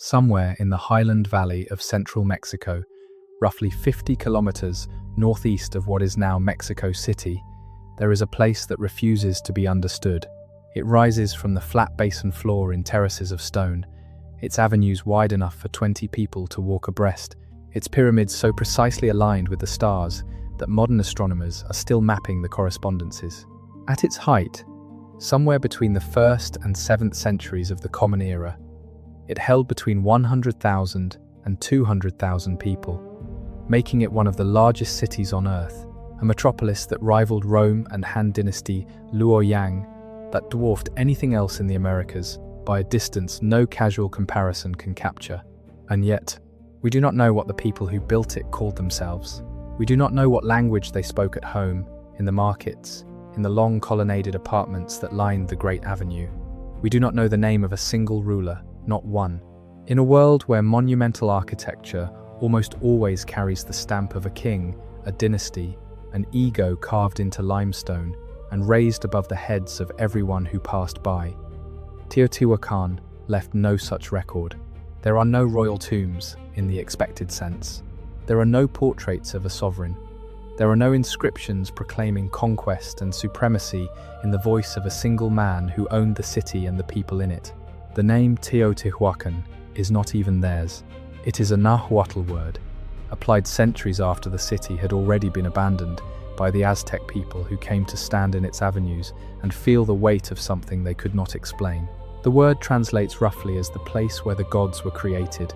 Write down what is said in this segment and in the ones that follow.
somewhere in the highland valley of central Mexico, roughly 50 kilometers northeast of what is now Mexico City, there is a place that refuses to be understood. It rises from the flat basin floor in terraces of stone, its avenues wide enough for 20 people to walk abreast, its pyramids so precisely aligned with the stars that modern astronomers are still mapping the correspondences. At its height, somewhere between the 1st and 7th centuries of the Common Era, it held between 100,000 and 200,000 people, making it one of the largest cities on Earth, a metropolis that rivaled Rome and Han Dynasty Luoyang, that dwarfed anything else in the Americas by a distance no casual comparison can capture. And yet, we do not know what the people who built it called themselves. We do not know what language they spoke at home, in the markets, in the long colonnaded apartments that lined the Great Avenue. We do not know the name of a single ruler, not one. In a world where monumental architecture almost always carries the stamp of a king, a dynasty, an ego carved into limestone and raised above the heads of everyone who passed by, Teotihuacan left no such record. There are no royal tombs in the expected sense. There are no portraits of a sovereign. There are no inscriptions proclaiming conquest and supremacy in the voice of a single man who owned the city and the people in it. The name Teotihuacan is not even theirs. It is a Nahuatl word, applied centuries after the city had already been abandoned by the Aztec people who came to stand in its avenues and feel the weight of something they could not explain. The word translates roughly as the place where the gods were created,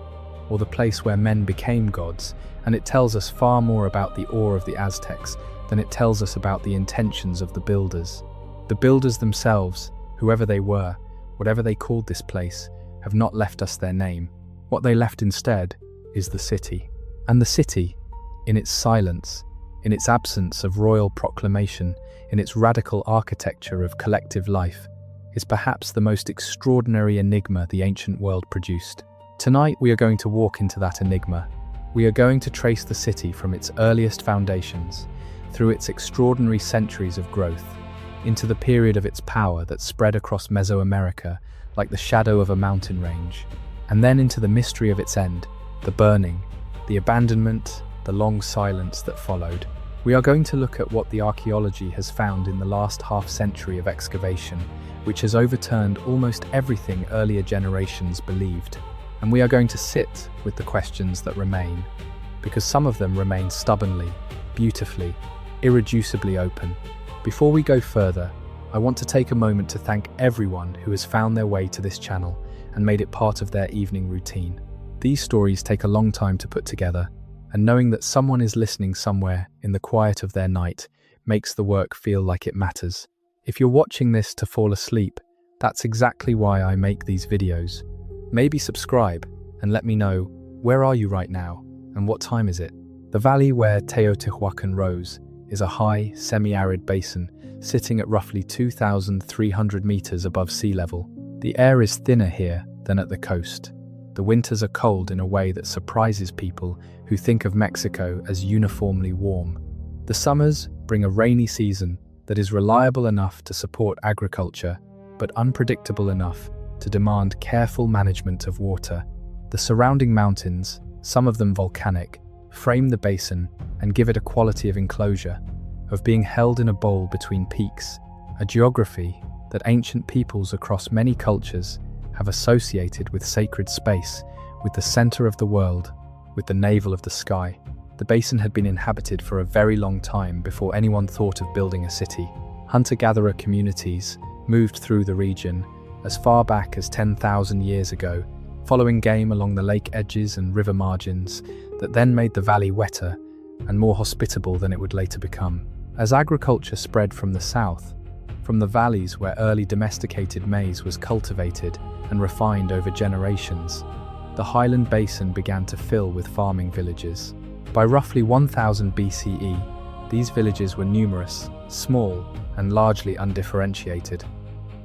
or the place where men became gods, and it tells us far more about the awe of the Aztecs than it tells us about the intentions of the builders. The builders themselves, whoever they were, whatever they called this place, have not left us their name. What they left instead is the city. And the city, in its silence, in its absence of royal proclamation, in its radical architecture of collective life, is perhaps the most extraordinary enigma the ancient world produced. Tonight we are going to walk into that enigma. We are going to trace the city from its earliest foundations, through its extraordinary centuries of growth, into the period of its power that spread across Mesoamerica like the shadow of a mountain range, and then into the mystery of its end, the burning, the abandonment, the long silence that followed. We are going to look at what the archaeology has found in the last half-century of excavation, which has overturned almost everything earlier generations believed. And we are going to sit with the questions that remain, because some of them remain stubbornly, beautifully, irreducibly open. Before we go further, I want to take a moment to thank everyone who has found their way to this channel and made it part of their evening routine. These stories take a long time to put together, and knowing that someone is listening somewhere in the quiet of their night makes the work feel like it matters. If you're watching this to fall asleep, that's exactly why I make these videos. Maybe subscribe and let me know, where are you right now and what time is it? The valley where Teotihuacan rose is a high, semi-arid basin sitting at roughly 2,300 meters above sea level. The air is thinner here than at the coast. The winters are cold in a way that surprises people who think of Mexico as uniformly warm. The summers bring a rainy season that is reliable enough to support agriculture, but unpredictable enough to demand careful management of water. The surrounding mountains, some of them volcanic, frame the basin and give it a quality of enclosure, of being held in a bowl between peaks, a geography that ancient peoples across many cultures have associated with sacred space, with the center of the world, with the navel of the sky. The basin had been inhabited for a very long time before anyone thought of building a city. Hunter-gatherer communities moved through the region as far back as 10,000 years ago, following game along the lake edges and river margins that then made the valley wetter and more hospitable than it would later become. As agriculture spread from the south, from the valleys where early domesticated maize was cultivated and refined over generations, the highland basin began to fill with farming villages. By roughly 1000 BCE, these villages were numerous, small, and largely undifferentiated.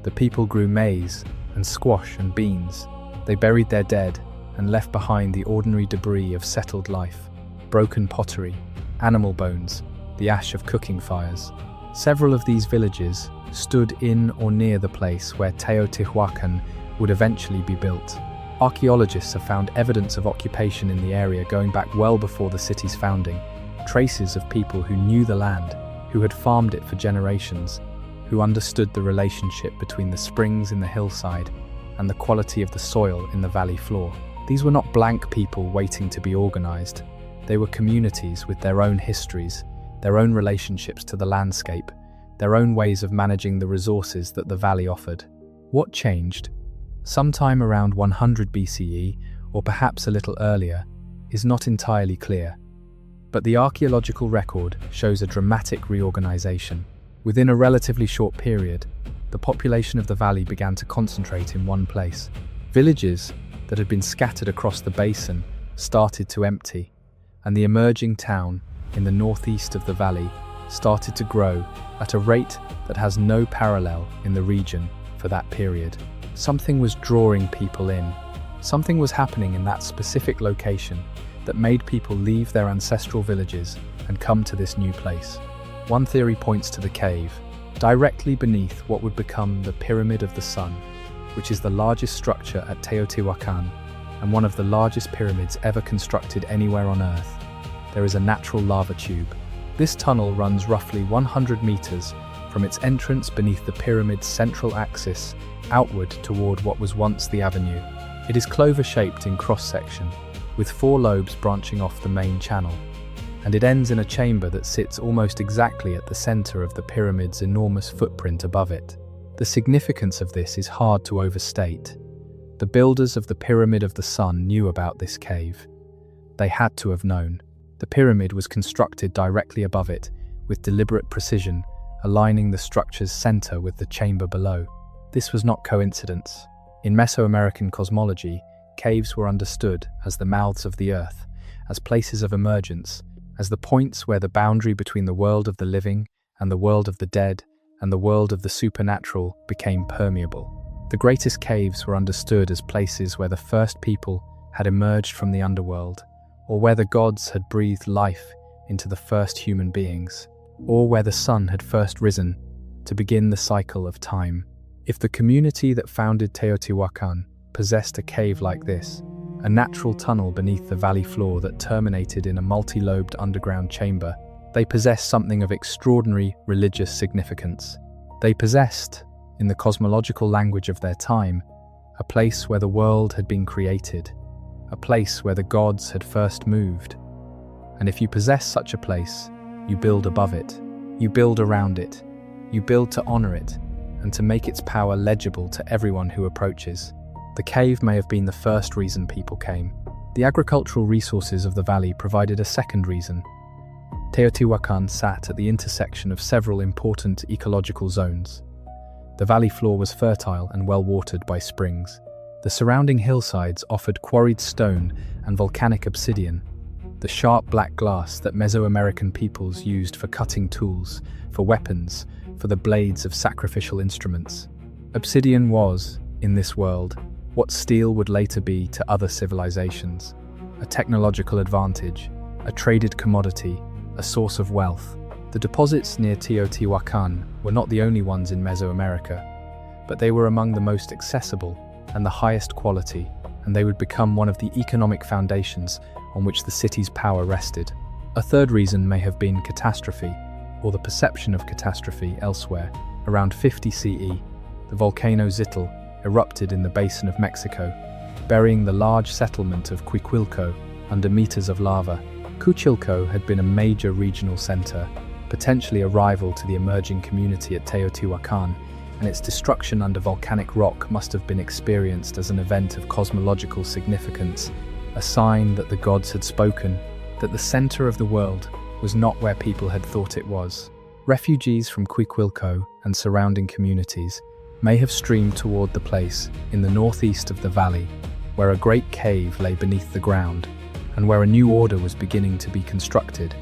The people grew maize and squash and beans. They buried their dead and left behind the ordinary debris of settled life, broken pottery, animal bones, the ash of cooking fires. Several of these villages stood in or near the place where Teotihuacan would eventually be built. Archaeologists have found evidence of occupation in the area going back well before the city's founding, traces of people who knew the land, who had farmed it for generations, who understood the relationship between the springs in the hillside and the quality of the soil in the valley floor. These were not blank people waiting to be organized. They were communities with their own histories, their own relationships to the landscape, their own ways of managing the resources that the valley offered. What changed? Sometime around 100 BCE, or perhaps a little earlier, is not entirely clear. But the archaeological record shows a dramatic reorganization. Within a relatively short period, the population of the valley began to concentrate in one place. Villages that had been scattered across the basin started to empty, and the emerging town in the northeast of the valley started to grow at a rate that has no parallel in the region for that period. Something was drawing people in. Something was happening in that specific location that made people leave their ancestral villages and come to this new place. One theory points to the cave, directly beneath what would become the Pyramid of the Sun, which is the largest structure at Teotihuacan and one of the largest pyramids ever constructed anywhere on Earth. There is a natural lava tube. This tunnel runs roughly 100 meters from its entrance beneath the pyramid's central axis outward toward what was once the avenue. It is clover-shaped in cross-section, with 4 lobes branching off the main channel, and it ends in a chamber that sits almost exactly at the center of the pyramid's enormous footprint above it. The significance of this is hard to overstate. The builders of the Pyramid of the Sun knew about this cave. They had to have known. The pyramid was constructed directly above it, with deliberate precision, aligning the structure's center with the chamber below. This was not coincidence. In Mesoamerican cosmology, caves were understood as the mouths of the earth, as places of emergence, as the points where the boundary between the world of the living and the world of the dead and the world of the supernatural became permeable. The greatest caves were understood as places where the first people had emerged from the underworld, or where the gods had breathed life into the first human beings, or where the sun had first risen to begin the cycle of time. If the community that founded Teotihuacan possessed a cave like this, a natural tunnel beneath the valley floor that terminated in a multi-lobed underground chamber, they possessed something of extraordinary religious significance. They possessed, in the cosmological language of their time, a place where the world had been created, a place where the gods had first moved. And if you possess such a place, you build above it, you build around it, you build to honor it, and to make its power legible to everyone who approaches. The cave may have been the first reason people came. The agricultural resources of the valley provided a second reason. Teotihuacan sat at the intersection of several important ecological zones. The valley floor was fertile and well watered by springs. The surrounding hillsides offered quarried stone and volcanic obsidian, the sharp black glass that Mesoamerican peoples used for cutting tools, for weapons, for the blades of sacrificial instruments. Obsidian was, in this world, what steel would later be to other civilizations, a technological advantage, a traded commodity, a source of wealth. The deposits near Teotihuacan were not the only ones in Mesoamerica, but they were among the most accessible and the highest quality, and they would become one of the economic foundations on which the city's power rested. A third reason may have been catastrophe, or the perception of catastrophe elsewhere. Around 50 CE, the volcano Zitl erupted in the basin of Mexico, burying the large settlement of Cuicuilco under meters of lava. Cuicuilco had been a major regional center, potentially a rival to the emerging community at Teotihuacan, and its destruction under volcanic rock must have been experienced as an event of cosmological significance, a sign that the gods had spoken, that the center of the world was not where people had thought it was. Refugees from Cuicuilco and surrounding communities may have streamed toward the place in the northeast of the valley, where a great cave lay beneath the ground, and where a new order was beginning to be constructed.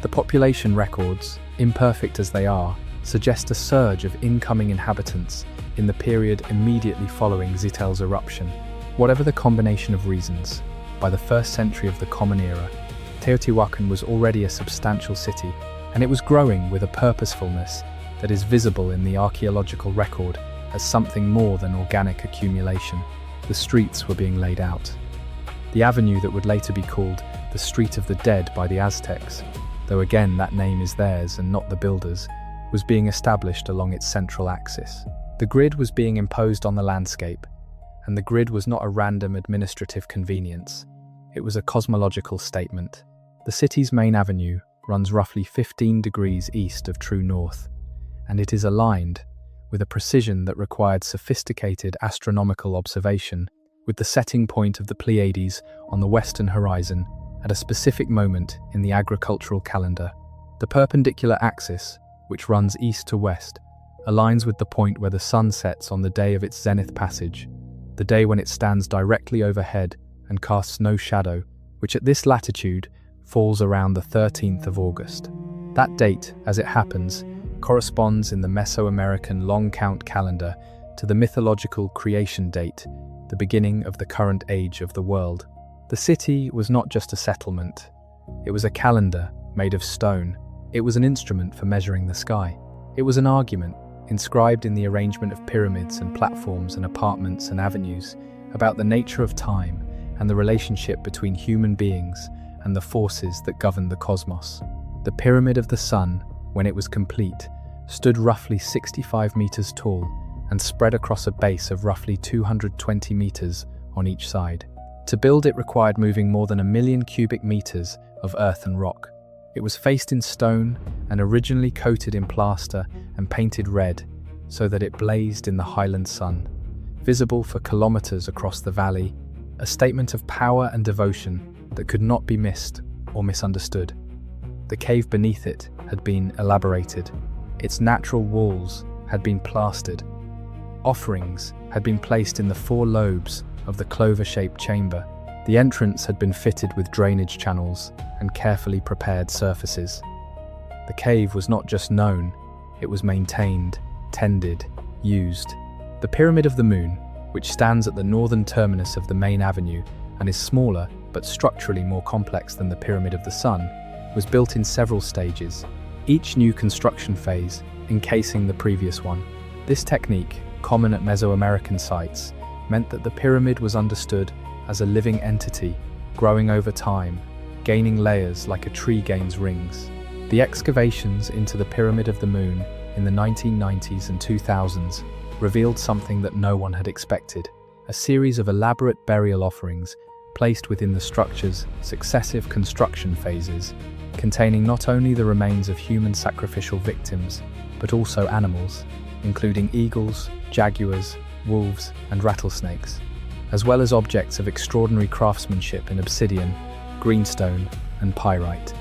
The population records, imperfect as they are, suggest a surge of incoming inhabitants in the period immediately following Zitl's eruption. Whatever the combination of reasons, by the 1st century of the Common Era, Teotihuacan was already a substantial city, and it was growing with a purposefulness that is visible in the archaeological record as something more than organic accumulation. the streets were being laid out. The avenue that would later be called the Street of the Dead by the Aztecs, though again that name is theirs and not the builders', was being established along its central axis. The grid was being imposed on the landscape, and the grid was not a random administrative convenience. It was a cosmological statement. The city's main avenue runs roughly 15 degrees east of true north, and it is aligned with a precision that required sophisticated astronomical observation, with the setting point of the Pleiades on the western horizon at a specific moment in the agricultural calendar. The perpendicular axis, which runs east to west, aligns with the point where the sun sets on the day of its zenith passage, the day when it stands directly overhead and casts no shadow, which at this latitude falls around the 13th of August. That date, as it happens, corresponds in the Mesoamerican long count calendar to the mythological creation date, the beginning of the current age of the world. The city was not just a settlement. It was a calendar made of stone. It was an instrument for measuring the sky. It was an argument, inscribed in the arrangement of pyramids and platforms and apartments and avenues, about the nature of time and the relationship between human beings and the forces that govern the cosmos. The Pyramid of the Sun, when it was complete, stood roughly 65 meters tall and spread across a base of roughly 220 meters on each side. To build it required moving more than 1 million cubic meters of earth and rock. It was faced in stone and originally coated in plaster and painted red so that it blazed in the highland sun, visible for kilometers across the valley, a statement of power and devotion that could not be missed or misunderstood. The cave beneath it had been elaborated. Its natural walls had been plastered. Offerings had been placed in the 4 lobes of the clover-shaped chamber. The entrance had been fitted with drainage channels and carefully prepared surfaces. The cave was not just known, it was maintained, tended, used. The Pyramid of the Moon, which stands at the northern terminus of the main avenue and is smaller but structurally more complex than the Pyramid of the Sun, was built in several stages, each new construction phase encasing the previous one. This technique, common at Mesoamerican sites, meant that the pyramid was understood as a living entity, growing over time, gaining layers like a tree gains rings. The excavations into the Pyramid of the Moon in the 1990s and 2000s revealed something that no one had expected: a series of elaborate burial offerings placed within the structure's successive construction phases, containing not only the remains of human sacrificial victims, but also animals, including eagles, jaguars, wolves, and rattlesnakes, as well as objects of extraordinary craftsmanship in obsidian, greenstone, and pyrite.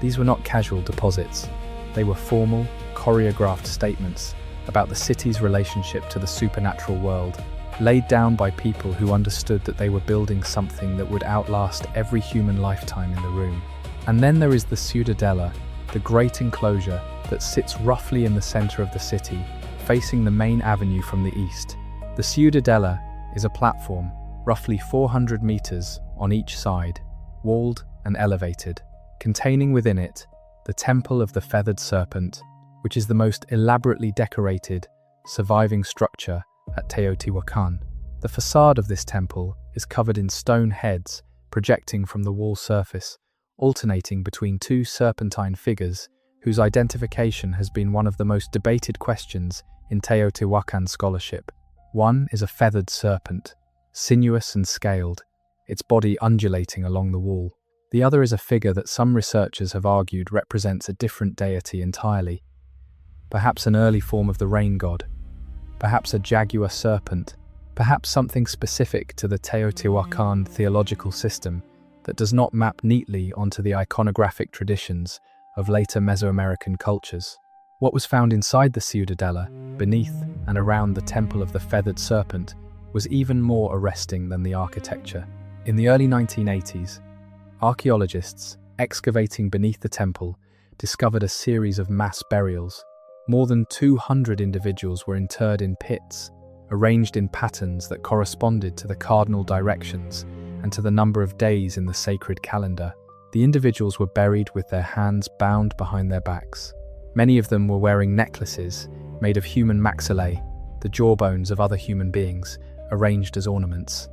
These were not casual deposits. They were formal, choreographed statements about the city's relationship to the supernatural world, laid down by people who understood that they were building something that would outlast every human lifetime in the room. And then there is the Ciudadela, the great enclosure that sits roughly in the center of the city, facing the main avenue from the east. The Ciudadela is a platform, roughly 400 meters on each side, walled and elevated, containing within it the Temple of the Feathered Serpent, which is the most elaborately decorated, surviving structure at Teotihuacan. The facade of this temple is covered in stone heads projecting from the wall surface, alternating between 2 serpentine figures whose identification has been one of the most debated questions in Teotihuacan scholarship. One is a feathered serpent, sinuous and scaled, its body undulating along the wall. The other is a figure that some researchers have argued represents a different deity entirely, perhaps an early form of the rain god, perhaps a jaguar serpent, perhaps something specific to the Teotihuacan theological system that does not map neatly onto the iconographic traditions of later Mesoamerican cultures. What was found inside the Ciudadela, beneath and around the Temple of the Feathered Serpent, was even more arresting than the architecture. In the early 1980s, archaeologists excavating beneath the temple discovered a series of mass burials. More than 200 individuals were interred in pits, arranged in patterns that corresponded to the cardinal directions and to the number of days in the sacred calendar. The individuals were buried with their hands bound behind their backs. Many of them were wearing necklaces made of human maxillae, the jawbones of other human beings, arranged as ornaments.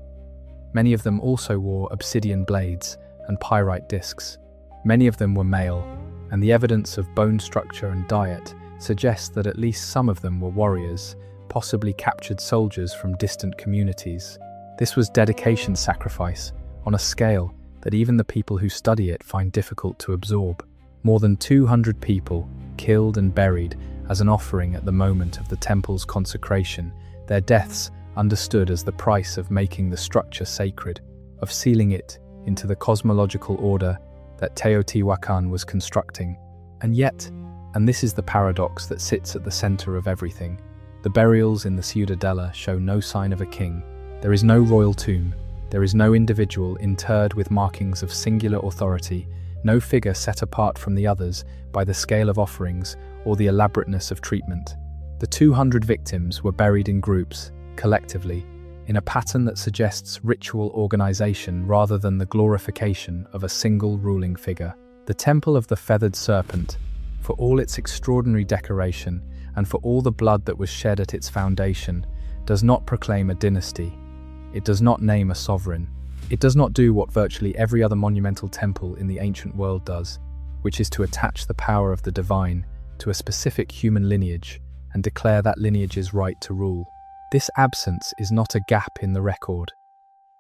Many of them also wore obsidian blades and pyrite discs. Many of them were male, and the evidence of bone structure and diet suggests that at least some of them were warriors, possibly captured soldiers from distant communities. This was dedication sacrifice on a scale that even the people who study it find difficult to absorb. More than 200 people killed and buried as an offering at the moment of the temple's consecration, their deaths understood as the price of making the structure sacred, of sealing it into the cosmological order that Teotihuacan was constructing. And yet, and this is the paradox that sits at the center of everything, the burials in the Ciudadela show no sign of a king. There is no royal tomb. There is no individual interred with markings of singular authority, no figure set apart from the others by the scale of offerings or the elaborateness of treatment. The 200 victims were buried in groups, collectively, in a pattern that suggests ritual organization rather than the glorification of a single ruling figure. The Temple of the Feathered Serpent, for all its extraordinary decoration and for all the blood that was shed at its foundation, does not proclaim a dynasty. It does not name a sovereign. It does not do what virtually every other monumental temple in the ancient world does, which is to attach the power of the divine to a specific human lineage and declare that lineage's right to rule. This absence is not a gap in the record.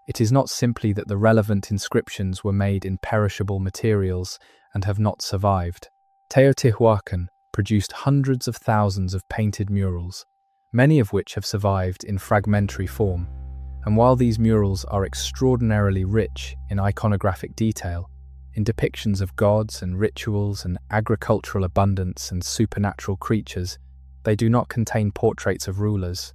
It is not simply that the relevant inscriptions were made in perishable materials and have not survived. Teotihuacan produced hundreds of thousands of painted murals, many of which have survived in fragmentary form. And while these murals are extraordinarily rich in iconographic detail, in depictions of gods and rituals and agricultural abundance and supernatural creatures, they do not contain portraits of rulers.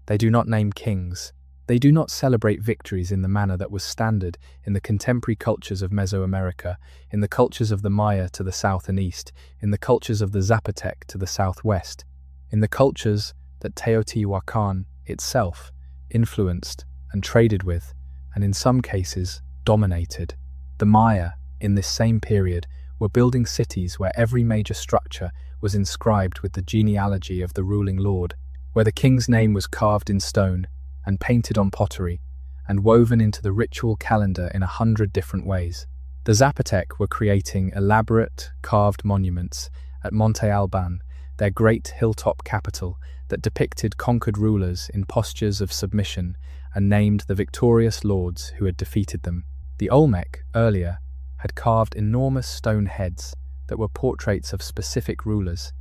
They do not name kings. They do not celebrate victories in the manner that was standard in the contemporary cultures of Mesoamerica, in the cultures of the Maya to the south and east, in the cultures of the Zapotec to the southwest, in the cultures that Teotihuacan itself influenced and traded with, and in some cases dominated. The Maya, in this same period, were building cities where every major structure was inscribed with the genealogy of the ruling lord, where the king's name was carved in stone and painted on pottery and woven into the ritual calendar in 100 different ways. The Zapotec were creating elaborate, carved monuments at Monte Alban, their great hilltop capital that depicted conquered rulers in postures of submission and named the victorious lords who had defeated them. The Olmec, earlier, had carved enormous stone heads that were portraits of specific rulers,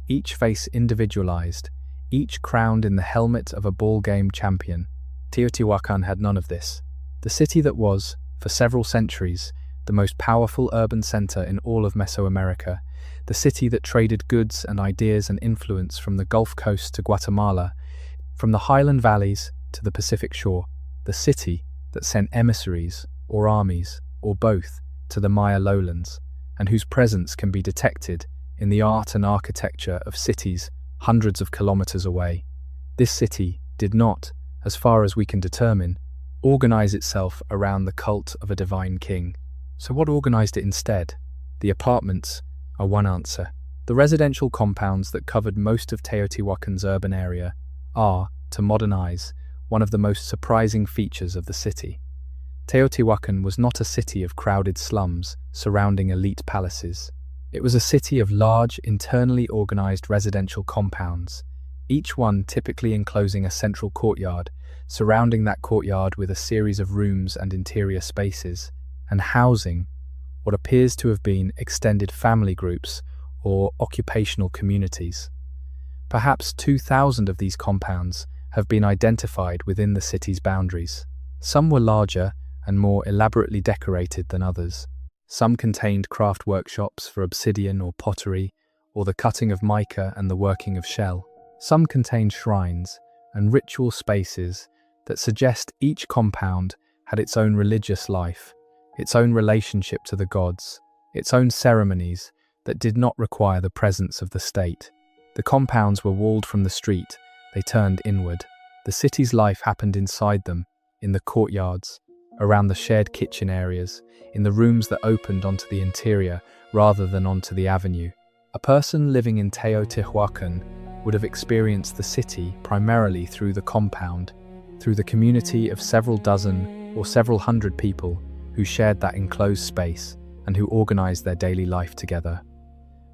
each face individualized, each crowned in the helmet of a ball game champion. Teotihuacan had none of this. The city that was, for several centuries, the most powerful urban center in all of Mesoamerica, the city that traded goods and ideas and influence from the Gulf Coast to Guatemala, from the highland valleys to the Pacific shore, the city that sent emissaries, or armies, or both, to the Maya lowlands, and whose presence can be detected in the art and architecture of cities hundreds of kilometers away. This city did not, as far as we can determine, organize itself around the cult of a divine king. So what organized it instead? The apartments are one answer. The residential compounds that covered most of Teotihuacan's urban area are, to modern eyes, one of the most surprising features of the city. Teotihuacan was not a city of crowded slums surrounding elite palaces. It was a city of large, internally organized residential compounds, each one typically enclosing a central courtyard, surrounding that courtyard with a series of rooms and interior spaces, and housing what appears to have been extended family groups or occupational communities. Perhaps 2,000 of these compounds have been identified within the city's boundaries. Some were larger and more elaborately decorated than others. Some contained craft workshops for obsidian or pottery, or the cutting of mica and the working of shell. Some contained shrines and ritual spaces that suggest each compound had its own religious life, its own relationship to the gods, its own ceremonies that did not require the presence of the state. The compounds were walled from the street, they turned inward. The city's life happened inside them, in the courtyards, around the shared kitchen areas, in the rooms that opened onto the interior rather than onto the avenue. A person living in Teotihuacan would have experienced the city primarily through the compound, through the community of several dozen or several hundred people who shared that enclosed space and who organized their daily life together.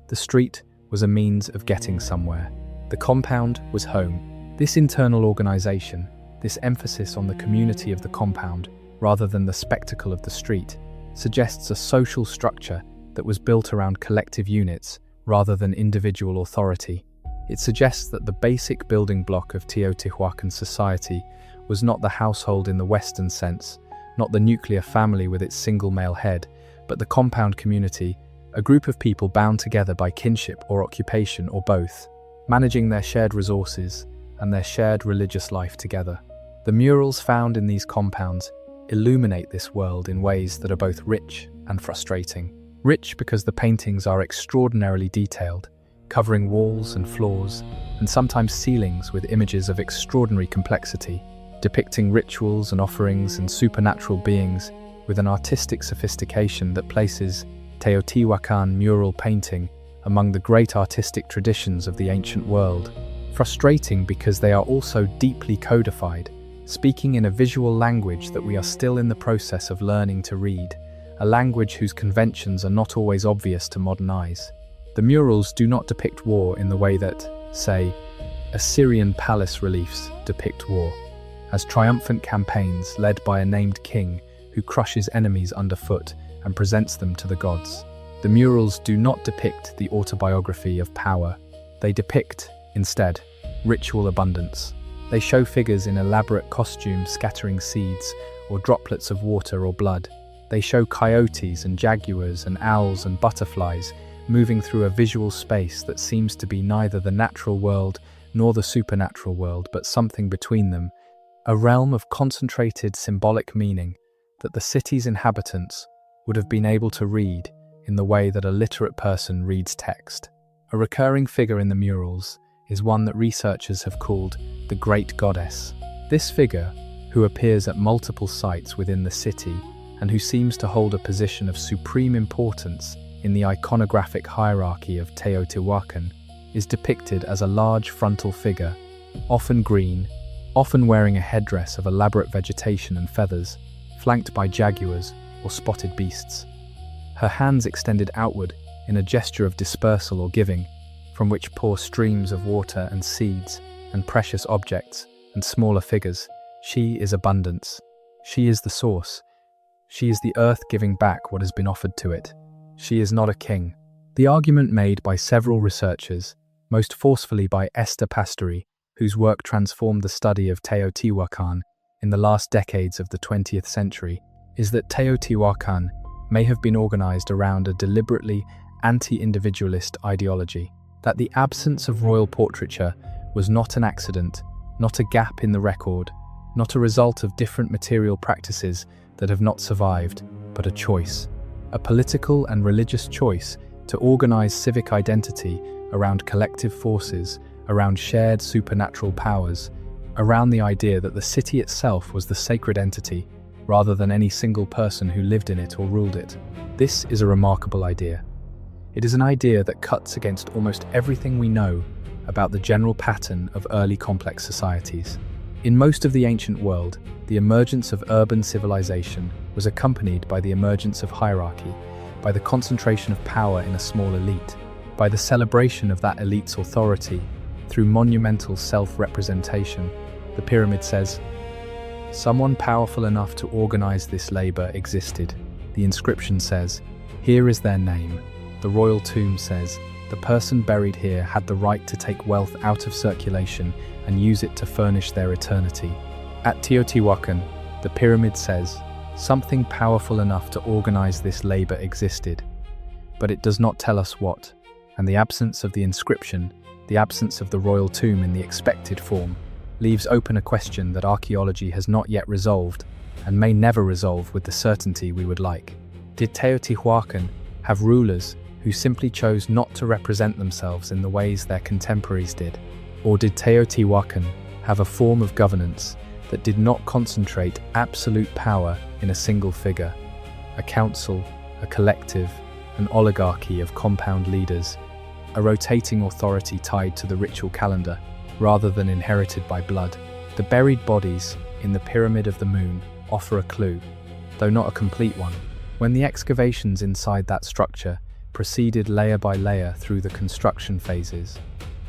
The street was a means of getting somewhere. The compound was home. This internal organization, this emphasis on the community of the compound rather than the spectacle of the street, suggests a social structure that was built around collective units rather than individual authority. It suggests that the basic building block of Teotihuacan society was not the household in the Western sense, not the nuclear family with its single male head, but the compound community, a group of people bound together by kinship or occupation or both, managing their shared resources and their shared religious life together. The murals found in these compounds illuminate this world in ways that are both rich and frustrating. Rich because the paintings are extraordinarily detailed, covering walls and floors, and sometimes ceilings with images of extraordinary complexity, depicting rituals and offerings and supernatural beings with an artistic sophistication that places Teotihuacan mural painting among the great artistic traditions of the ancient world. Frustrating because they are also deeply codified, speaking in a visual language that we are still in the process of learning to read, a language whose conventions are not always obvious to modern eyes. The murals do not depict war in the way that, say, Assyrian palace reliefs depict war, as triumphant campaigns led by a named king who crushes enemies underfoot and presents them to the gods. The murals do not depict the autobiography of power. They depict, instead, ritual abundance. They show figures in elaborate costumes scattering seeds or droplets of water or blood. They show coyotes and jaguars and owls and butterflies moving through a visual space that seems to be neither the natural world nor the supernatural world, but something between them, a realm of concentrated symbolic meaning that the city's inhabitants would have been able to read in the way that a literate person reads text. A recurring figure in the murals is one that researchers have called the Great Goddess. This figure, who appears at multiple sites within the city and who seems to hold a position of supreme importance in the iconographic hierarchy of Teotihuacan, is depicted as a large frontal figure, often green, often wearing a headdress of elaborate vegetation and feathers, flanked by jaguars or spotted beasts. Her hands extended outward in a gesture of dispersal or giving, from which pour streams of water and seeds and precious objects and smaller figures. She is abundance. She is the source. She is the earth giving back what has been offered to it. She is not a king. The argument made by several researchers, most forcefully by Esther Pastori, whose work transformed the study of Teotihuacan in the last decades of the 20th century, is that Teotihuacan may have been organized around a deliberately anti-individualist ideology, that the absence of royal portraiture was not an accident, not a gap in the record, not a result of different material practices that have not survived, but a choice, a political and religious choice to organize civic identity around collective forces, around shared supernatural powers, around the idea that the city itself was the sacred entity rather than any single person who lived in it or ruled it. This is a remarkable idea. It is an idea that cuts against almost everything we know about the general pattern of early complex societies. In most of the ancient world, the emergence of urban civilization was accompanied by the emergence of hierarchy, by the concentration of power in a small elite, by the celebration of that elite's authority through monumental self-representation. The pyramid says, "Someone powerful enough to organize this labor existed." The inscription says, "Here is their name." The royal tomb says, "The person buried here had the right to take wealth out of circulation and use it to furnish their eternity." At Teotihuacan, the pyramid says, "Something powerful enough to organize this labor existed." But it does not tell us what, and the absence of the inscription, the absence of the royal tomb in the expected form, leaves open a question that archaeology has not yet resolved and may never resolve with the certainty we would like. Did Teotihuacan have rulers who simply chose not to represent themselves in the ways their contemporaries did? Or did Teotihuacan have a form of governance that did not concentrate absolute power in a single figure, a council, a collective, an oligarchy of compound leaders, a rotating authority tied to the ritual calendar rather than inherited by blood? The buried bodies, in the Pyramid of the Moon offer a clue, though not a complete one. When the excavations inside that structure proceeded layer by layer through the construction phases,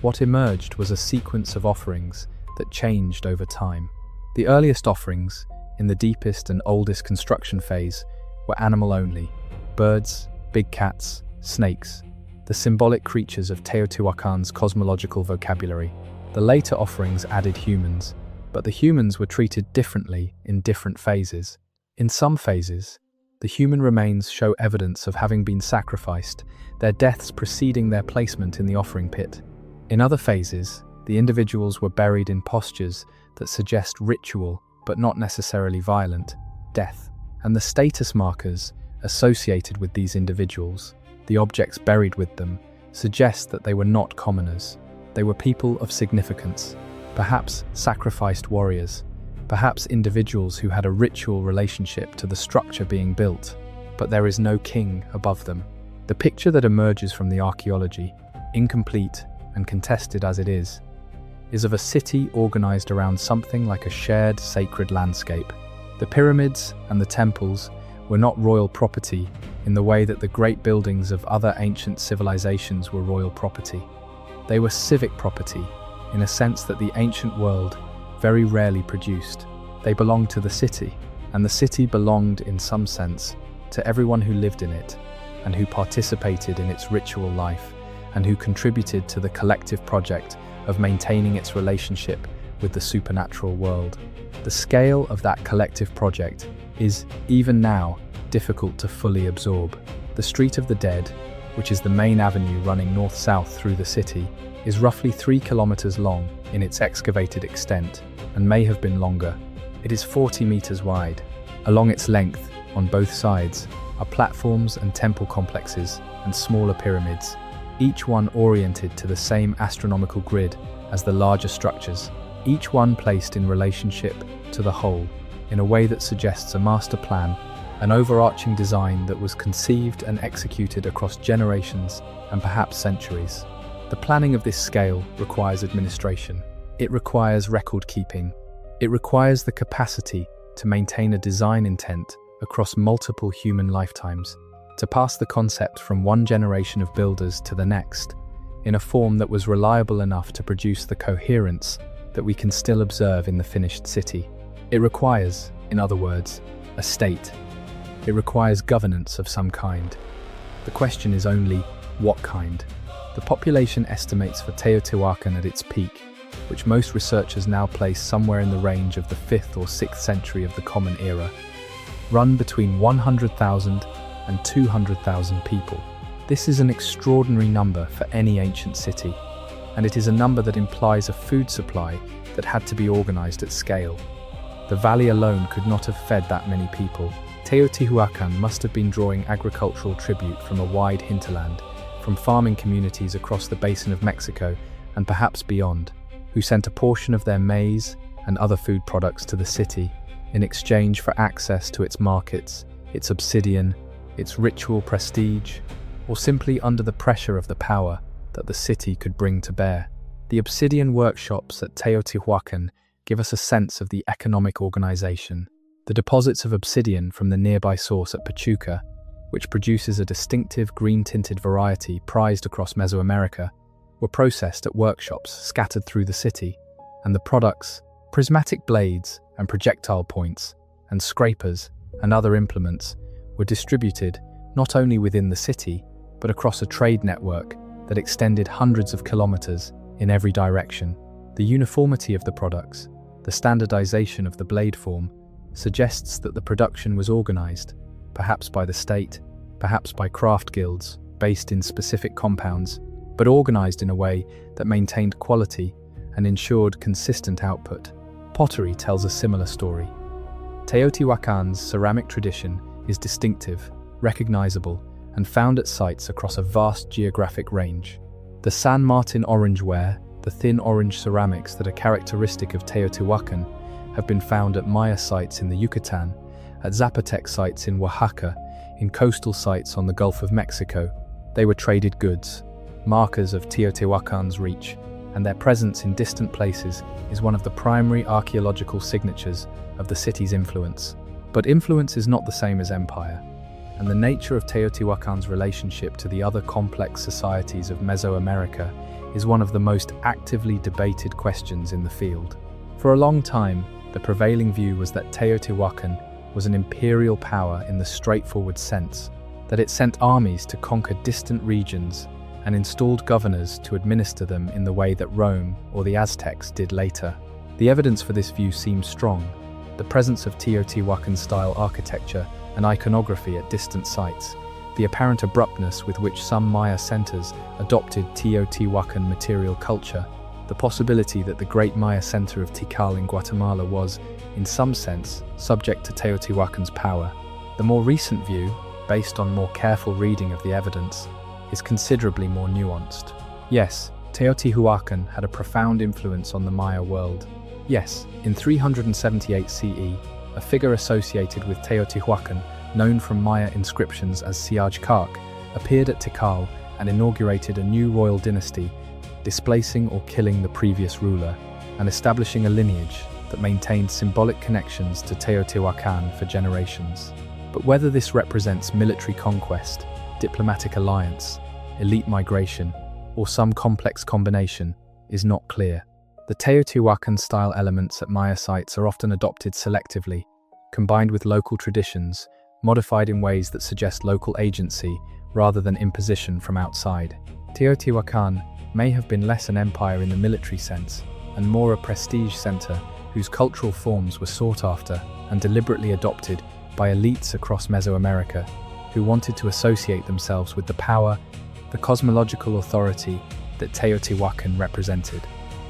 what emerged was a sequence of offerings that changed over time. The earliest offerings, in the deepest and oldest construction phase, were animal only: birds, big cats, snakes, the symbolic creatures of Teotihuacan's cosmological vocabulary. The later offerings added humans, but the humans were treated differently in different phases. In some phases, the human remains show evidence of having been sacrificed, their deaths preceding their placement in the offering pit. In other phases, the individuals were buried in postures that suggest ritual, but not necessarily violent, death. And the status markers associated with these individuals, the objects buried with them, suggest that they were not commoners. They were people of significance, perhaps sacrificed warriors, perhaps individuals who had a ritual relationship to the structure being built, but there is no king above them. The picture that emerges from the archaeology, incomplete and contested as it is of a city organized around something like a shared sacred landscape. The pyramids and the temples were not royal property in the way that the great buildings of other ancient civilizations were royal property. They were civic property, in a sense that the ancient world very rarely produced. They belonged to the city, and the city belonged, in some sense, to everyone who lived in it, and who participated in its ritual life, and who contributed to the collective project of maintaining its relationship with the supernatural world. The scale of that collective project is, even now, difficult to fully absorb. The Street of the Dead, which is the main avenue running north-south through the city, is roughly 3 kilometers long in its excavated extent, and may have been longer. It is 40 meters wide. Along its length, on both sides, are platforms and temple complexes and smaller pyramids, each one oriented to the same astronomical grid as the larger structures, each one placed in relationship to the whole, in a way that suggests a master plan, an overarching design that was conceived and executed across generations and perhaps centuries. The planning of this scale requires administration. It requires record keeping. It requires the capacity to maintain a design intent across multiple human lifetimes, to pass the concept from one generation of builders to the next, in a form that was reliable enough to produce the coherence that we can still observe in the finished city. It requires, in other words, a state. It requires governance of some kind. The question is only, what kind? The population estimates for Teotihuacan at its peak, which most researchers now place somewhere in the range of the 5th or 6th century of the Common Era, run between 100,000 and 200,000 people. This is an extraordinary number for any ancient city, and it is a number that implies a food supply that had to be organized at scale. The valley alone could not have fed that many people. Teotihuacan must have been drawing agricultural tribute from a wide hinterland, from farming communities across the basin of Mexico and perhaps beyond, who sent a portion of their maize and other food products to the city in exchange for access to its markets, its obsidian, its ritual prestige, or simply under the pressure of the power that the city could bring to bear. The obsidian workshops at Teotihuacan give us a sense of the economic organization. The deposits of obsidian from the nearby source at Pachuca, which produces a distinctive green-tinted variety prized across Mesoamerica, were processed at workshops scattered through the city, and the products, prismatic blades and projectile points, and scrapers and other implements, were distributed not only within the city, but across a trade network that extended hundreds of kilometers in every direction. The uniformity of the products, the standardization of the blade form, suggests that the production was organized, perhaps by the state, perhaps by craft guilds based in specific compounds, but organized in a way that maintained quality and ensured consistent output. Pottery tells a similar story. Teotihuacan's ceramic tradition is distinctive, recognizable, and found at sites across a vast geographic range. The San Martin orange ware, the thin orange ceramics that are characteristic of Teotihuacan, have been found at Maya sites in the Yucatan, at Zapotec sites in Oaxaca, in coastal sites on the Gulf of Mexico. They were traded goods, markers of Teotihuacan's reach, and their presence in distant places is one of the primary archaeological signatures of the city's influence. But influence is not the same as empire, and the nature of Teotihuacan's relationship to the other complex societies of Mesoamerica is one of the most actively debated questions in the field. For a long time, the prevailing view was that Teotihuacan was an imperial power in the straightforward sense, that it sent armies to conquer distant regions and installed governors to administer them in the way that Rome or the Aztecs did later. The evidence for this view seems strong. The presence of Teotihuacan-style architecture and iconography at distant sites, the apparent abruptness with which some Maya centers adopted Teotihuacan material culture, the possibility that the great Maya center of Tikal in Guatemala was, in some sense, subject to Teotihuacan's power. The more recent view, based on more careful reading of the evidence, is considerably more nuanced. Yes, Teotihuacan had a profound influence on the Maya world. Yes, in 378 CE, a figure associated with Teotihuacan, known from Maya inscriptions as Siaj Kark, appeared at Tikal and inaugurated a new royal dynasty, displacing or killing the previous ruler, and establishing a lineage that maintained symbolic connections to Teotihuacan for generations. But whether this represents military conquest, diplomatic alliance, elite migration, or some complex combination is not clear. The Teotihuacan-style elements at Maya sites are often adopted selectively, combined with local traditions, modified in ways that suggest local agency rather than imposition from outside. Teotihuacan may have been less an empire in the military sense and more a prestige center whose cultural forms were sought after and deliberately adopted by elites across Mesoamerica who wanted to associate themselves with the power, the cosmological authority that Teotihuacan represented.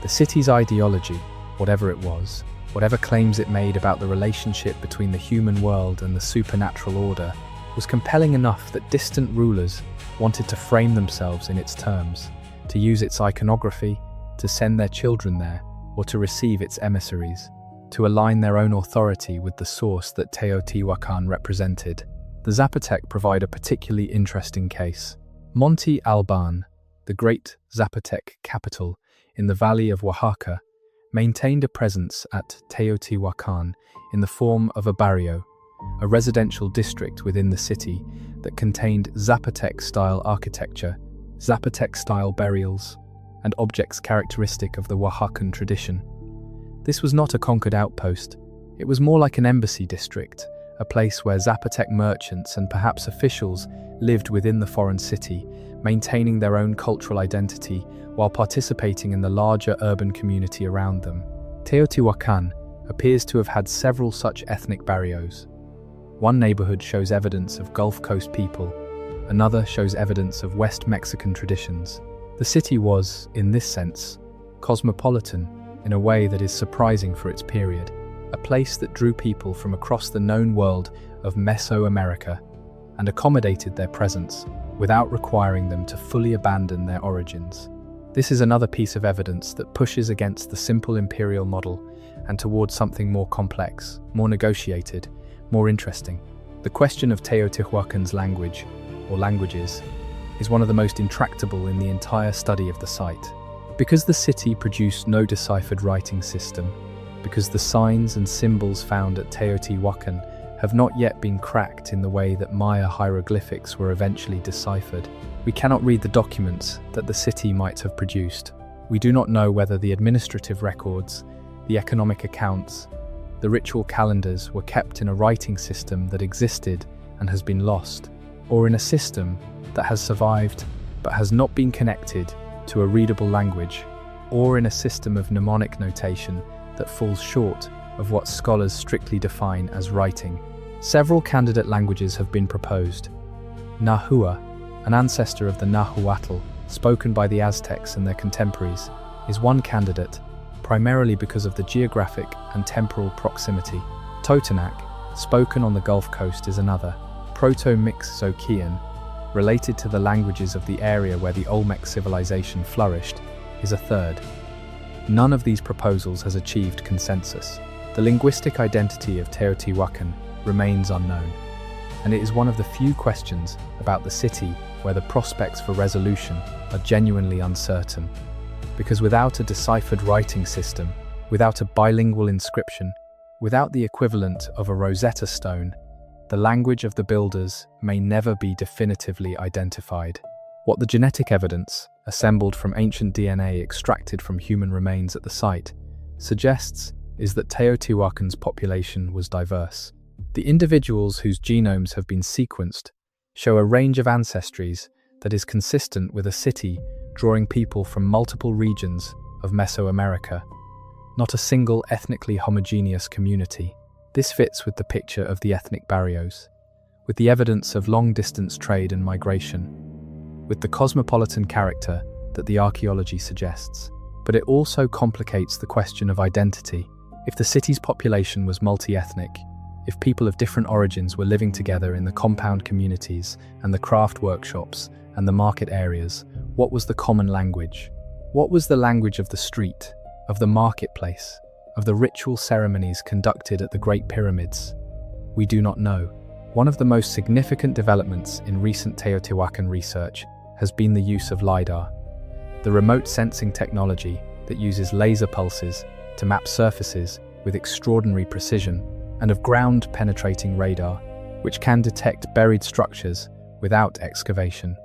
The city's ideology, whatever it was, whatever claims it made about the relationship between the human world and the supernatural order, was compelling enough that distant rulers wanted to frame themselves in its terms, to use its iconography, to send their children there, or to receive its emissaries, to align their own authority with the source that Teotihuacan represented. The Zapotec provide a particularly interesting case. Monte Alban, the great Zapotec capital in the valley of Oaxaca, maintained a presence at Teotihuacan in the form of a barrio, a residential district within the city that contained Zapotec-style architecture, Zapotec-style burials, and objects characteristic of the Oaxacan tradition. This was not a conquered outpost. It was more like an embassy district, a place where Zapotec merchants and perhaps officials lived within the foreign city, maintaining their own cultural identity while participating in the larger urban community around them. Teotihuacan appears to have had several such ethnic barrios. One neighborhood shows evidence of Gulf Coast people, another shows evidence of West Mexican traditions. The city was, in this sense, cosmopolitan in a way that is surprising for its period, a place that drew people from across the known world of Mesoamerica and accommodated their presence without requiring them to fully abandon their origins. This is another piece of evidence that pushes against the simple imperial model and towards something more complex, more negotiated, more interesting. The question of Teotihuacan's language, or languages, is one of the most intractable in the entire study of the site. Because the city produced no deciphered writing system, because the signs and symbols found at Teotihuacan have not yet been cracked in the way that Maya hieroglyphics were eventually deciphered, we cannot read the documents that the city might have produced. We do not know whether the administrative records, the economic accounts, the ritual calendars were kept in a writing system that existed and has been lost, or in a system that has survived but has not been connected to a readable language, or in a system of mnemonic notation that falls short of what scholars strictly define as writing. Several candidate languages have been proposed. Nahua, an ancestor of the Nahuatl, spoken by the Aztecs and their contemporaries, is one candidate, primarily because of the geographic and temporal proximity. Totonac, spoken on the Gulf Coast, is another. Proto-Mixocean, related to the languages of the area where the Olmec civilization flourished, is a third. None of these proposals has achieved consensus. The linguistic identity of Teotihuacan remains unknown, and it is one of the few questions about the city where the prospects for resolution are genuinely uncertain. because without a deciphered writing system, without a bilingual inscription, without the equivalent of a Rosetta Stone, the language of the builders may never be definitively identified. What the genetic evidence, assembled from ancient DNA extracted from human remains at the site, suggests is that Teotihuacan's population was diverse. The individuals whose genomes have been sequenced show a range of ancestries that is consistent with a city drawing people from multiple regions of Mesoamerica, not a single ethnically homogeneous community. This fits with the picture of the ethnic barrios, with the evidence of long-distance trade and migration, with the cosmopolitan character that the archaeology suggests. But it also complicates the question of identity. If the city's population was multi-ethnic, if people of different origins were living together in the compound communities and the craft workshops and the market areas, what was the common language? What was the language of the street, of the marketplace, of the ritual ceremonies conducted at the Great Pyramids? We do not know. One of the most significant developments in recent Teotihuacan research has been the use of LiDAR, the remote sensing technology that uses laser pulses to map surfaces with extraordinary precision, and of ground-penetrating radar, which can detect buried structures without excavation.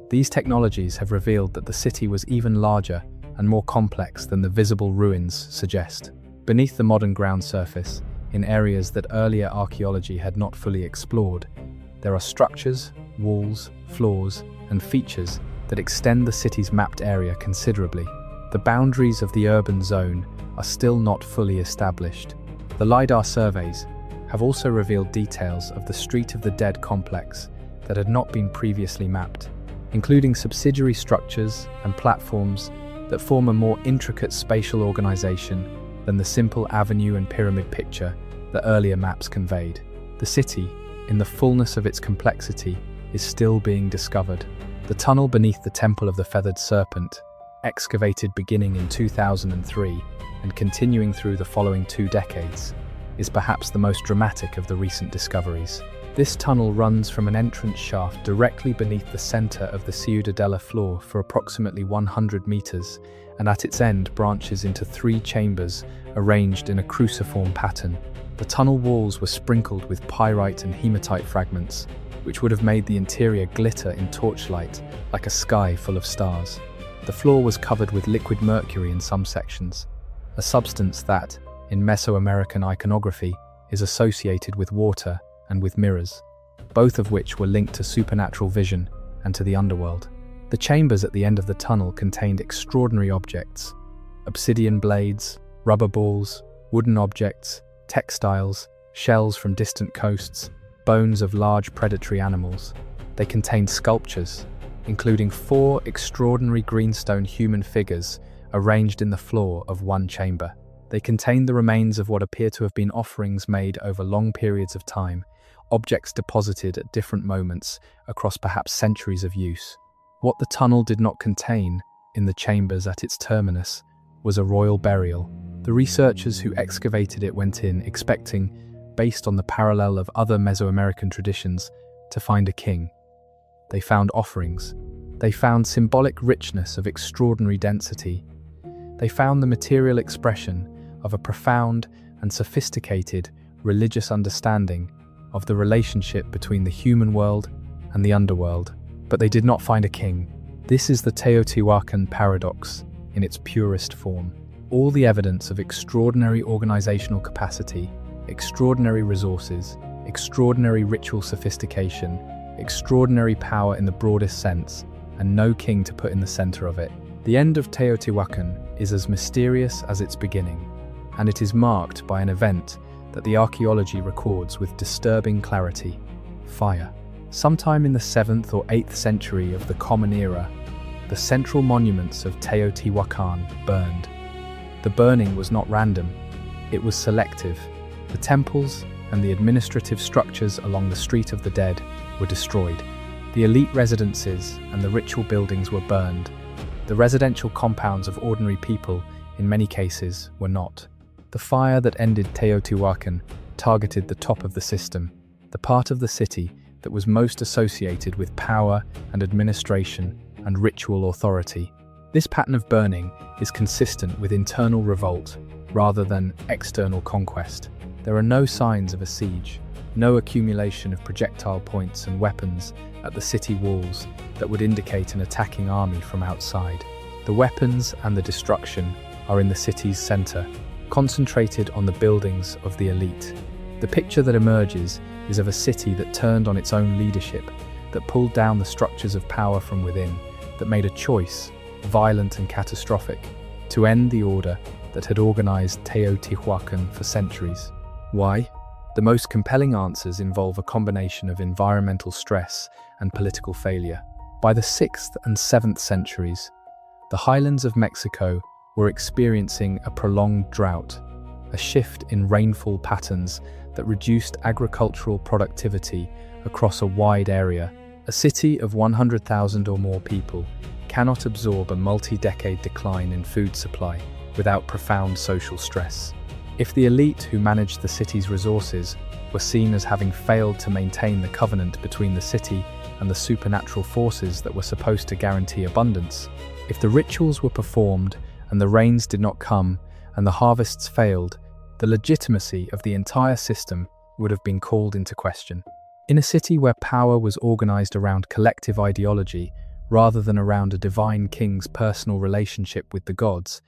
These technologies have revealed that the city was even larger and more complex than the visible ruins suggest. Beneath the modern ground surface, in areas that earlier archaeology had not fully explored, there are structures, walls, floors, and features that extend the city's mapped area considerably. The boundaries of the urban zone are still not fully established. The LiDAR surveys have also revealed details of the Street of the Dead complex that had not been previously mapped, including subsidiary structures and platforms that form a more intricate spatial organization than the simple avenue and pyramid picture that earlier maps conveyed. The city, in the fullness of its complexity, is still being discovered. The tunnel beneath the Temple of the Feathered Serpent, excavated beginning in 2003 and continuing through the following 2 decades, is perhaps the most dramatic of the recent discoveries. This tunnel runs from an entrance shaft directly beneath the center of the Ciudadela floor for approximately 100 meters, and at its end branches into 3 chambers arranged in a cruciform pattern. The tunnel walls were sprinkled with pyrite and hematite fragments, which would have made the interior glitter in torchlight like a sky full of stars. The floor was covered with liquid mercury in some sections, a substance that, in Mesoamerican iconography, is associated with water and with mirrors, both of which were linked to supernatural vision and to the underworld. The chambers at the end of the tunnel contained extraordinary objects: obsidian blades, rubber balls, wooden objects, textiles, shells from distant coasts, bones of large predatory animals. They contained sculptures, including 4 extraordinary greenstone human figures arranged in the floor of one chamber. They contained the remains of what appear to have been offerings made over long periods of time, objects deposited at different moments across perhaps centuries of use. What the tunnel did not contain, in the chambers at its terminus, was a royal burial. The researchers who excavated it went in expecting, based on the parallel of other Mesoamerican traditions, to find a king. They found offerings. They found symbolic richness of extraordinary density. They found the material expression of a profound and sophisticated religious understanding of the relationship between the human world and the underworld. But they did not find a king. This is the Teotihuacan Paradox in its purest form. All the evidence of extraordinary organizational capacity, extraordinary resources, extraordinary ritual sophistication, extraordinary power in the broadest sense, and no king to put in the center of it. The end of Teotihuacan is as mysterious as its beginning, and it is marked by an event that the archaeology records with disturbing clarity: fire. Sometime in the 7th or 8th century of the Common Era, the central monuments of Teotihuacan burned. The burning was not random, it was selective. The temples and the administrative structures along the Street of the Dead were destroyed. The elite residences and the ritual buildings were burned. The residential compounds of ordinary people, in many cases, were not. The fire that ended Teotihuacan targeted the top of the system, the part of the city that was most associated with power and administration and ritual authority. This pattern of burning is consistent with internal revolt rather than external conquest. There are no signs of a siege, no accumulation of projectile points and weapons at the city walls that would indicate an attacking army from outside. The weapons and the destruction are in the city's center, concentrated on the buildings of the elite. The picture that emerges is of a city that turned on its own leadership, that pulled down the structures of power from within, that made a choice, violent and catastrophic, to end the order that had organized Teotihuacan for centuries. Why? The most compelling answers involve a combination of environmental stress and political failure. By the 6th and 7th centuries, the highlands of Mexico were experiencing a prolonged drought, a shift in rainfall patterns that reduced agricultural productivity across a wide area. A city of 100,000 or more people cannot absorb a multi-decade decline in food supply without profound social stress. If the elite who managed the city's resources were seen as having failed to maintain the covenant between the city and the supernatural forces that were supposed to guarantee abundance, if the rituals were performed and the rains did not come and the harvests failed, the legitimacy of the entire system would have been called into question. In a city where power was organized around collective ideology rather than around a divine king's personal relationship with the gods,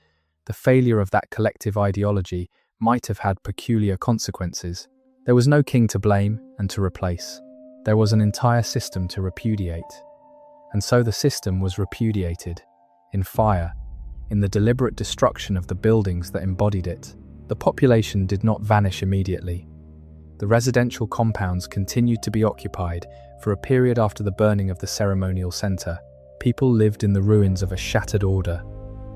the failure of that collective ideology might have had peculiar consequences. There was no king to blame and to replace. There was an entire system to repudiate. And so the system was repudiated, in fire, in the deliberate destruction of the buildings that embodied it. The population did not vanish immediately. The residential compounds continued to be occupied for a period after the burning of the ceremonial center. People lived in the ruins of a shattered order,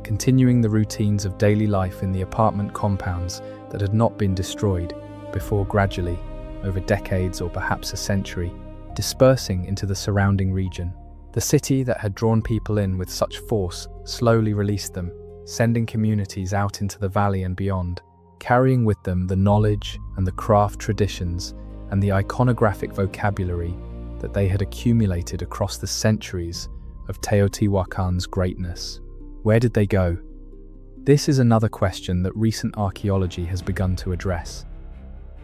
continuing the routines of daily life in the apartment compounds that had not been destroyed, before gradually, over decades or perhaps a century, dispersing into the surrounding region. The city that had drawn people in with such force slowly released them, sending communities out into the valley and beyond, carrying with them the knowledge and the craft traditions and the iconographic vocabulary that they had accumulated across the centuries of Teotihuacan's greatness. Where did they go? This is another question that recent archaeology has begun to address.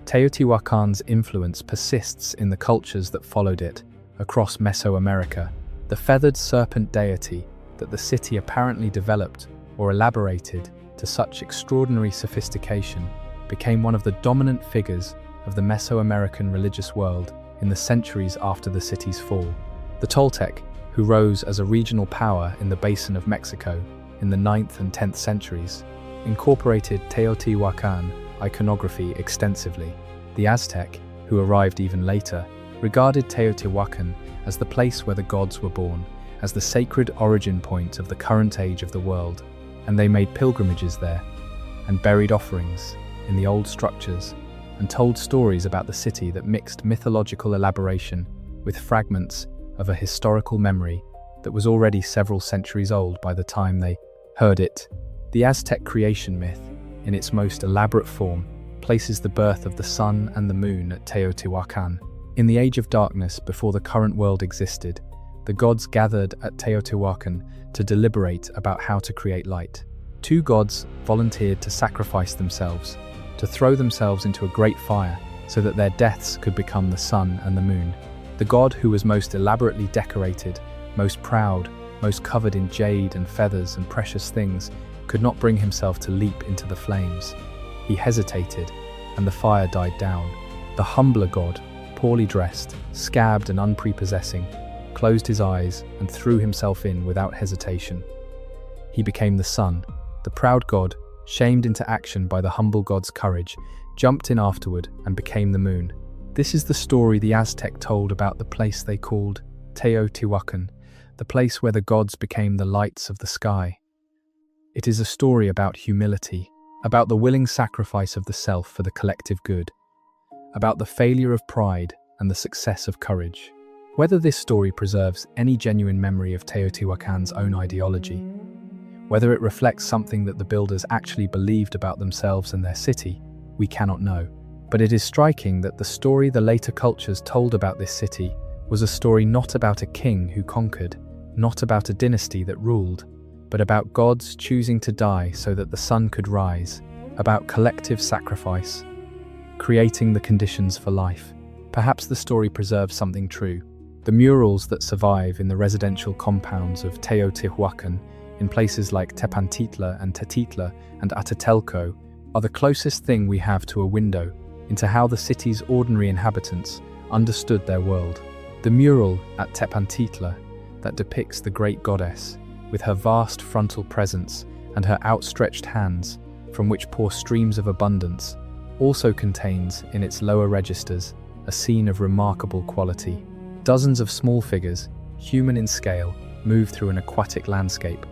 Teotihuacan's influence persists in the cultures that followed it across Mesoamerica. The feathered serpent deity that the city apparently developed or elaborated to such extraordinary sophistication became one of the dominant figures of the Mesoamerican religious world in the centuries after the city's fall. The Toltec, who rose as a regional power in the basin of Mexico in the 9th and 10th centuries, incorporated Teotihuacan iconography extensively. The Aztec, who arrived even later, regarded Teotihuacan as the place where the gods were born, as the sacred origin point of the current age of the world, and they made pilgrimages there, and buried offerings in the old structures, and told stories about the city that mixed mythological elaboration with fragments of a historical memory that was already several centuries old by the time they heard it. The Aztec creation myth, in its most elaborate form, places the birth of the sun and the moon at Teotihuacan. In the age of darkness before the current world existed, the gods gathered at Teotihuacan to deliberate about how to create light. 2 gods volunteered to sacrifice themselves, to throw themselves into a great fire so that their deaths could become the sun and the moon. The god who was most elaborately decorated, most proud, most covered in jade and feathers and precious things, could not bring himself to leap into the flames. He hesitated, and the fire died down. The humbler god, poorly dressed, scabbed and unprepossessing, closed his eyes and threw himself in without hesitation. He became the sun. The proud god, shamed into action by the humble god's courage, jumped in afterward and became the moon. This is the story the Aztec told about the place they called Teotihuacan, the place where the gods became the lights of the sky. It is a story about humility, about the willing sacrifice of the self for the collective good, about the failure of pride and the success of courage. Whether this story preserves any genuine memory of Teotihuacan's own ideology, whether it reflects something that the builders actually believed about themselves and their city, we cannot know. But it is striking that the story the later cultures told about this city was a story not about a king who conquered, not about a dynasty that ruled, but about gods choosing to die so that the sun could rise, about collective sacrifice, creating the conditions for life. Perhaps the story preserves something true. The murals that survive in the residential compounds of Teotihuacan, in places like Tepantitla and Tetitla and Atatelco, are the closest thing we have to a window into how the city's ordinary inhabitants understood their world. The mural at Tepantitla that depicts the great goddess, with her vast frontal presence and her outstretched hands, from which pour streams of abundance, also contains, in its lower registers, a scene of remarkable quality. Dozens of small figures, human in scale, move through an aquatic landscape,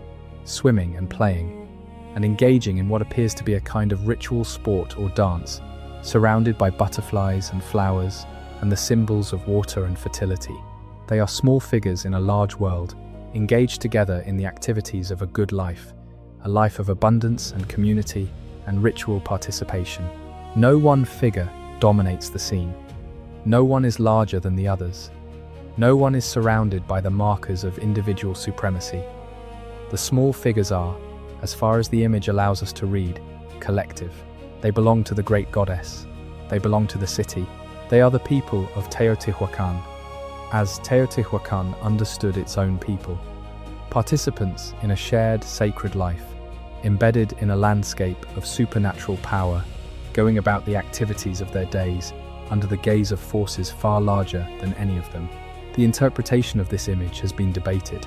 swimming and playing, and engaging in what appears to be a kind of ritual sport or dance, surrounded by butterflies and flowers and the symbols of water and fertility. They are small figures in a large world, engaged together in the activities of a good life, a life of abundance and community and ritual participation. No one figure dominates the scene. No one is larger than the others. No one is surrounded by the markers of individual supremacy. The small figures are, as far as the image allows us to read, collective. They belong to the great goddess. They belong to the city. They are the people of Teotihuacan, as Teotihuacan understood its own people. Participants in a shared sacred life, embedded in a landscape of supernatural power, going about the activities of their days under the gaze of forces far larger than any of them. The interpretation of this image has been debated.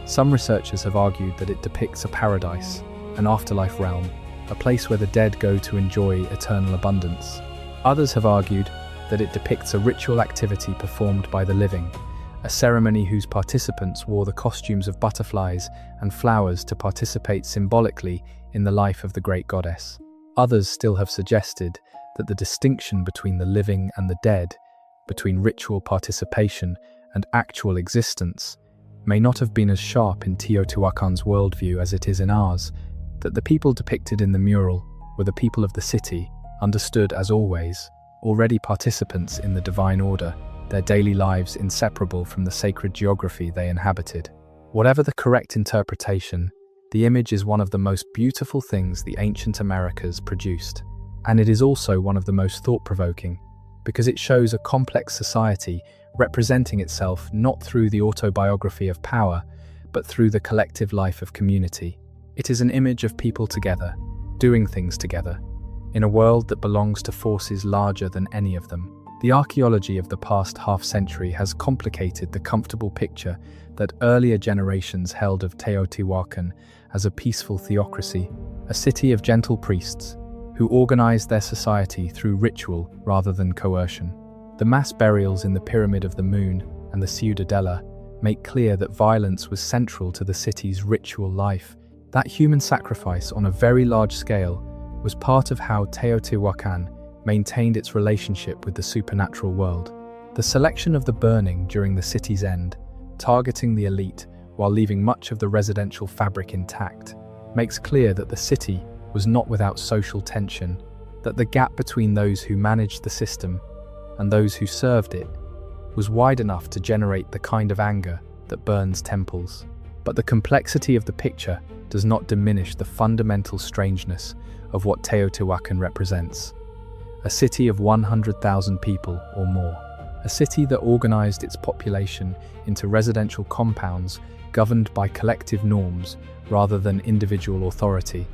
Some researchers have argued that it depicts a paradise, an afterlife realm, a place where the dead go to enjoy eternal abundance. Others have argued that it depicts a ritual activity performed by the living, a ceremony whose participants wore the costumes of butterflies and flowers to participate symbolically in the life of the great goddess. Others still have suggested that the distinction between the living and the dead, between ritual participation and actual existence, may not have been as sharp in Teotihuacan's worldview as it is in ours, that the people depicted in the mural were the people of the city, understood as always, already participants in the divine order, their daily lives inseparable from the sacred geography they inhabited. Whatever the correct interpretation, the image is one of the most beautiful things the ancient Americas produced. And it is also one of the most thought-provoking, because it shows a complex society representing itself not through the autobiography of power, but through the collective life of community. It is an image of people together, doing things together, in a world that belongs to forces larger than any of them. The archaeology of the past half-century has complicated the comfortable picture that earlier generations held of Teotihuacan as a peaceful theocracy, a city of gentle priests who organized their society through ritual rather than coercion. The mass burials in the Pyramid of the Moon and the Ciudadela make clear that violence was central to the city's ritual life. That human sacrifice on a very large scale was part of how Teotihuacan maintained its relationship with the supernatural world. The selection of the burning during the city's end, targeting the elite while leaving much of the residential fabric intact, makes clear that the city was not without social tension, that the gap between those who managed the system and those who served it was wide enough to generate the kind of anger that burns temples. But the complexity of the picture does not diminish the fundamental strangeness of what Teotihuacan represents. A city of 100,000 people or more. A city that organized its population into residential compounds governed by collective norms rather than individual authority.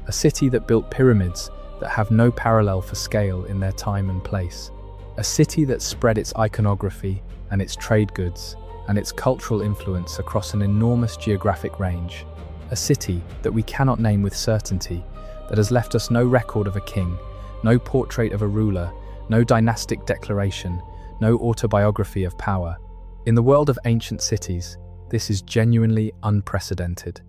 A city that built pyramids that have no parallel for scale in their time and place. A city that spread its iconography and its trade goods and its cultural influence across an enormous geographic range. A city that we cannot name with certainty, that has left us no record of a king, no portrait of a ruler, no dynastic declaration, no autobiography of power. In the world of ancient cities, this is genuinely unprecedented.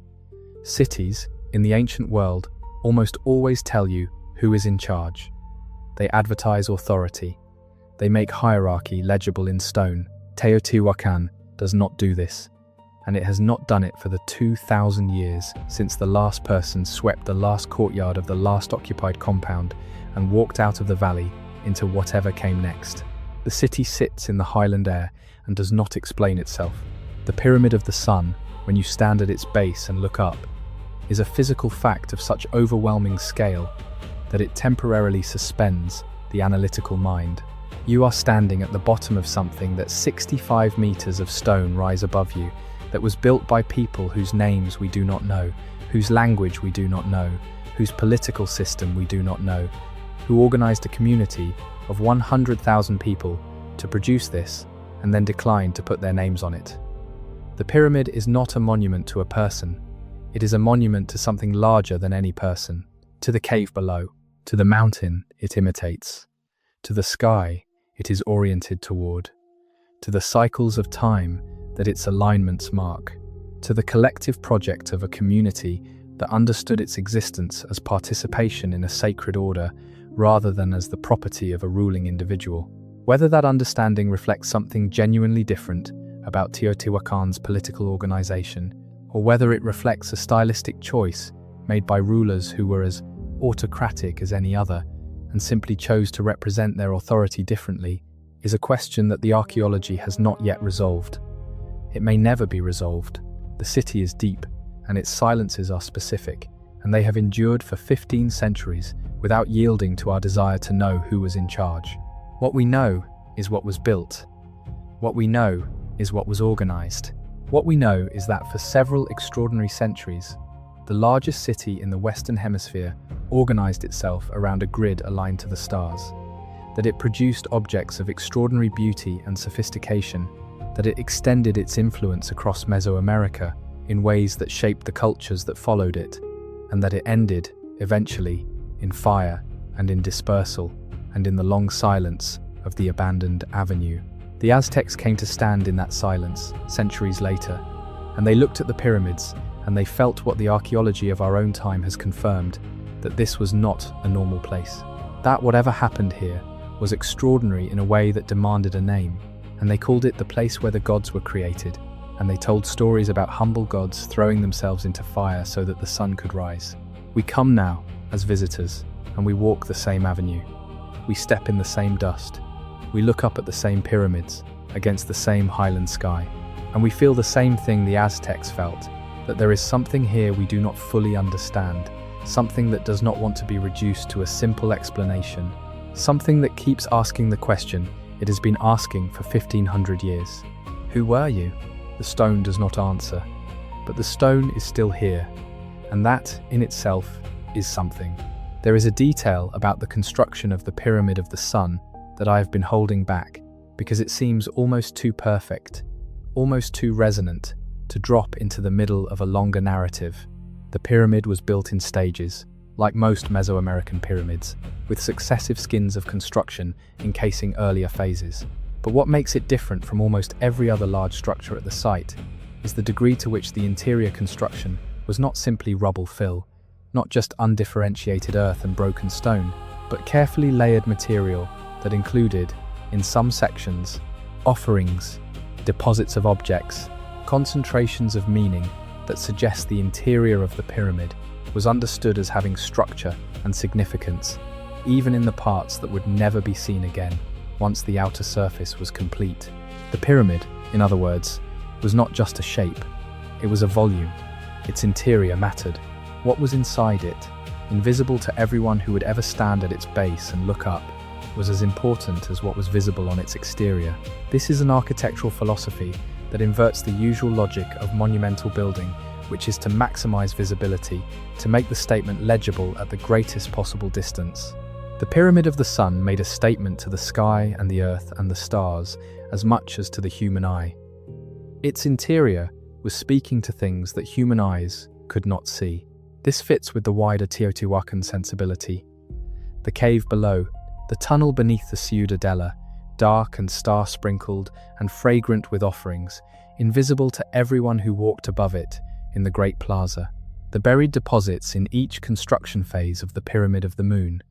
Cities, in the ancient world, almost always tell you who is in charge. They advertise authority. They make hierarchy legible in stone. Teotihuacan does not do this, and it has not done it for the 2,000 years since the last person swept the last courtyard of the last occupied compound and walked out of the valley into whatever came next. The city sits in the highland air and does not explain itself. The Pyramid of the Sun, when you stand at its base and look up, is a physical fact of such overwhelming scale that it temporarily suspends the analytical mind. You are standing at the bottom of something that 65 meters of stone rise above you, that was built by people whose names we do not know, whose language we do not know, whose political system we do not know, who organized a community of 100,000 people to produce this and then declined to put their names on it. The pyramid is not a monument to a person. It is a monument to something larger than any person, to the cave below, to the mountain it imitates, to the sky it is oriented toward, to the cycles of time that its alignments mark, to the collective project of a community that understood its existence as participation in a sacred order rather than as the property of a ruling individual. Whether that understanding reflects something genuinely different about Teotihuacan's political organization, or whether it reflects a stylistic choice made by rulers who were as autocratic as any other and simply chose to represent their authority differently, is a question that the archaeology has not yet resolved. It may never be resolved. The city is deep, and its silences are specific, and they have endured for 15 centuries without yielding to our desire to know who was in charge. What we know is what was built. What we know is what was organized. What we know is that for several extraordinary centuries, the largest city in the Western Hemisphere organized itself around a grid aligned to the stars, that it produced objects of extraordinary beauty and sophistication, that it extended its influence across Mesoamerica in ways that shaped the cultures that followed it, and that it ended, eventually, in fire and in dispersal and in the long silence of the abandoned avenue. The Aztecs came to stand in that silence centuries later, and they looked at the pyramids and they felt what the archaeology of our own time has confirmed, that this was not a normal place. That whatever happened here was extraordinary in a way that demanded a name, and they called it the place where the gods were created, and they told stories about humble gods throwing themselves into fire so that the sun could rise. We come now as visitors, and we walk the same avenue. We step in the same dust. We look up at the same pyramids, against the same highland sky, and we feel the same thing the Aztecs felt, that there is something here we do not fully understand, something that does not want to be reduced to a simple explanation, something that keeps asking the question it has been asking for 1,500 years. Who were you? The stone does not answer, but the stone is still here, and that, in itself, is something. There is a detail about the construction of the Pyramid of the Sun that I have been holding back, because it seems almost too perfect, almost too resonant, to drop into the middle of a longer narrative. The pyramid was built in stages, like most Mesoamerican pyramids, with successive skins of construction encasing earlier phases. But what makes it different from almost every other large structure at the site is the degree to which the interior construction was not simply rubble fill, not just undifferentiated earth and broken stone, but carefully layered material that included, in some sections, offerings, deposits of objects, concentrations of meaning that suggest the interior of the pyramid was understood as having structure and significance, even in the parts that would never be seen again once the outer surface was complete. The pyramid, in other words, was not just a shape, it was a volume. Its interior mattered. What was inside it, invisible to everyone who would ever stand at its base and look up, was as important as what was visible on its exterior. This is an architectural philosophy that inverts the usual logic of monumental building, which is to maximize visibility, to make the statement legible at the greatest possible distance. The Pyramid of the Sun made a statement to the sky and the earth and the stars as much as to the human eye. Its interior was speaking to things that human eyes could not see. This fits with the wider Teotihuacan sensibility. The cave below, the tunnel beneath the Ciudadela, dark and star-sprinkled and fragrant with offerings, invisible to everyone who walked above it in the great plaza. The buried deposits in each construction phase of the Pyramid of the Moon.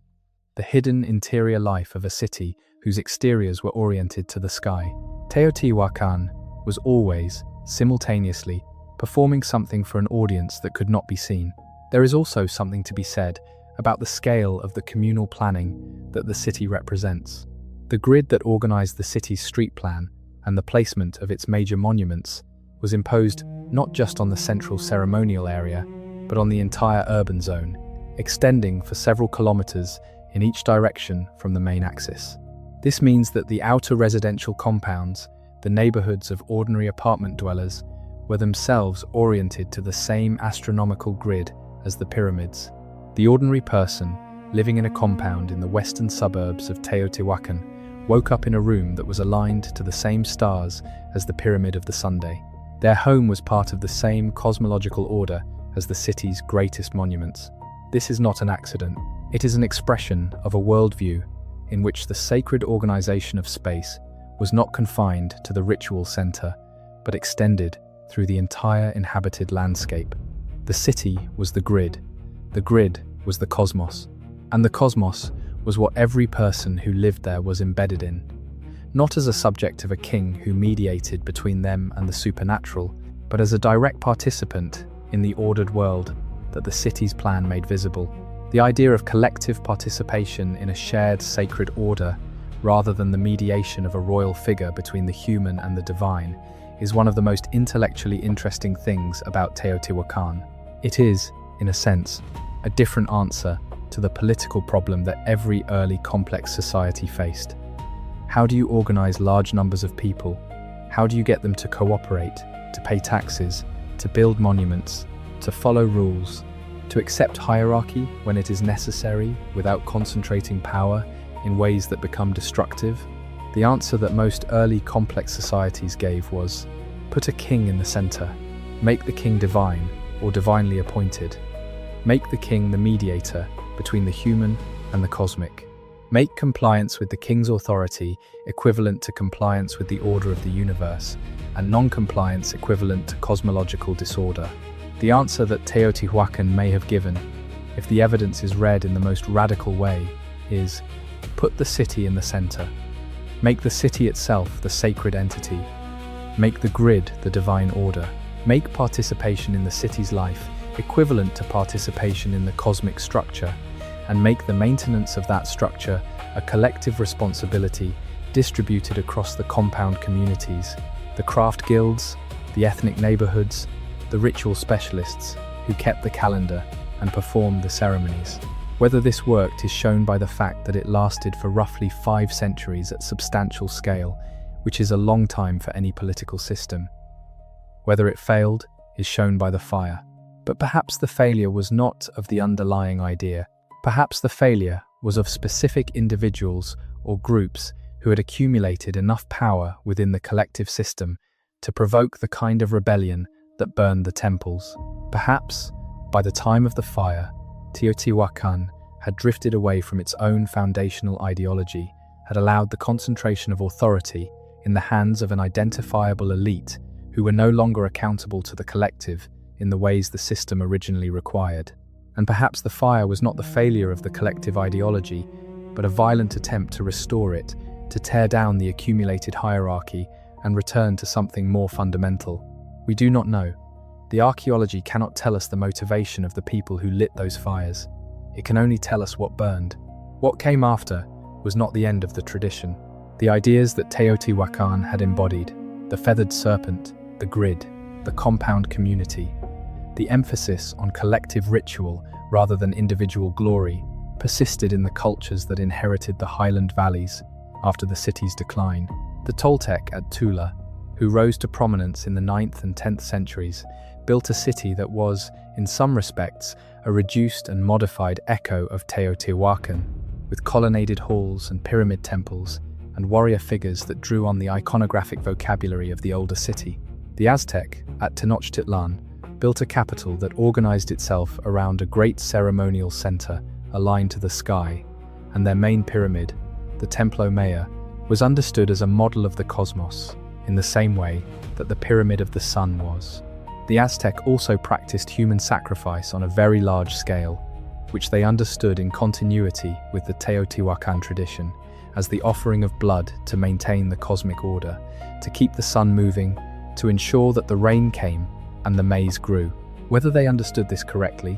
The hidden interior life of a city whose exteriors were oriented to the sky. Teotihuacan was always, simultaneously, performing something for an audience that could not be seen. There is also something to be said about the scale of the communal planning that the city represents. The grid that organized the city's street plan and the placement of its major monuments was imposed not just on the central ceremonial area, but on the entire urban zone, extending for several kilometers in each direction from the main axis. This means that the outer residential compounds, the neighborhoods of ordinary apartment dwellers, were themselves oriented to the same astronomical grid as the pyramids. The ordinary person, living in a compound in the western suburbs of Teotihuacan, woke up in a room that was aligned to the same stars as the Pyramid of the Sunday. Their home was part of the same cosmological order as the city's greatest monuments. This is not an accident. It is an expression of a worldview in which the sacred organization of space was not confined to the ritual center, but extended through the entire inhabited landscape. The city was the grid was the cosmos, and the cosmos was what every person who lived there was embedded in, not as a subject of a king who mediated between them and the supernatural, but as a direct participant in the ordered world that the city's plan made visible. The idea of collective participation in a shared sacred order, rather than the mediation of a royal figure between the human and the divine, is one of the most intellectually interesting things about Teotihuacan. It is, in a sense, a different answer to the political problem that every early complex society faced. How do you organize large numbers of people? How do you get them to cooperate, to pay taxes, to build monuments, to follow rules, to accept hierarchy when it is necessary without concentrating power in ways that become destructive? The answer that most early complex societies gave was, put a king in the center, make the king divine or divinely appointed. Make the king the mediator between the human and the cosmic. Make compliance with the king's authority equivalent to compliance with the order of the universe, and non-compliance equivalent to cosmological disorder. The answer that Teotihuacan may have given, if the evidence is read in the most radical way, is put the city in the center. Make the city itself the sacred entity. Make the grid the divine order. Make participation in the city's life equivalent to participation in the cosmic structure, and make the maintenance of that structure a collective responsibility distributed across the compound communities, the craft guilds, the ethnic neighborhoods, the ritual specialists who kept the calendar and performed the ceremonies. Whether this worked is shown by the fact that it lasted for roughly 5 centuries at substantial scale, which is a long time for any political system. Whether it failed is shown by the fire. But perhaps the failure was not of the underlying idea. Perhaps the failure was of specific individuals or groups who had accumulated enough power within the collective system to provoke the kind of rebellion that burned the temples. Perhaps, by the time of the fire, Teotihuacan had drifted away from its own foundational ideology, had allowed the concentration of authority in the hands of an identifiable elite who were no longer accountable to the collective in the ways the system originally required. And perhaps the fire was not the failure of the collective ideology, but a violent attempt to restore it, to tear down the accumulated hierarchy and return to something more fundamental. We do not know. The archaeology cannot tell us the motivation of the people who lit those fires. It can only tell us what burned. What came after was not the end of the tradition. The ideas that Teotihuacan had embodied, the feathered serpent, the grid, the compound community, the emphasis on collective ritual rather than individual glory, persisted in the cultures that inherited the highland valleys after the city's decline. The Toltec at Tula, who rose to prominence in the 9th and 10th centuries, built a city that was, in some respects, a reduced and modified echo of Teotihuacan, with colonnaded halls and pyramid temples and warrior figures that drew on the iconographic vocabulary of the older city. The Aztec at Tenochtitlan built a capital that organized itself around a great ceremonial center aligned to the sky, and their main pyramid, the Templo Maya, was understood as a model of the cosmos, in the same way that the Pyramid of the Sun was. The Aztec also practiced human sacrifice on a very large scale, which they understood in continuity with the Teotihuacan tradition, as the offering of blood to maintain the cosmic order, to keep the sun moving, to ensure that the rain came and the maize grew. Whether they understood this correctly,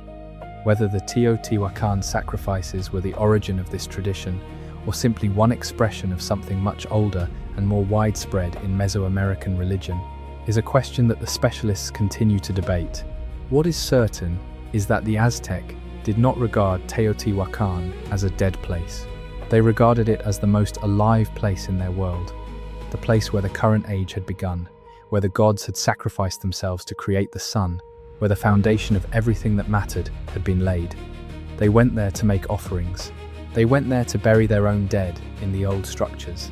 whether the Teotihuacan sacrifices were the origin of this tradition, or simply one expression of something much older and more widespread in Mesoamerican religion, is a question that the specialists continue to debate. What is certain is that the Aztec did not regard Teotihuacan as a dead place. They regarded it as the most alive place in their world, the place where the current age had begun, where the gods had sacrificed themselves to create the sun, where the foundation of everything that mattered had been laid. They went there to make offerings. They went there to bury their own dead in the old structures.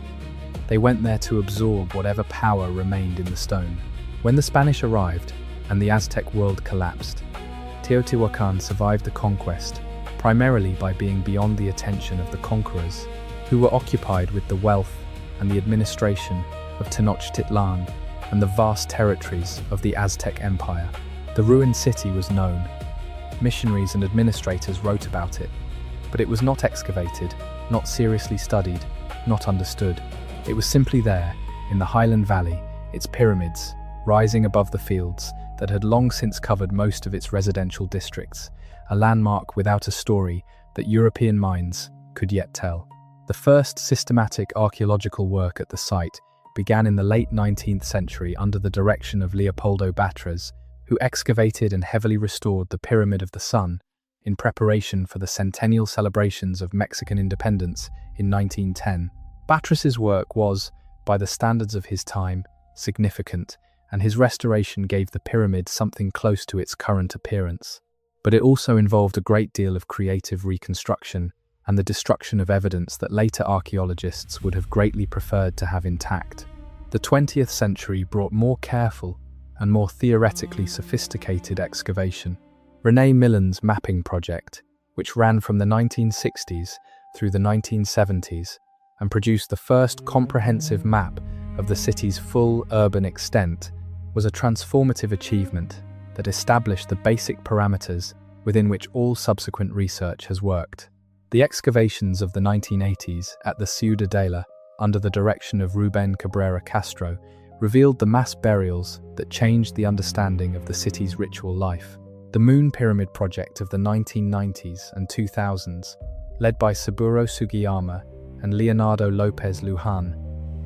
They went there to absorb whatever power remained in the stone. When the Spanish arrived and the Aztec world collapsed, Teotihuacan survived the conquest, primarily by being beyond the attention of the conquerors, who were occupied with the wealth and the administration of Tenochtitlan and the vast territories of the Aztec Empire. The ruined city was known. Missionaries and administrators wrote about it, but it was not excavated, not seriously studied, not understood. It was simply there, in the Highland Valley, its pyramids, rising above the fields that had long since covered most of its residential districts, a landmark without a story that European minds could yet tell. The first systematic archaeological work at the site began in the late 19th century under the direction of Leopoldo Batras, who excavated and heavily restored the Pyramid of the Sun in preparation for the centennial celebrations of Mexican independence in 1910. Batras's work was, by the standards of his time, significant, and his restoration gave the pyramid something close to its current appearance. But it also involved a great deal of creative reconstruction and the destruction of evidence that later archaeologists would have greatly preferred to have intact. The 20th century brought more careful and more theoretically sophisticated excavation. René Millen's mapping project, which ran from the 1960s through the 1970s and produced the first comprehensive map of the city's full urban extent, was a transformative achievement that established the basic parameters within which all subsequent research has worked. The excavations of the 1980s at the Ciudadela, under the direction of Rubén Cabrera Castro, revealed the mass burials that changed the understanding of the city's ritual life. The Moon Pyramid project of the 1990s and 2000s, led by Saburo Sugiyama and Leonardo López Luján,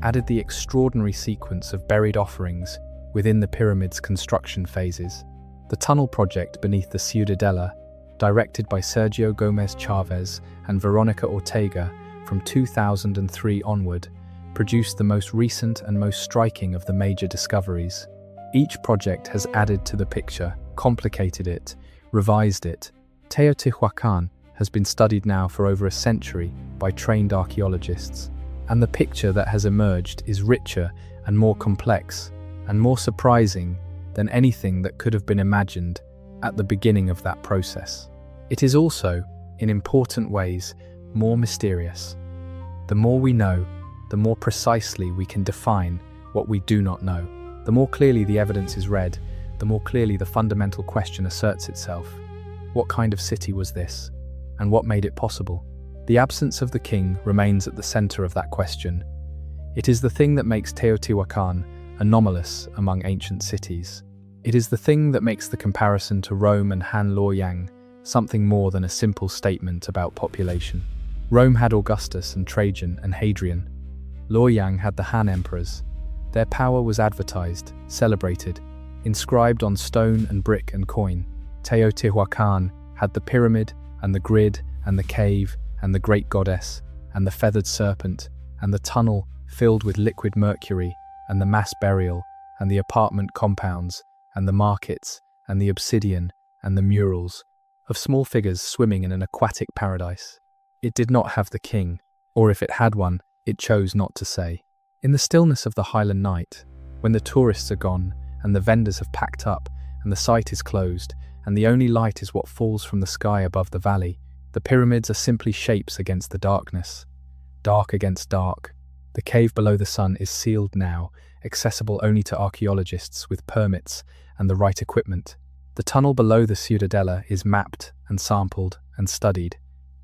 added the extraordinary sequence of buried offerings within the pyramid's construction phases. The tunnel project beneath the Ciudadela, directed by Sergio Gómez Chávez and Verónica Ortega from 2003 onward, produced the most recent and most striking of the major discoveries. Each project has added to the picture, complicated it, revised it. Teotihuacan has been studied now for over a century by trained archaeologists, and the picture that has emerged is richer and more complex and more surprising than anything that could have been imagined at the beginning of that process. It is also, in important ways, more mysterious. The more we know, the more precisely we can define what we do not know. The more clearly the evidence is read, the more clearly the fundamental question asserts itself. What kind of city was this? And what made it possible? The absence of the king remains at the center of that question. It is the thing that makes Teotihuacan anomalous among ancient cities. It is the thing that makes the comparison to Rome and Han Luoyang something more than a simple statement about population. Rome had Augustus and Trajan and Hadrian. Luoyang had the Han emperors. Their power was advertised, celebrated, inscribed on stone and brick and coin. Teotihuacan had the pyramid and the grid and the cave and the great goddess and the feathered serpent and the tunnel filled with liquid mercury and the mass burial and the apartment compounds and the markets and the obsidian and the murals of small figures swimming in an aquatic paradise. It did not have the king, or if it had one, it chose not to say. In the stillness of the Highland night, when the tourists are gone and the vendors have packed up and the site is closed and the only light is what falls from the sky above the valley, the pyramids are simply shapes against the darkness. Dark against dark. The cave below the sun is sealed now, accessible only to archaeologists with permits and the right equipment. The tunnel below the Ciudadela is mapped and sampled and studied,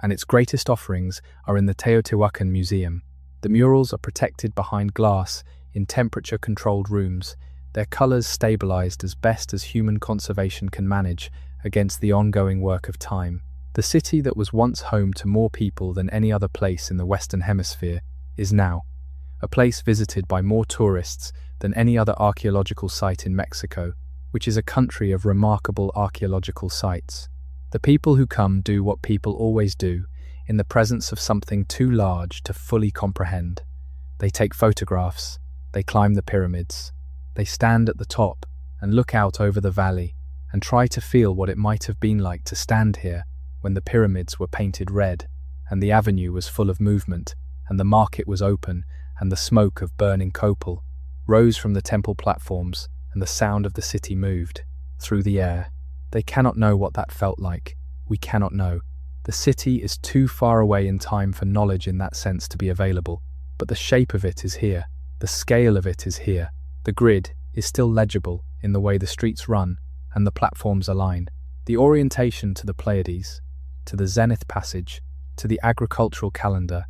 and its greatest offerings are in the Teotihuacan Museum. The murals are protected behind glass in temperature-controlled rooms, their colors stabilized as best as human conservation can manage against the ongoing work of time. The city that was once home to more people than any other place in the Western Hemisphere is now a place visited by more tourists than any other archaeological site in Mexico, which is a country of remarkable archaeological sites. The people who come do what people always do, in the presence of something too large to fully comprehend. They take photographs, they climb the pyramids, they stand at the top and look out over the valley and try to feel what it might have been like to stand here when the pyramids were painted red and the avenue was full of movement and the market was open and the smoke of burning copal rose from the temple platforms and the sound of the city moved through the air. They cannot know what that felt like. We cannot know. The city is too far away in time for knowledge in that sense to be available, but the shape of it is here. The scale of it is here. The grid is still legible in the way the streets run and the platforms align. The orientation to the Pleiades, to the zenith passage, to the agricultural calendar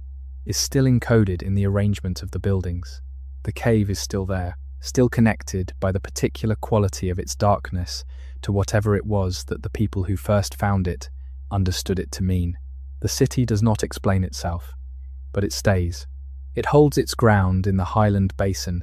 is still encoded in the arrangement of the buildings. The cave is still there, still connected by the particular quality of its darkness to whatever it was that the people who first found it understood it to mean. The city does not explain itself, but it stays. It holds its ground in the highland basin,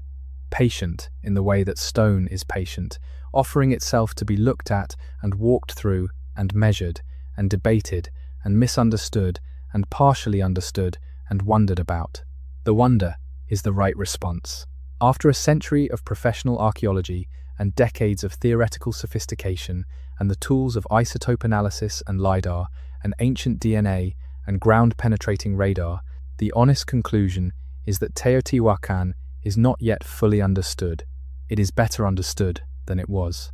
patient in the way that stone is patient, offering itself to be looked at and walked through and measured and debated and misunderstood and partially understood and wondered about. The wonder is the right response. After a century of professional archaeology and decades of theoretical sophistication and the tools of isotope analysis and LiDAR and ancient DNA and ground-penetrating radar, the honest conclusion is that Teotihuacan is not yet fully understood. It is better understood than it was.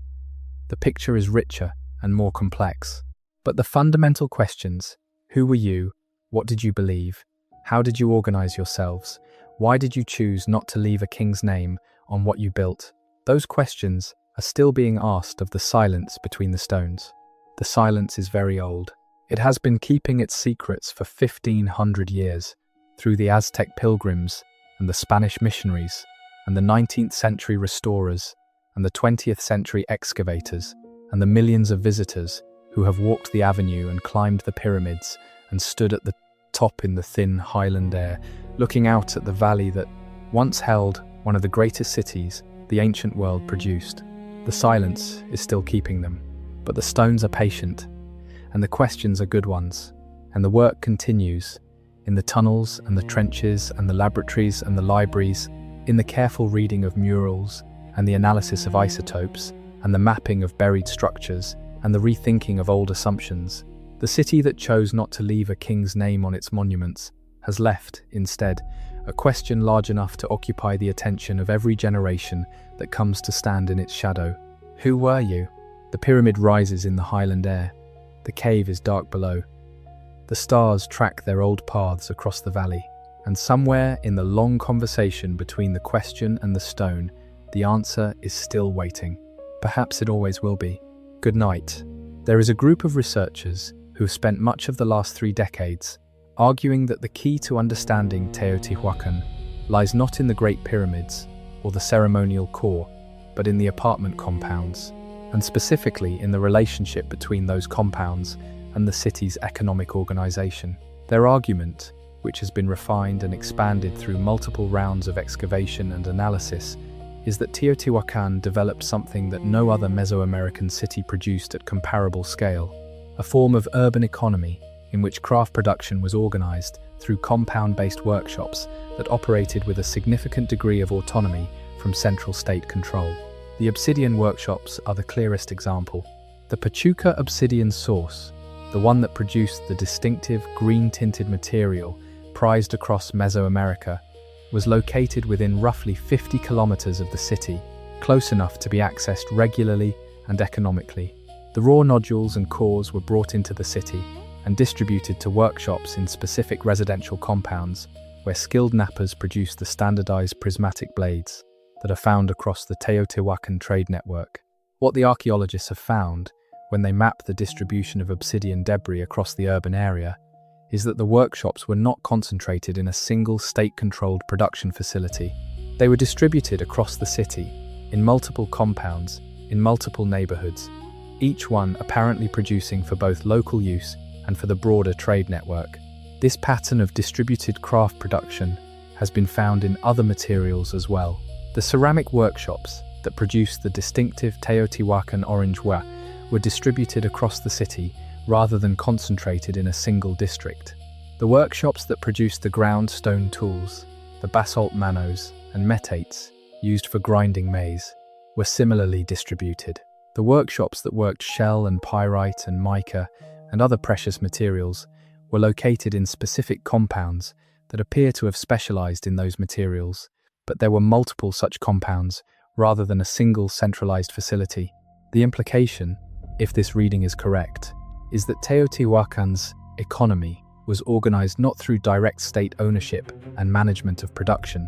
The picture is richer and more complex. But the fundamental questions, who were you? What did you believe? How did you organize yourselves? Why did you choose not to leave a king's name on what you built? Those questions are still being asked of the silence between the stones. The silence is very old. It has been keeping its secrets for 1,500 years, through the Aztec pilgrims and the Spanish missionaries and the 19th century restorers and the 20th century excavators and the millions of visitors who have walked the avenue and climbed the pyramids and stood at the top in the thin highland air, looking out at the valley that once held one of the greatest cities the ancient world produced. The silence is still keeping them, but the stones are patient, and the questions are good ones, and the work continues, in the tunnels and the trenches and the laboratories and the libraries, in the careful reading of murals and the analysis of isotopes and the mapping of buried structures and the rethinking of old assumptions. The city that chose not to leave a king's name on its monuments has left, instead, a question large enough to occupy the attention of every generation that comes to stand in its shadow. Who were you? The pyramid rises in the highland air. The cave is dark below. The stars track their old paths across the valley, and somewhere in the long conversation between the question and the stone, the answer is still waiting. Perhaps it always will be. Good night. There is a group of researchers who have spent much of the last 3 decades arguing that the key to understanding Teotihuacan lies not in the Great Pyramids or the ceremonial core, but in the apartment compounds, and specifically in the relationship between those compounds and the city's economic organization. Their argument, which has been refined and expanded through multiple rounds of excavation and analysis, is that Teotihuacan developed something that no other Mesoamerican city produced at comparable scale, a form of urban economy in which craft production was organized through compound-based workshops that operated with a significant degree of autonomy from central state control. The obsidian workshops are the clearest example. The Pachuca obsidian source, the one that produced the distinctive green-tinted material prized across Mesoamerica, was located within roughly 50 kilometers of the city, close enough to be accessed regularly and economically. The raw nodules and cores were brought into the city and distributed to workshops in specific residential compounds where skilled knappers produce the standardized prismatic blades that are found across the Teotihuacan trade network. What the archaeologists have found when they map the distribution of obsidian debris across the urban area is that the workshops were not concentrated in a single state-controlled production facility. They were distributed across the city, in multiple compounds, in multiple neighborhoods, each one apparently producing for both local use and for the broader trade network. This pattern of distributed craft production has been found in other materials as well. The ceramic workshops that produced the distinctive Teotihuacan orange ware were distributed across the city rather than concentrated in a single district. The workshops that produced the ground stone tools, the basalt manos and metates used for grinding maize, were similarly distributed. The workshops that worked shell and pyrite and mica and other precious materials were located in specific compounds that appear to have specialized in those materials, but there were multiple such compounds rather than a single centralized facility. The implication, if this reading is correct, is that Teotihuacan's economy was organized not through direct state ownership and management of production,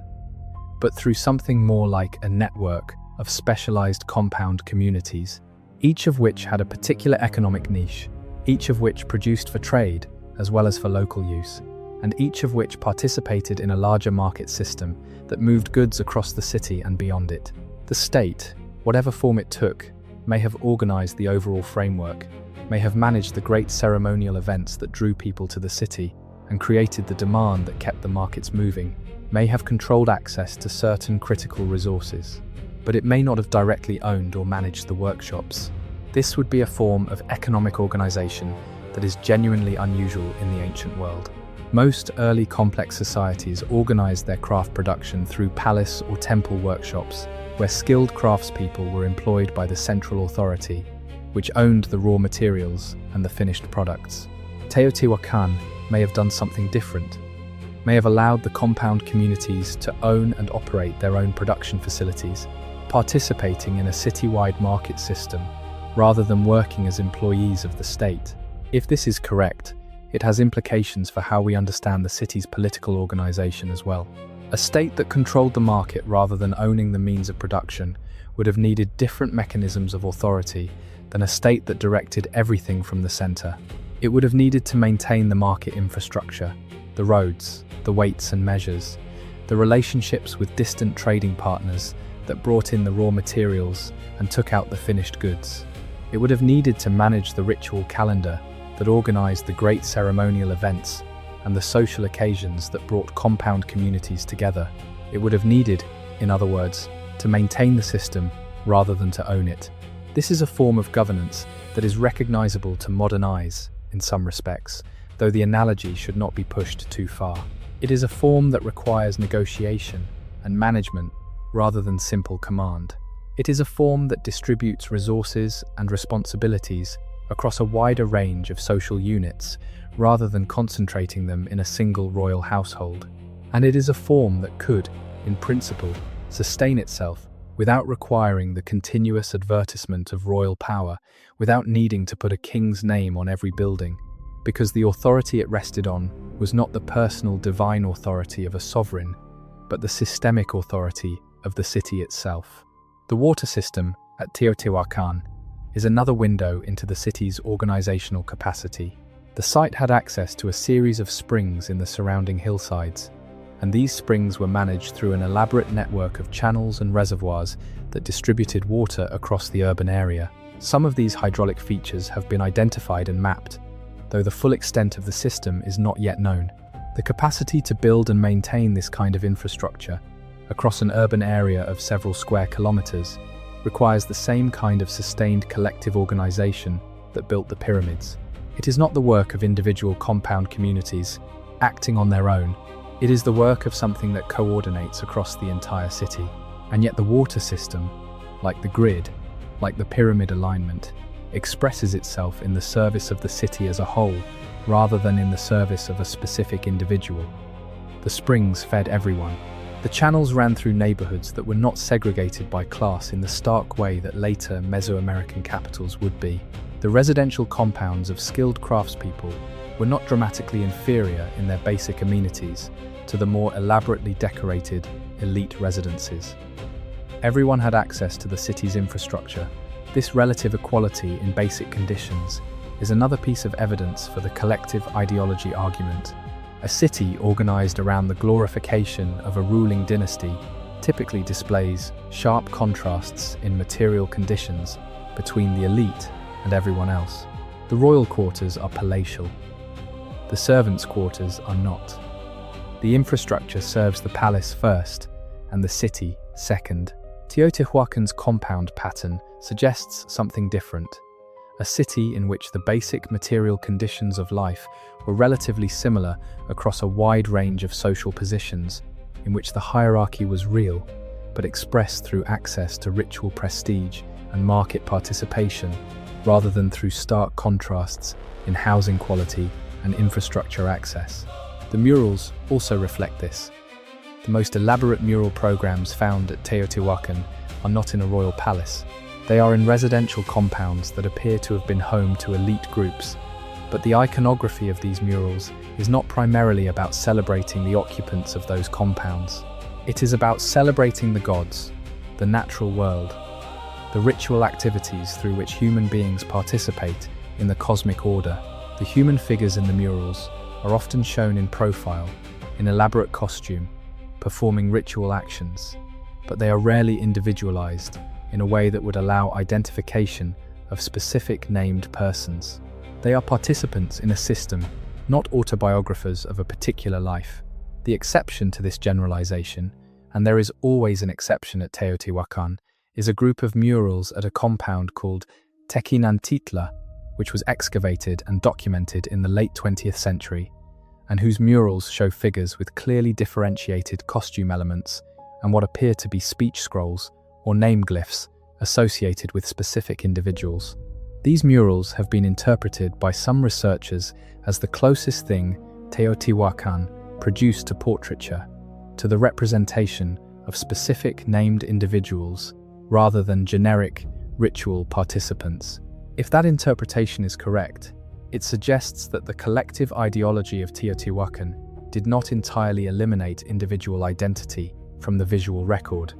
but through something more like a network of specialized compound communities, each of which had a particular economic niche, each of which produced for trade as well as for local use, and each of which participated in a larger market system that moved goods across the city and beyond it. The state, whatever form it took, may have organized the overall framework, may have managed the great ceremonial events that drew people to the city and created the demand that kept the markets moving, may have controlled access to certain critical resources, but it may not have directly owned or managed the workshops. This would be a form of economic organization that is genuinely unusual in the ancient world. Most early complex societies organized their craft production through palace or temple workshops, where skilled craftspeople were employed by the central authority, which owned the raw materials and the finished products. Teotihuacan may have done something different, may have allowed the compound communities to own and operate their own production facilities, participating in a citywide market system rather than working as employees of the state. If this is correct, it has implications for how we understand the city's political organization as well. A state that controlled the market rather than owning the means of production would have needed different mechanisms of authority than a state that directed everything from the center. It would have needed to maintain the market infrastructure, the roads, the weights and measures, the relationships with distant trading partners that brought in the raw materials and took out the finished goods. It would have needed to manage the ritual calendar that organized the great ceremonial events and the social occasions that brought compound communities together. It would have needed, in other words, to maintain the system rather than to own it. This is a form of governance that is recognizable to modern eyes in some respects, though the analogy should not be pushed too far. It is a form that requires negotiation and management rather than simple command. It is a form that distributes resources and responsibilities across a wider range of social units rather than concentrating them in a single royal household. And it is a form that could, in principle, sustain itself without requiring the continuous advertisement of royal power, without needing to put a king's name on every building, because the authority it rested on was not the personal divine authority of a sovereign, but the systemic authority of the city itself. The water system at Teotihuacan is another window into the city's organizational capacity. The site had access to a series of springs in the surrounding hillsides, and these springs were managed through an elaborate network of channels and reservoirs that distributed water across the urban area. Some of these hydraulic features have been identified and mapped, though the full extent of the system is not yet known. The capacity to build and maintain this kind of infrastructure across an urban area of several square kilometers requires the same kind of sustained collective organization that built the pyramids. It is not the work of individual compound communities acting on their own. It is the work of something that coordinates across the entire city. And yet the water system, like the grid, like the pyramid alignment, expresses itself in the service of the city as a whole rather than in the service of a specific individual. The springs fed everyone. The channels ran through neighborhoods that were not segregated by class in the stark way that later Mesoamerican capitals would be. The residential compounds of skilled craftspeople were not dramatically inferior in their basic amenities to the more elaborately decorated elite residences. Everyone had access to the city's infrastructure. This relative equality in basic conditions is another piece of evidence for the collective ideology argument. A city organized around the glorification of a ruling dynasty typically displays sharp contrasts in material conditions between the elite and everyone else. The royal quarters are palatial. The servants' quarters are not. The infrastructure serves the palace first and the city second. Teotihuacan's compound pattern suggests something different, a city in which the basic material conditions of life were relatively similar across a wide range of social positions, in which the hierarchy was real, but expressed through access to ritual prestige and market participation, rather than through stark contrasts in housing quality and infrastructure access. The murals also reflect this. The most elaborate mural programs found at Teotihuacan are not in a royal palace. They are in residential compounds that appear to have been home to elite groups. But the iconography of these murals is not primarily about celebrating the occupants of those compounds. It is about celebrating the gods, the natural world, the ritual activities through which human beings participate in the cosmic order. The human figures in the murals are often shown in profile, in elaborate costume, performing ritual actions, but they are rarely individualized in a way that would allow identification of specific named persons. They are participants in a system, not autobiographers of a particular life. The exception to this generalization, and there is always an exception at Teotihuacan, is a group of murals at a compound called Tequinantitla, which was excavated and documented in the late 20th century, and whose murals show figures with clearly differentiated costume elements and what appear to be speech scrolls or name glyphs associated with specific individuals. These murals have been interpreted by some researchers as the closest thing Teotihuacan produced to portraiture, to the representation of specific named individuals rather than generic ritual participants. If that interpretation is correct, it suggests that the collective ideology of Teotihuacan did not entirely eliminate individual identity from the visual record,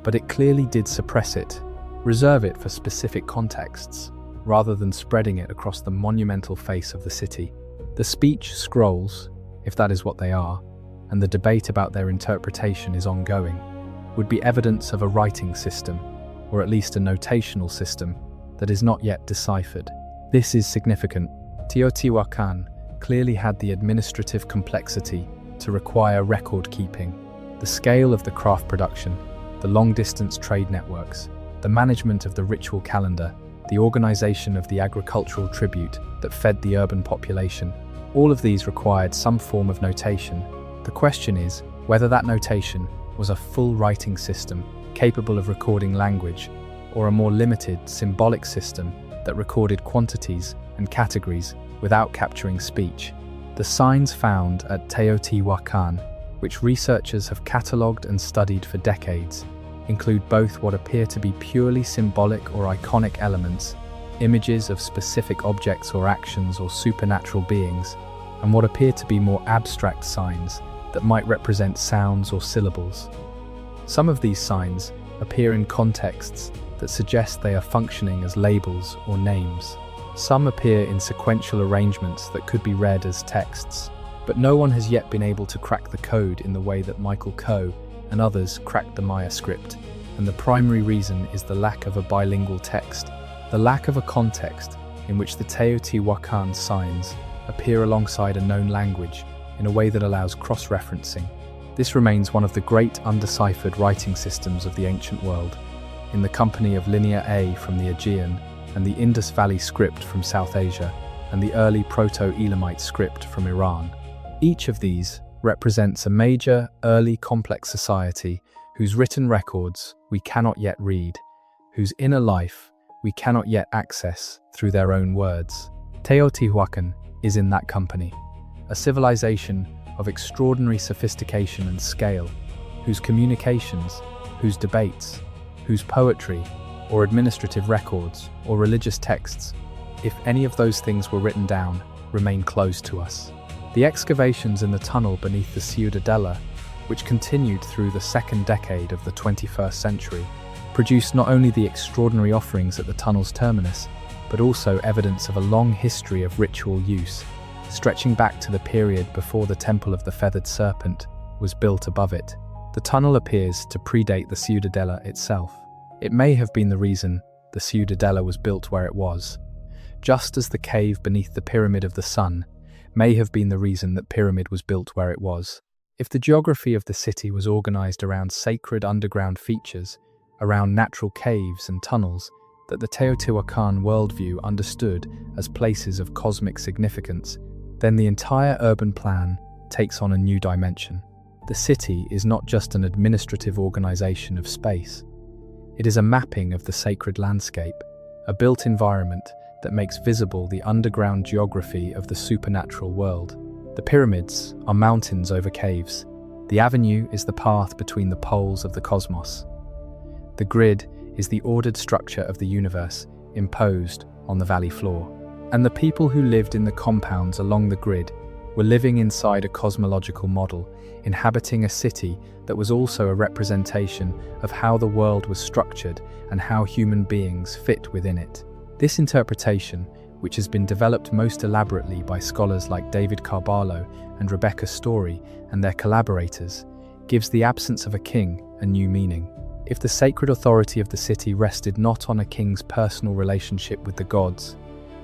but it clearly did suppress it, reserve it for specific contexts, rather than spreading it across the monumental face of the city. The speech scrolls, if that is what they are, and the debate about their interpretation is ongoing, would be evidence of a writing system, or at least a notational system, that is not yet deciphered. This is significant. Teotihuacan clearly had the administrative complexity to require record keeping. The scale of the craft production, the long-distance trade networks, the management of the ritual calendar, the organization of the agricultural tribute that fed the urban population, all of these required some form of notation. The question is whether that notation was a full writing system capable of recording language, or a more limited, symbolic system that recorded quantities and categories without capturing speech. The signs found at Teotihuacan, which researchers have catalogued and studied for decades, include both what appear to be purely symbolic or iconic elements, images of specific objects or actions or supernatural beings, and what appear to be more abstract signs that might represent sounds or syllables. Some of these signs appear in contexts that suggest they are functioning as labels or names. Some appear in sequential arrangements that could be read as texts, but no one has yet been able to crack the code in the way that Michael Coe and others cracked the Maya script, and the primary reason is the lack of a bilingual text, the lack of a context in which the Teotihuacan signs appear alongside a known language in a way that allows cross-referencing. This remains one of the great undeciphered writing systems of the ancient world, in the company of Linear A from the Aegean and the Indus Valley script from South Asia and the early Proto-Elamite script from Iran. Each of these represents a major, early complex society whose written records we cannot yet read, whose inner life we cannot yet access through their own words. Teotihuacan is in that company, a civilization of extraordinary sophistication and scale, whose communications, whose debates, whose poetry, or administrative records, or religious texts, if any of those things were written down, remain closed to us. The excavations in the tunnel beneath the Ciudadela, which continued through the second decade of the 21st century, produced not only the extraordinary offerings at the tunnel's terminus, but also evidence of a long history of ritual use, stretching back to the period before the Temple of the Feathered Serpent was built above it. The tunnel appears to predate the Ciudadela itself. It may have been the reason the Ciudadela was built where it was, just as the cave beneath the Pyramid of the Sun may have been the reason that Pyramid was built where it was. If the geography of the city was organized around sacred underground features, around natural caves and tunnels, that the Teotihuacan worldview understood as places of cosmic significance, then the entire urban plan takes on a new dimension. The city is not just an administrative organization of space. It is a mapping of the sacred landscape, a built environment that makes visible the underground geography of the supernatural world. The pyramids are mountains over caves. The avenue is the path between the poles of the cosmos. The grid is the ordered structure of the universe imposed on the valley floor. And the people who lived in the compounds along the grid were living inside a cosmological model, inhabiting a city that was also a representation of how the world was structured and how human beings fit within it. This interpretation, which has been developed most elaborately by scholars like David Carballo and Rebecca Story and their collaborators, gives the absence of a king a new meaning. If the sacred authority of the city rested not on a king's personal relationship with the gods,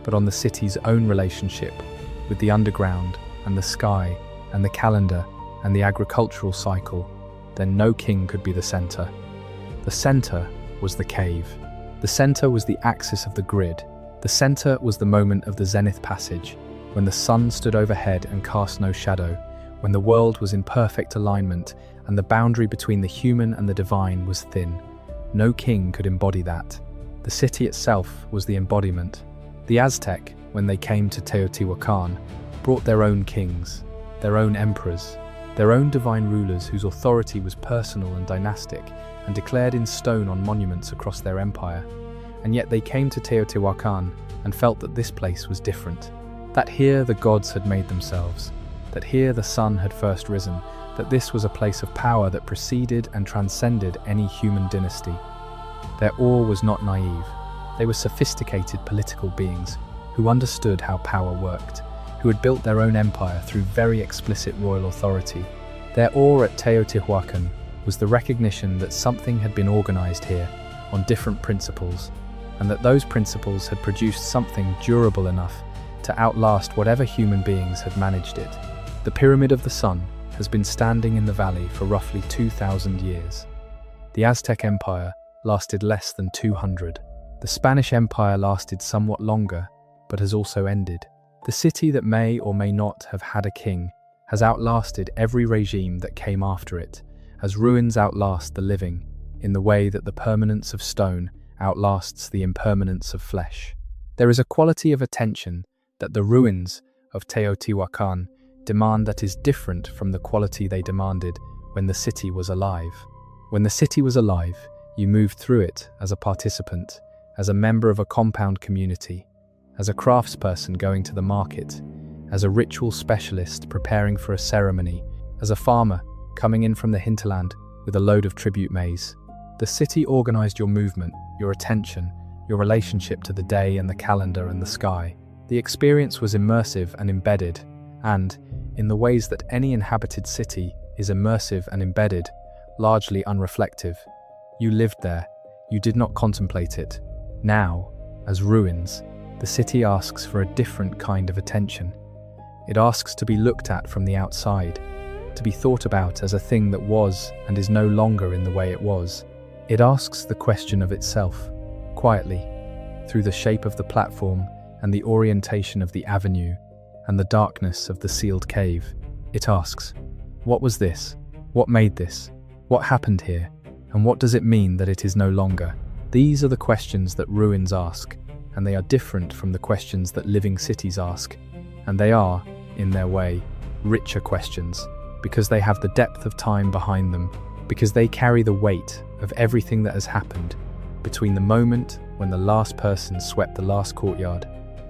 but on the city's own relationship with the underground and the sky and the calendar and the agricultural cycle, then no king could be the center. The center was the cave. The center was the axis of the grid. The center was the moment of the zenith passage, when the sun stood overhead and cast no shadow, when the world was in perfect alignment and the boundary between the human and the divine was thin. No king could embody that. The city itself was the embodiment. The Aztec, when they came to Teotihuacan, brought their own kings, their own emperors, their own divine rulers whose authority was personal and dynastic and declared in stone on monuments across their empire. And yet they came to Teotihuacan and felt that this place was different, that here the gods had made themselves, that here the sun had first risen, that this was a place of power that preceded and transcended any human dynasty. Their awe was not naive. They were sophisticated political beings who understood how power worked, who had built their own empire through very explicit royal authority. Their awe at Teotihuacan was the recognition that something had been organized here on different principles, and that those principles had produced something durable enough to outlast whatever human beings had managed it. The Pyramid of the Sun has been standing in the valley for roughly 2,000 years. The Aztec Empire lasted less than 200. The Spanish Empire lasted somewhat longer, but has also ended. The city that may or may not have had a king has outlasted every regime that came after it, as ruins outlast the living, in the way that the permanence of stone outlasts the impermanence of flesh. There is a quality of attention that the ruins of Teotihuacan demand that is different from the quality they demanded when the city was alive. When the city was alive, you moved through it as a participant, as a member of a compound community, as a craftsperson going to the market, as a ritual specialist preparing for a ceremony, as a farmer coming in from the hinterland with a load of tribute maize. The city organized your movement, your attention, your relationship to the day and the calendar and the sky. The experience was immersive and embedded, and, in the ways that any inhabited city is immersive and embedded, largely unreflective. You lived there, you did not contemplate it. Now, as ruins, the city asks for a different kind of attention. It asks to be looked at from the outside, to be thought about as a thing that was and is no longer in the way it was. It asks the question of itself, quietly, through the shape of the platform and the orientation of the avenue and the darkness of the sealed cave. It asks, what was this? What made this? What happened here? And what does it mean that it is no longer? These are the questions that ruins ask, and they are different from the questions that living cities ask. And they are, in their way, richer questions, because they have the depth of time behind them, because they carry the weight of everything that has happened between the moment when the last person swept the last courtyard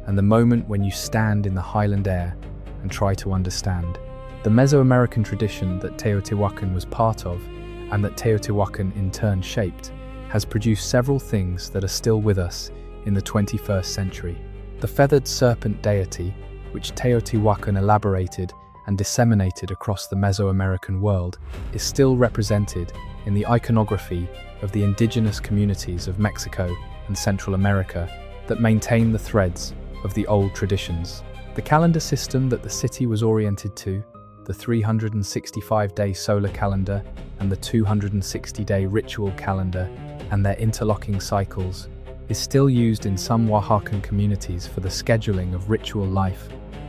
and the moment when you stand in the highland air and try to understand. The Mesoamerican tradition that Teotihuacan was part of, and that Teotihuacan in turn shaped, has produced several things that are still with us in the 21st century. The feathered serpent deity, which Teotihuacan elaborated and disseminated across the Mesoamerican world, is still represented in the iconography of the indigenous communities of Mexico and Central America that maintain the threads of the old traditions. The calendar system that the city was oriented to, the 365-day solar calendar and the 260-day ritual calendar and their interlocking cycles, is still used in some Oaxacan communities for the scheduling of ritual life,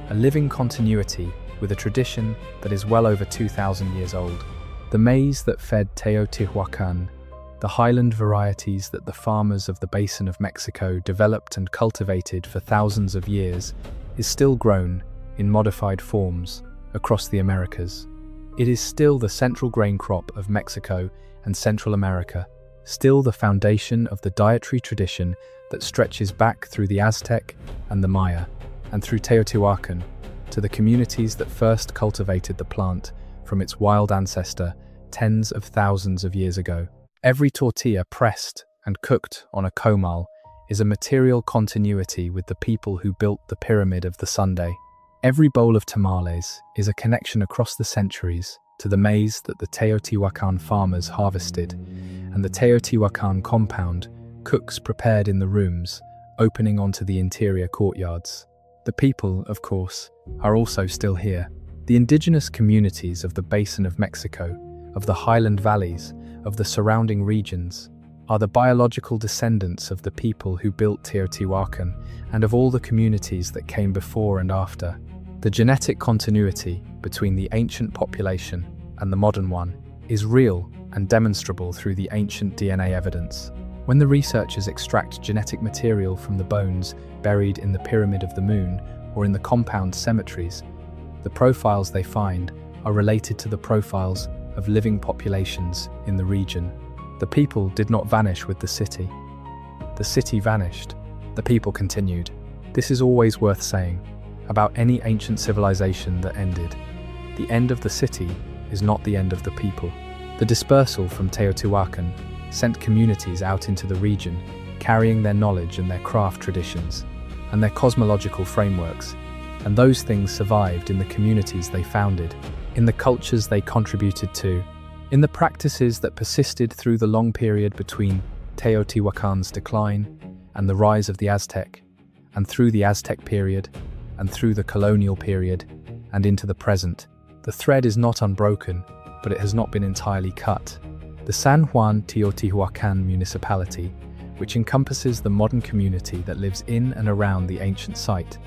a living continuity with a tradition that is well over 2,000 years old. The maize that fed Teotihuacan, the highland varieties that the farmers of the Basin of Mexico developed and cultivated for thousands of years, is still grown in modified forms across the Americas. It is still the central grain crop of Mexico and Central America, still the foundation of the dietary tradition that stretches back through the Aztec and the Maya, and through Teotihuacan, to the communities that first cultivated the plant from its wild ancestor tens of thousands of years ago. Every tortilla pressed and cooked on a comal is a material continuity with the people who built the pyramid of the Sunday. Every bowl of tamales is a connection across the centuries to the maize that the Teotihuacan farmers harvested, and the Teotihuacan compound cooks prepared in the rooms, opening onto the interior courtyards. The people, of course, are also still here. The indigenous communities of the Basin of Mexico, of the highland valleys, of the surrounding regions, are the biological descendants of the people who built Teotihuacan and of all the communities that came before and after. The genetic continuity between the ancient population and the modern one is real and demonstrable through the ancient DNA evidence. When the researchers extract genetic material from the bones buried in the Pyramid of the Moon or in the compound cemeteries, the profiles they find are related to the profiles of living populations in the region. The people did not vanish with the city. The city vanished. The people continued. This is always worth saying about any ancient civilization that ended. The end of the city is not the end of the people. The dispersal from Teotihuacan sent communities out into the region, carrying their knowledge and their craft traditions, and their cosmological frameworks, and those things survived in the communities they founded, in the cultures they contributed to, in the practices that persisted through the long period between Teotihuacan's decline and the rise of the Aztec, and through the Aztec period, and through the colonial period, and into the present. The thread is not unbroken, but it has not been entirely cut. The San Juan Teotihuacan municipality, which encompasses the modern community that lives in and around the ancient site,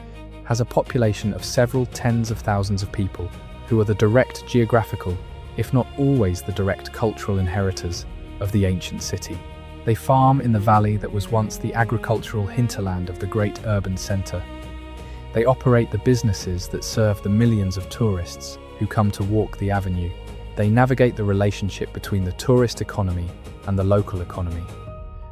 has a population of several tens of thousands of people who are the direct geographical, if not always the direct cultural inheritors of the ancient city. They farm in the valley that was once the agricultural hinterland of the great urban center. They operate the businesses that serve the millions of tourists who come to walk the avenue. They navigate the relationship between the tourist economy and the local economy,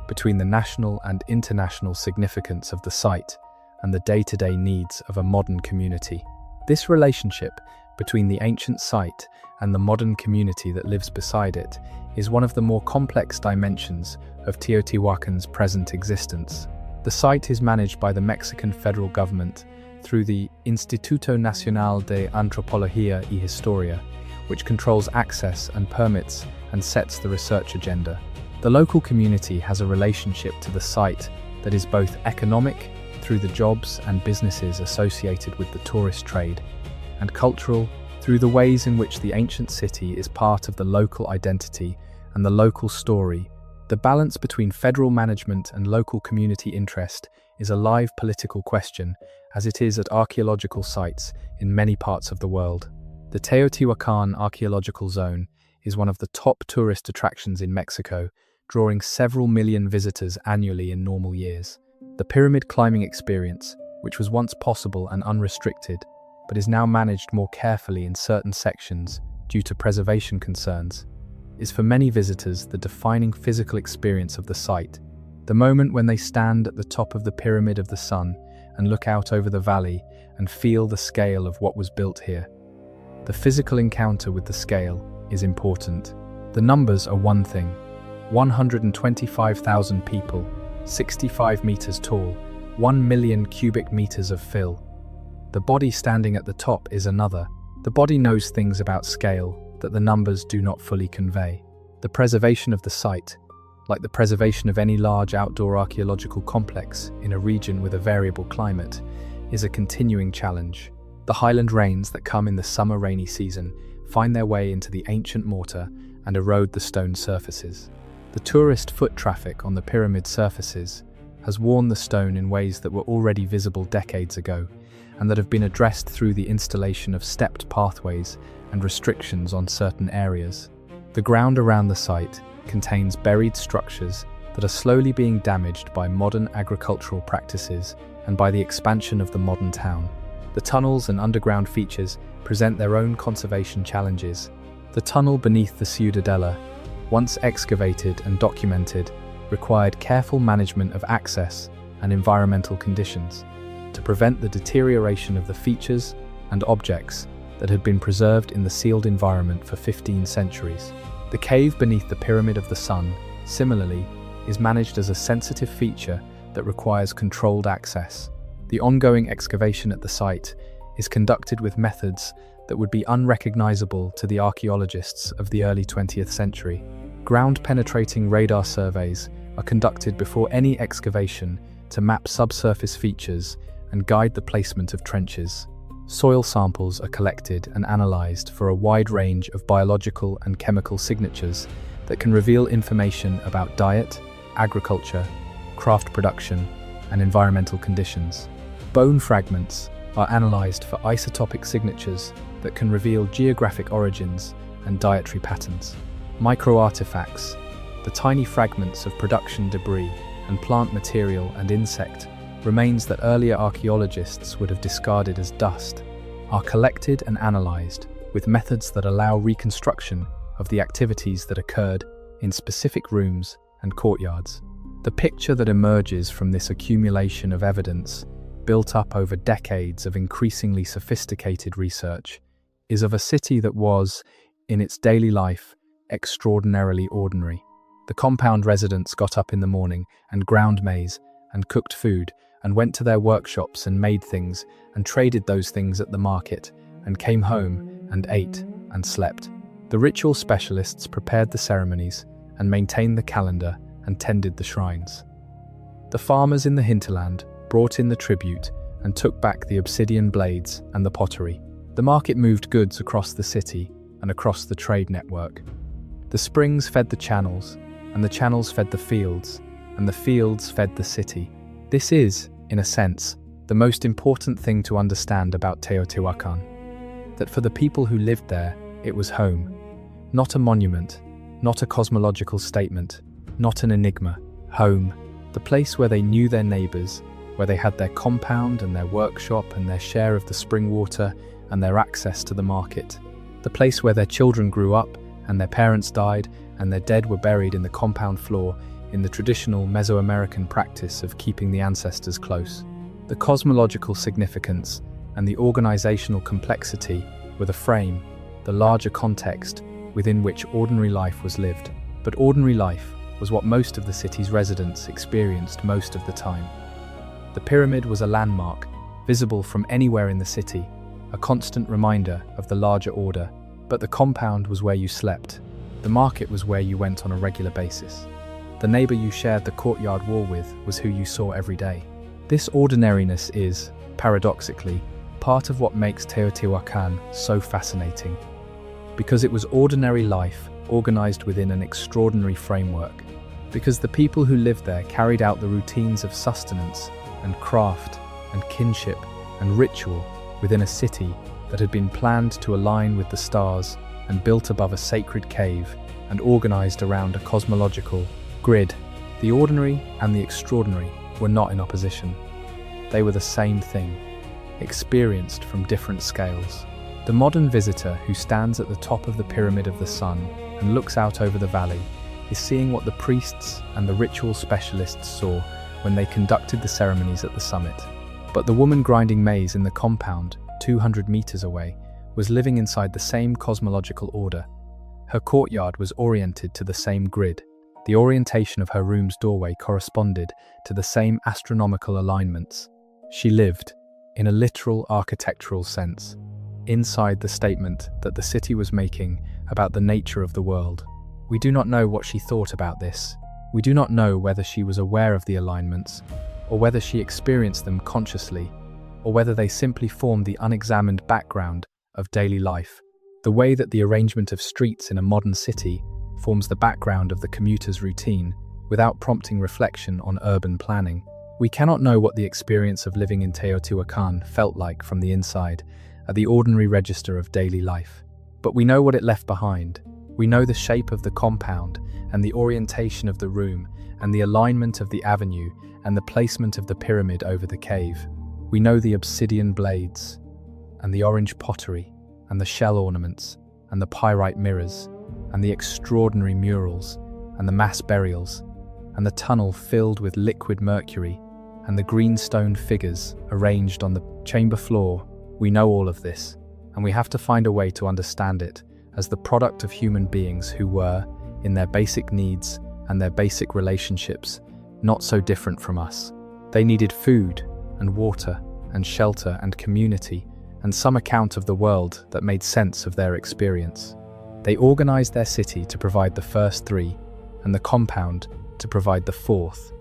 between the national and international significance of the site and the day-to-day needs of a modern community. This relationship between the ancient site and the modern community that lives beside it is one of the more complex dimensions of Teotihuacan's present existence. The site is managed by the Mexican federal government through the Instituto Nacional de Antropología y Historia, which controls access and permits and sets the research agenda. The local community has a relationship to the site that is both economic, through the jobs and businesses associated with the tourist trade, and cultural, through the ways in which the ancient city is part of the local identity and the local story. The balance between federal management and local community interest is a live political question, as it is at archaeological sites in many parts of the world. The Teotihuacan Archaeological Zone is one of the top tourist attractions in Mexico, drawing several million visitors annually in normal years. The pyramid climbing experience, which was once possible and unrestricted, but is now managed more carefully in certain sections due to preservation concerns, is for many visitors the defining physical experience of the site, the moment when they stand at the top of the Pyramid of the Sun and look out over the valley and feel the scale of what was built here. The physical encounter with the scale is important. The numbers are one thing: 125,000 people, 65 meters tall, 1 million cubic meters of fill. The body standing at the top is another. The body knows things about scale that the numbers do not fully convey. The preservation of the site, like the preservation of any large outdoor archaeological complex in a region with a variable climate, is a continuing challenge. The highland rains that come in the summer rainy season find their way into the ancient mortar and erode the stone surfaces. The tourist foot traffic on the pyramid surfaces has worn the stone in ways that were already visible decades ago, and that have been addressed through the installation of stepped pathways and restrictions on certain areas. The ground around the site contains buried structures that are slowly being damaged by modern agricultural practices and by the expansion of the modern town. The tunnels and underground features present their own conservation challenges. The tunnel beneath the Ciudadela, once excavated and documented, required careful management of access and environmental conditions to prevent the deterioration of the features and objects that had been preserved in the sealed environment for 15 centuries. The cave beneath the Pyramid of the Sun, similarly, is managed as a sensitive feature that requires controlled access. The ongoing excavation at the site is conducted with methods that would be unrecognizable to the archaeologists of the early 20th century. Ground-penetrating radar surveys are conducted before any excavation to map subsurface features and guide the placement of trenches. Soil samples are collected and analyzed for a wide range of biological and chemical signatures that can reveal information about diet, agriculture, craft production, and environmental conditions. Bone fragments are analyzed for isotopic signatures that can reveal geographic origins and dietary patterns. Microartifacts, the tiny fragments of production debris and plant material and insect remains that earlier archaeologists would have discarded as dust, are collected and analyzed with methods that allow reconstruction of the activities that occurred in specific rooms and courtyards. The picture that emerges from this accumulation of evidence, built up over decades of increasingly sophisticated research, is of a city that was, in its daily life, extraordinarily ordinary. The compound residents got up in the morning and ground maize and cooked food and went to their workshops and made things and traded those things at the market and came home and ate and slept. The ritual specialists prepared the ceremonies and maintained the calendar and tended the shrines. The farmers in the hinterland brought in the tribute and took back the obsidian blades and the pottery. The market moved goods across the city and across the trade network. The springs fed the channels, and the channels fed the fields, and the fields fed the city. This is, in a sense, the most important thing to understand about Teotihuacan, that for the people who lived there, it was home. Not a monument, not a cosmological statement, not an enigma. Home, the place where they knew their neighbors, where they had their compound and their workshop and their share of the spring water and their access to the market. The place where their children grew up and their parents died and their dead were buried in the compound floor in the traditional Mesoamerican practice of keeping the ancestors close. The cosmological significance and the organizational complexity were the frame, the larger context within which ordinary life was lived. But ordinary life was what most of the city's residents experienced most of the time. The pyramid was a landmark, visible from anywhere in the city, a constant reminder of the larger order. But the compound was where you slept. The market was where you went on a regular basis. The neighbor you shared the courtyard wall with was who you saw every day. This ordinariness is, paradoxically, part of what makes Teotihuacan so fascinating. Because it was ordinary life organized within an extraordinary framework. Because the people who lived there carried out the routines of sustenance and craft and kinship and ritual within a city that had been planned to align with the stars and built above a sacred cave and organized around a cosmological grid. The ordinary and the extraordinary were not in opposition. They were the same thing, experienced from different scales. The modern visitor who stands at the top of the Pyramid of the Sun and looks out over the valley is seeing what the priests and the ritual specialists saw when they conducted the ceremonies at the summit. But the woman grinding maize in the compound, 200 meters away, was living inside the same cosmological order. Her courtyard was oriented to the same grid. The orientation of her room's doorway corresponded to the same astronomical alignments. She lived, in a literal architectural sense, inside the statement that the city was making about the nature of the world. We do not know what she thought about this. We do not know whether she was aware of the alignments, or whether she experienced them consciously, or whether they simply formed the unexamined background of daily life. The way that the arrangement of streets in a modern city forms the background of the commuter's routine without prompting reflection on urban planning. We cannot know what the experience of living in Teotihuacan felt like from the inside, at the ordinary register of daily life. But we know what it left behind. We know the shape of the compound, and the orientation of the room, and the alignment of the avenue, and the placement of the pyramid over the cave. We know the obsidian blades, and the orange pottery, and the shell ornaments, and the pyrite mirrors, and the extraordinary murals, and the mass burials, and the tunnel filled with liquid mercury, and the green stone figures arranged on the chamber floor. We know all of this, and we have to find a way to understand it as the product of human beings who were, in their basic needs and their basic relationships, not so different from us. They needed food and water and shelter and community and some account of the world that made sense of their experience. They organized their city to provide the first three, and the compound to provide the fourth,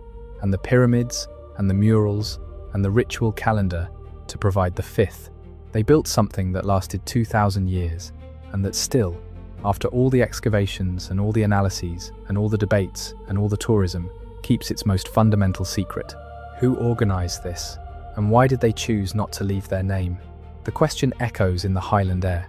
and the pyramids and the murals and the ritual calendar to provide the fifth. They built something that lasted 2,000 years, and that still, after all the excavations and all the analyses and all the debates and all the tourism, keeps its most fundamental secret. Who organized this, and why did they choose not to leave their name? The question echoes in the highland air.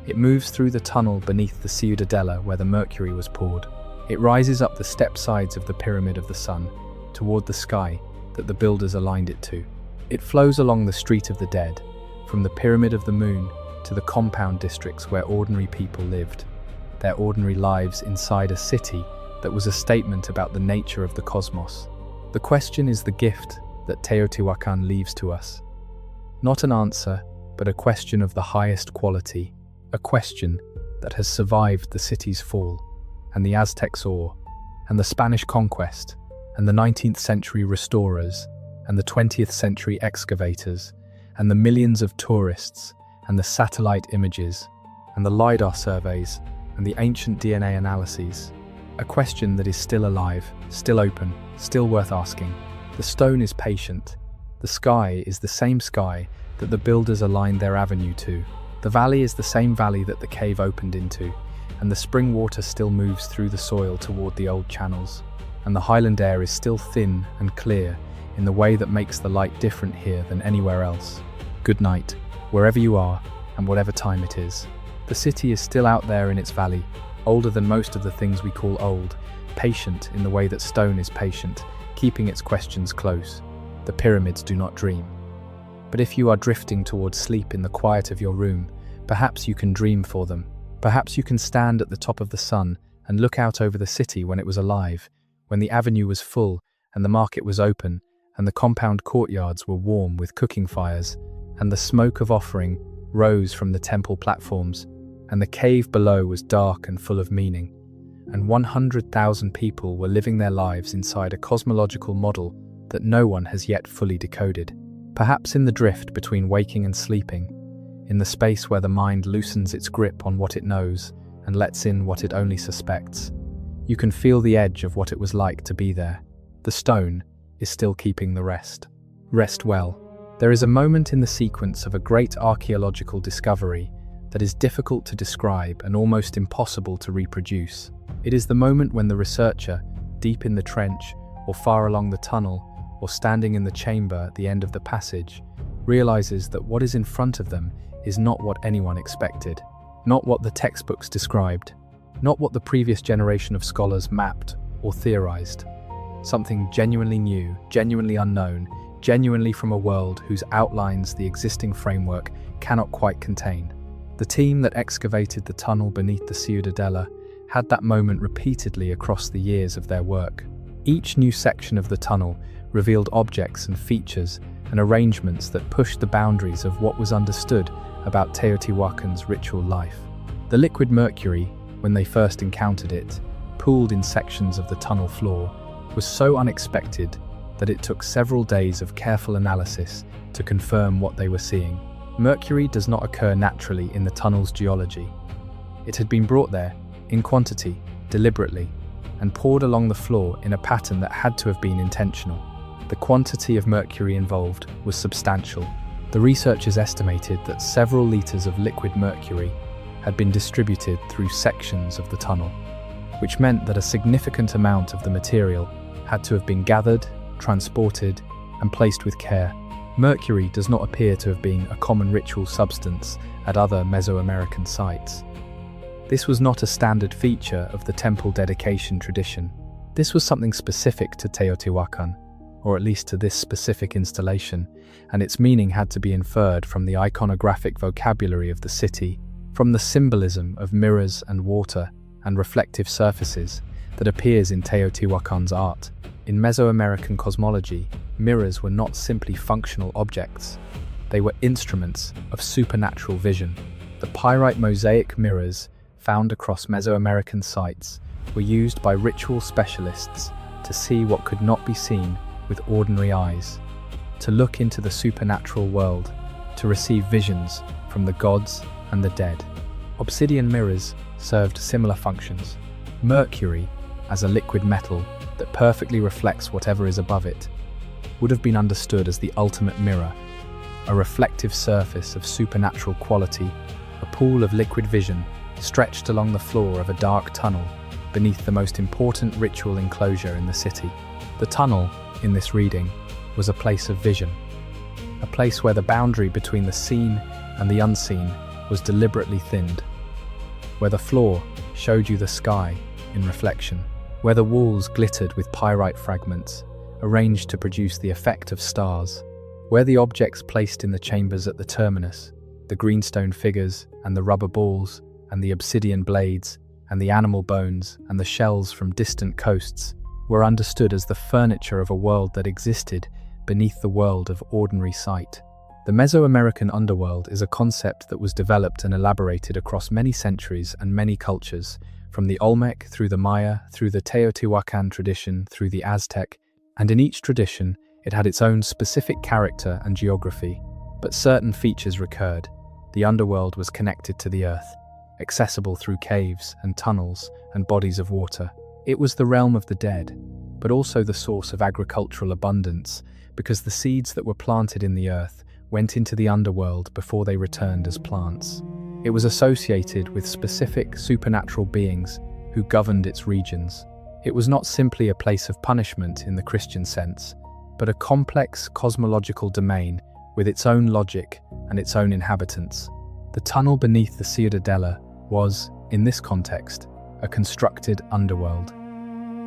It moves through the tunnel beneath the Ciudadela where the mercury was poured. It rises up the step sides of the Pyramid of the Sun, toward the sky that the builders aligned it to. It flows along the Street of the Dead, from the Pyramid of the Moon to the compound districts where ordinary people lived, their ordinary lives inside a city that was a statement about the nature of the cosmos. The question is the gift that Teotihuacan leaves to us. Not an answer, but a question of the highest quality, a question that has survived the city's fall, and the Aztec's awe, and the Spanish conquest, and the 19th century restorers, and the 20th century excavators, and the millions of tourists, and the satellite images, and the LiDAR surveys, and the ancient DNA analyses. A question that is still alive, still open, still worth asking. The stone is patient. The sky is the same sky that the builders aligned their avenue to. The valley is the same valley that the cave opened into, and the spring water still moves through the soil toward the old channels. And the highland air is still thin and clear in the way that makes the light different here than anywhere else. Good night, wherever you are, and whatever time it is. The city is still out there in its valley, older than most of the things we call old, patient in the way that stone is patient, keeping its questions close. The pyramids do not dream. But if you are drifting towards sleep in the quiet of your room, perhaps you can dream for them. Perhaps you can stand at the top of the sun and look out over the city when it was alive, when the avenue was full and the market was open and the compound courtyards were warm with cooking fires, and the smoke of offering rose from the temple platforms, and the cave below was dark and full of meaning, and 100,000 people were living their lives inside a cosmological model that no one has yet fully decoded. Perhaps in the drift between waking and sleeping, in the space where the mind loosens its grip on what it knows and lets in what it only suspects, you can feel the edge of what it was like to be there. The stone is still keeping the rest. Rest well. There is a moment in the sequence of a great archaeological discovery that is difficult to describe and almost impossible to reproduce. It is the moment when the researcher, deep in the trench, or far along the tunnel, or standing in the chamber at the end of the passage, realizes that what is in front of them is not what anyone expected, not what the textbooks described, not what the previous generation of scholars mapped or theorized. Something genuinely new, genuinely unknown, genuinely from a world whose outlines the existing framework cannot quite contain. The team that excavated the tunnel beneath the Ciudadela had that moment repeatedly across the years of their work. Each new section of the tunnel revealed objects and features and arrangements that pushed the boundaries of what was understood about Teotihuacan's ritual life. The liquid mercury, when they first encountered it, pooled in sections of the tunnel floor, was so unexpected that it took several days of careful analysis to confirm what they were seeing. Mercury does not occur naturally in the tunnel's geology. It had been brought there, in quantity, deliberately, and poured along the floor in a pattern that had to have been intentional. The quantity of mercury involved was substantial. The researchers estimated that several liters of liquid mercury had been distributed through sections of the tunnel, which meant that a significant amount of the material had to have been gathered, transported, and placed with care. Mercury does not appear to have been a common ritual substance at other Mesoamerican sites. This was not a standard feature of the temple dedication tradition. This was something specific to Teotihuacan, or at least to this specific installation, and its meaning had to be inferred from the iconographic vocabulary of the city, from the symbolism of mirrors and water and reflective surfaces that appears in Teotihuacan's art. In Mesoamerican cosmology, mirrors were not simply functional objects. They were instruments of supernatural vision. The pyrite mosaic mirrors found across Mesoamerican sites were used by ritual specialists to see what could not be seen with ordinary eyes, to look into the supernatural world, to receive visions from the gods and the dead. Obsidian mirrors served similar functions. Mercury, as a liquid metal that perfectly reflects whatever is above it, would have been understood as the ultimate mirror, a reflective surface of supernatural quality, a pool of liquid vision stretched along the floor of a dark tunnel beneath the most important ritual enclosure in the city. The tunnel, in this reading, was a place of vision, a place where the boundary between the seen and the unseen was deliberately thinned, where the floor showed you the sky in reflection, where the walls glittered with pyrite fragments, arranged to produce the effect of stars, where the objects placed in the chambers at the terminus, the greenstone figures and the rubber balls and the obsidian blades and the animal bones and the shells from distant coasts, were understood as the furniture of a world that existed beneath the world of ordinary sight. The Mesoamerican underworld is a concept that was developed and elaborated across many centuries and many cultures, from the Olmec through the Maya, through the Teotihuacan tradition, through the Aztec, and in each tradition it had its own specific character and geography, but certain features recurred. The underworld was connected to the earth, accessible through caves and tunnels and bodies of water. It was the realm of the dead, but also the source of agricultural abundance, because the seeds that were planted in the earth went into the underworld before they returned as plants. It was associated with specific supernatural beings who governed its regions. It was not simply a place of punishment in the Christian sense, but a complex cosmological domain with its own logic and its own inhabitants. The tunnel beneath the Ciudadela was, in this context, a constructed underworld,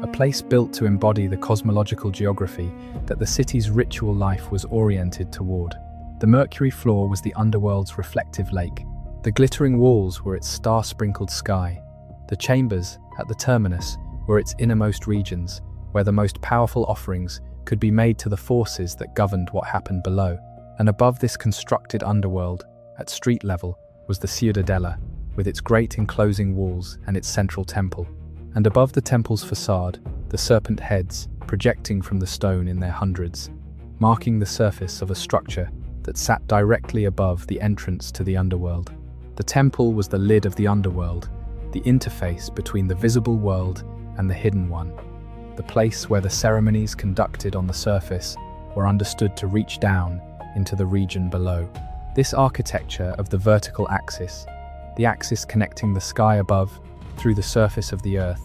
a place built to embody the cosmological geography that the city's ritual life was oriented toward. The mercury floor was the underworld's reflective lake. The glittering walls were its star-sprinkled sky. The chambers, at the terminus, were its innermost regions, where the most powerful offerings could be made to the forces that governed what happened below. And above this constructed underworld, at street level, was the Ciudadela, with its great enclosing walls and its central temple. And above the temple's facade, the serpent heads projecting from the stone in their hundreds, marking the surface of a structure that sat directly above the entrance to the underworld. The temple was the lid of the underworld, the interface between the visible world and the hidden one, the place where the ceremonies conducted on the surface were understood to reach down into the region below. This architecture of the vertical axis, the axis connecting the sky above through the surface of the earth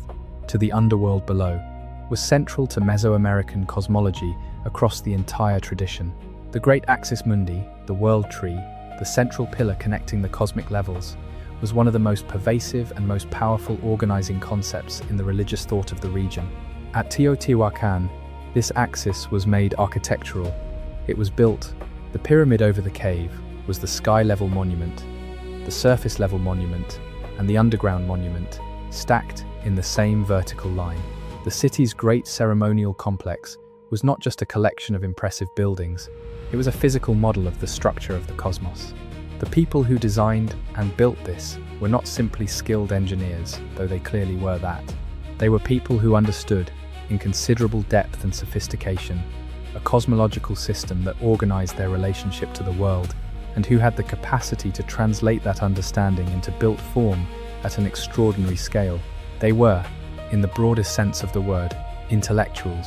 to the underworld below, was central to Mesoamerican cosmology across the entire tradition. The great axis mundi, the world tree, the central pillar connecting the cosmic levels, was one of the most pervasive and most powerful organizing concepts in the religious thought of the region. At Teotihuacan, this axis was made architectural. It was built. The pyramid over the cave was the sky-level monument, the surface-level monument, and the underground monument, stacked in the same vertical line. The city's great ceremonial complex was not just a collection of impressive buildings, it was a physical model of the structure of the cosmos. The people who designed and built this were not simply skilled engineers, though they clearly were that. They were people who understood, in considerable depth and sophistication, a cosmological system that organized their relationship to the world, and who had the capacity to translate that understanding into built form at an extraordinary scale. They were, in the broadest sense of the word, intellectuals,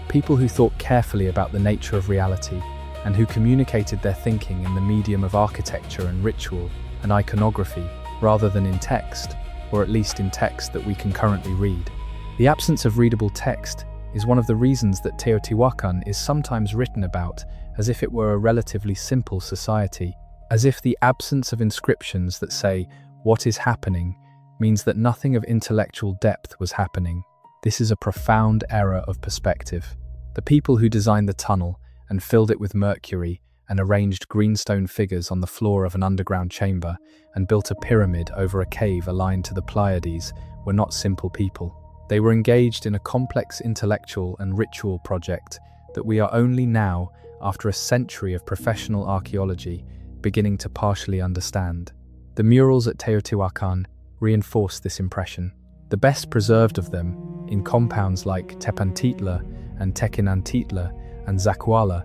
people who thought carefully about the nature of reality and who communicated their thinking in the medium of architecture and ritual and iconography rather than in text, or at least in text that we can currently read. The absence of readable text is one of the reasons that Teotihuacan is sometimes written about as if it were a relatively simple society, as if the absence of inscriptions that say, "What is happening?" means that nothing of intellectual depth was happening. This is a profound error of perspective. The people who designed the tunnel and filled it with mercury and arranged greenstone figures on the floor of an underground chamber and built a pyramid over a cave aligned to the Pleiades were not simple people. They were engaged in a complex intellectual and ritual project that we are only now, after a century of professional archaeology, beginning to partially understand. The murals at Teotihuacan reinforce this impression. The best preserved of them, in compounds like Tepantitla and Tequinantitla and Zacuala,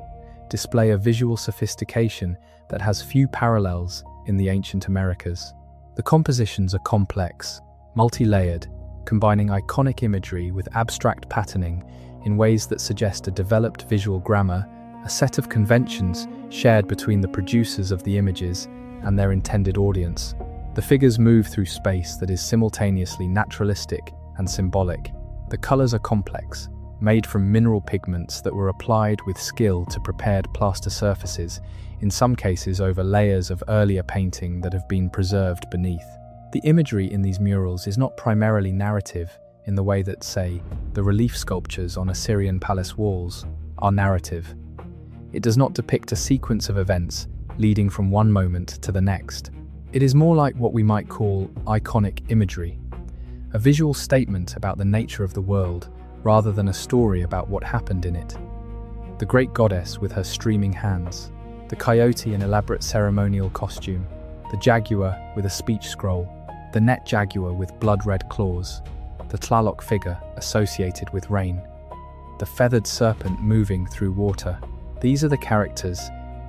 display a visual sophistication that has few parallels in the ancient Americas. The compositions are complex, multi-layered, combining iconic imagery with abstract patterning in ways that suggest a developed visual grammar, a set of conventions shared between the producers of the images and their intended audience. The figures move through space that is simultaneously naturalistic and symbolic. The colors are complex, made from mineral pigments that were applied with skill to prepared plaster surfaces, in some cases over layers of earlier painting that have been preserved beneath. The imagery in these murals is not primarily narrative in the way that, say, the relief sculptures on Assyrian palace walls are narrative. It does not depict a sequence of events leading from one moment to the next. It is more like what we might call iconic imagery, a visual statement about the nature of the world rather than a story about what happened in it. The great goddess with her streaming hands, the coyote in elaborate ceremonial costume, the jaguar with a speech scroll, the net jaguar with blood-red claws, the Tlaloc figure associated with rain, the feathered serpent moving through water. These are the characters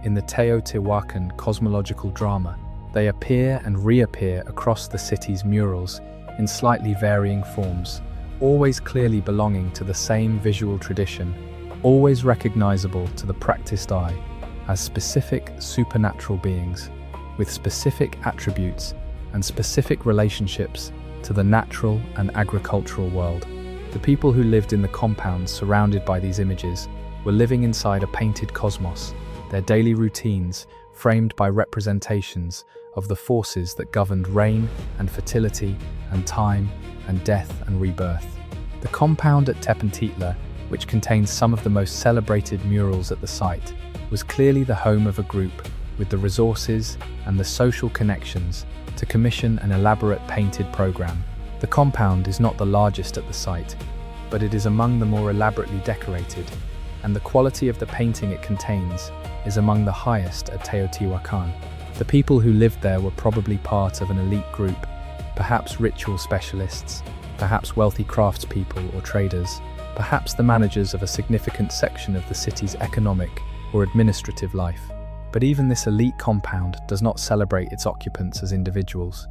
in the Teotihuacan cosmological drama. They appear and reappear across the city's murals in slightly varying forms, always clearly belonging to the same visual tradition, always recognizable to the practiced eye as specific supernatural beings with specific attributes and specific relationships to the natural and agricultural world. The people who lived in the compounds surrounded by these images were living inside a painted cosmos, their daily routines framed by representations of the forces that governed rain and fertility and time and death and rebirth. The compound at Tepantitla, which contains some of the most celebrated murals at the site, was clearly the home of a group with the resources and the social connections to commission an elaborate painted program. The compound is not the largest at the site, but it is among the more elaborately decorated, and the quality of the painting it contains is among the highest at Teotihuacan. The people who lived there were probably part of an elite group, perhaps ritual specialists, perhaps wealthy craftspeople or traders, perhaps the managers of a significant section of the city's economic or administrative life. But even this elite compound does not celebrate its occupants as individuals.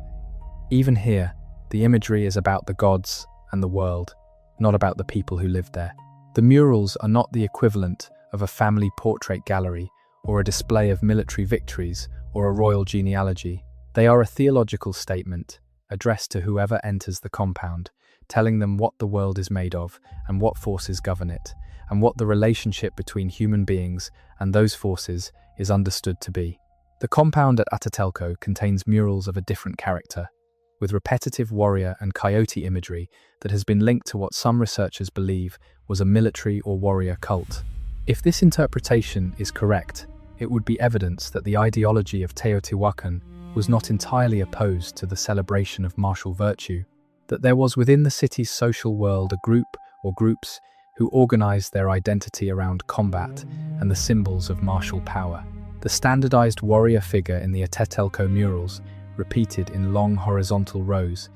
Even here, the imagery is about the gods and the world, not about the people who lived there. The murals are not the equivalent of a family portrait gallery or a display of military victories or a royal genealogy. They are a theological statement addressed to whoever enters the compound, telling them what the world is made of and what forces govern it, and what the relationship between human beings and those forces is understood to be. The compound at Atatelco contains murals of a different character, with repetitive warrior and coyote imagery that has been linked to what some researchers believe was a military or warrior cult. If this interpretation is correct, it would be evidence that the ideology of Teotihuacan was not entirely opposed to the celebration of martial virtue, that there was within the city's social world a group or groups who organized their identity around combat and the symbols of martial power. The standardized warrior figure in the Atatelco murals, repeated in long horizontal rows,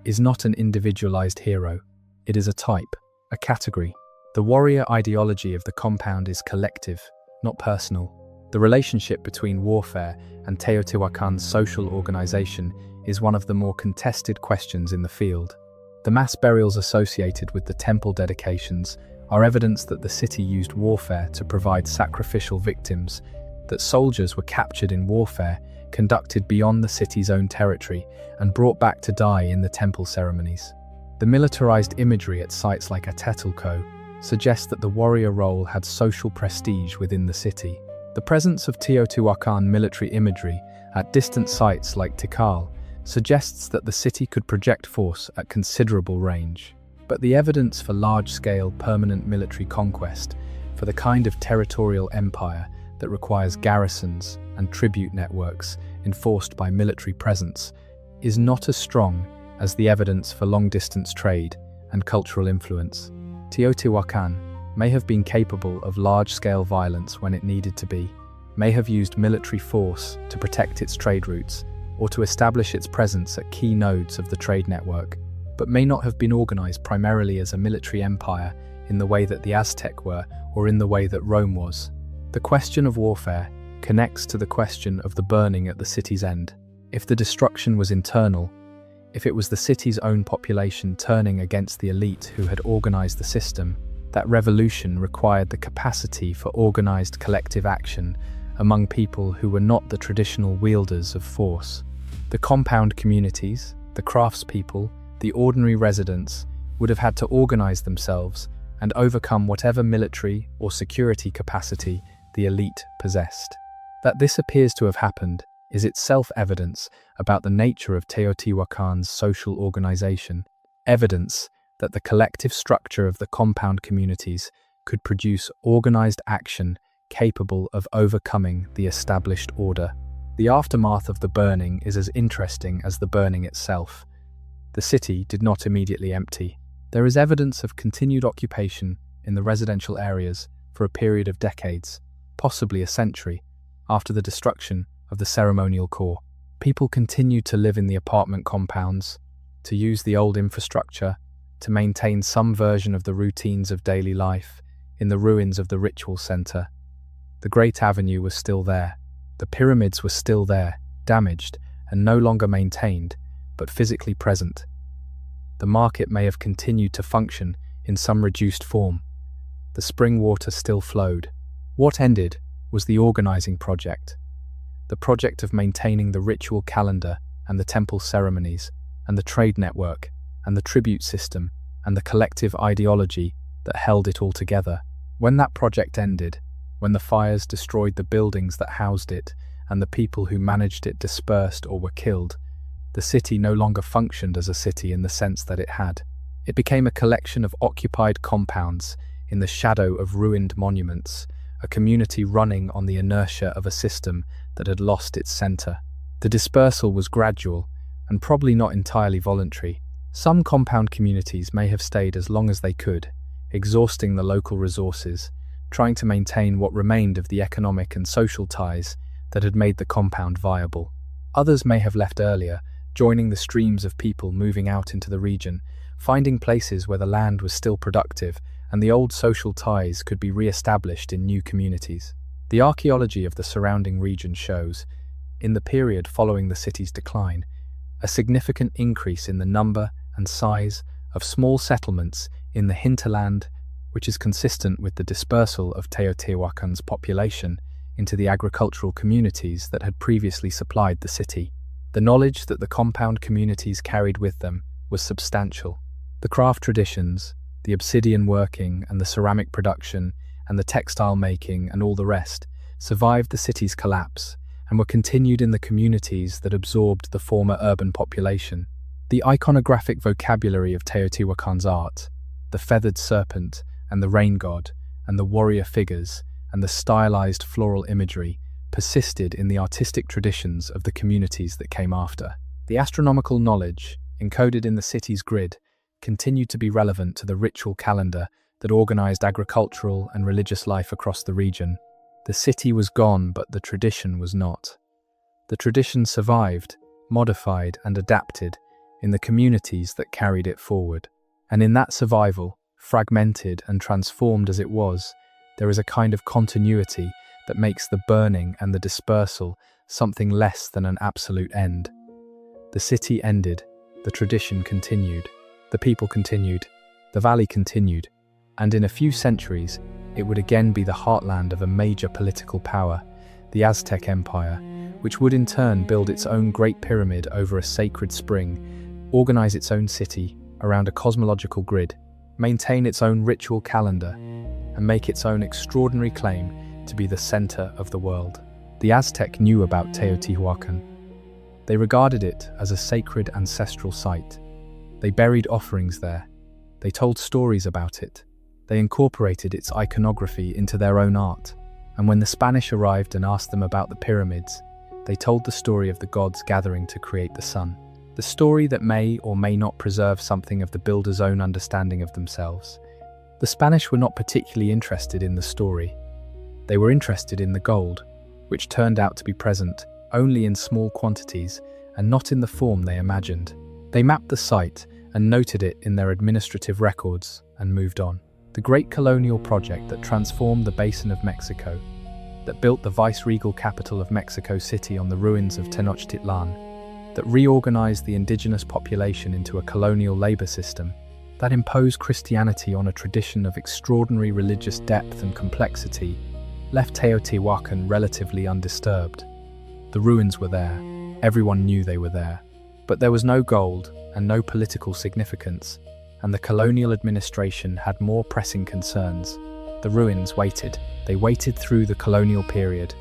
is not an individualized hero. It is a type, a category. The warrior ideology of the compound is collective, not personal. The relationship between warfare and Teotihuacan's social organization is one of the more contested questions in the field. The mass burials associated with the temple dedications are evidence that the city used warfare to provide sacrificial victims, that soldiers were captured in warfare conducted beyond the city's own territory and brought back to die in the temple ceremonies. The militarized imagery at sites like Atatelco suggests that the warrior role had social prestige within the city. The presence of Teotihuacan military imagery at distant sites like Tikal suggests that the city could project force at considerable range. But the evidence for large-scale permanent military conquest, for the kind of territorial empire that requires garrisons and tribute networks enforced by military presence, is not as strong as the evidence for long-distance trade and cultural influence. Teotihuacan may have been capable of large-scale violence when it needed to be, may have used military force to protect its trade routes or to establish its presence at key nodes of the trade network, but may not have been organized primarily as a military empire in the way that the Aztec were or in the way that Rome was. The question of warfare connects to the question of the burning at the city's end. If the destruction was internal, if it was the city's own population turning against the elite who had organized the system, that revolution required the capacity for organized collective action among people who were not the traditional wielders of force. The compound communities, the craftspeople, the ordinary residents would have had to organize themselves and overcome whatever military or security capacity the elite possessed. That this appears to have happened is itself evidence about the nature of Teotihuacan's social organization, evidence that the collective structure of the compound communities could produce organized action capable of overcoming the established order. The aftermath of the burning is as interesting as the burning itself. The city did not immediately empty. There is evidence of continued occupation in the residential areas for a period of decades, possibly a century, after the destruction of the ceremonial core. People continued to live in the apartment compounds, to use the old infrastructure, to maintain some version of the routines of daily life in the ruins of the ritual center. The Great Avenue was still there. The pyramids were still there, damaged and no longer maintained, but physically present. The market may have continued to function in some reduced form. The spring water still flowed. What ended was the organizing project, the project of maintaining the ritual calendar and the temple ceremonies, and the trade network, and the tribute system, and the collective ideology that held it all together. When that project ended, when the fires destroyed the buildings that housed it, and the people who managed it dispersed or were killed, the city no longer functioned as a city in the sense that it had. It became a collection of occupied compounds in the shadow of ruined monuments, a community running on the inertia of a system that had lost its center. The dispersal was gradual and probably not entirely voluntary. Some compound communities may have stayed as long as they could, exhausting the local resources, trying to maintain what remained of the economic and social ties that had made the compound viable. Others may have left earlier, joining the streams of people moving out into the region, finding places where the land was still productive and the old social ties could be re-established in new communities. The archaeology of the surrounding region shows, in the period following the city's decline, a significant increase in the number and size of small settlements in the hinterland, which is consistent with the dispersal of Teotihuacan's population into the agricultural communities that had previously supplied the city. The knowledge that the compound communities carried with them was substantial. The craft traditions, the obsidian working and the ceramic production and the textile making and all the rest survived the city's collapse and were continued in the communities that absorbed the former urban population. The iconographic vocabulary of Teotihuacan's art, the feathered serpent and the rain god and the warrior figures and the stylized floral imagery persisted in the artistic traditions of the communities that came after. The astronomical knowledge, encoded in the city's grid, continued to be relevant to the ritual calendar that organized agricultural and religious life across the region. The city was gone, but the tradition was not. The tradition survived, modified and adapted in the communities that carried it forward. And in that survival, fragmented and transformed as it was, there is a kind of continuity that makes the burning and the dispersal something less than an absolute end. The city ended, the tradition continued, the people continued, the valley continued, and in a few centuries it would again be the heartland of a major political power, the Aztec Empire, which would in turn build its own great pyramid over a sacred spring, organize its own city around a cosmological grid, maintain its own ritual calendar, and make its own extraordinary claim to be the center of the world. The Aztec knew about Teotihuacan. They regarded it as a sacred ancestral site. They buried offerings there. They told stories about it. They incorporated its iconography into their own art. And when the Spanish arrived and asked them about the pyramids, they told the story of the gods gathering to create the sun. The story that may or may not preserve something of the builders' own understanding of themselves. The Spanish were not particularly interested in the story. They were interested in the gold, which turned out to be present only in small quantities and not in the form they imagined. They mapped the site and noted it in their administrative records and moved on. The great colonial project that transformed the basin of Mexico, that built the vice-regal capital of Mexico City on the ruins of Tenochtitlan, that reorganized the indigenous population into a colonial labor system, that imposed Christianity on a tradition of extraordinary religious depth and complexity, left Teotihuacan relatively undisturbed. The ruins were there, everyone knew they were there, but there was no gold and no political significance, and the colonial administration had more pressing concerns. The ruins waited. They waited through the colonial period,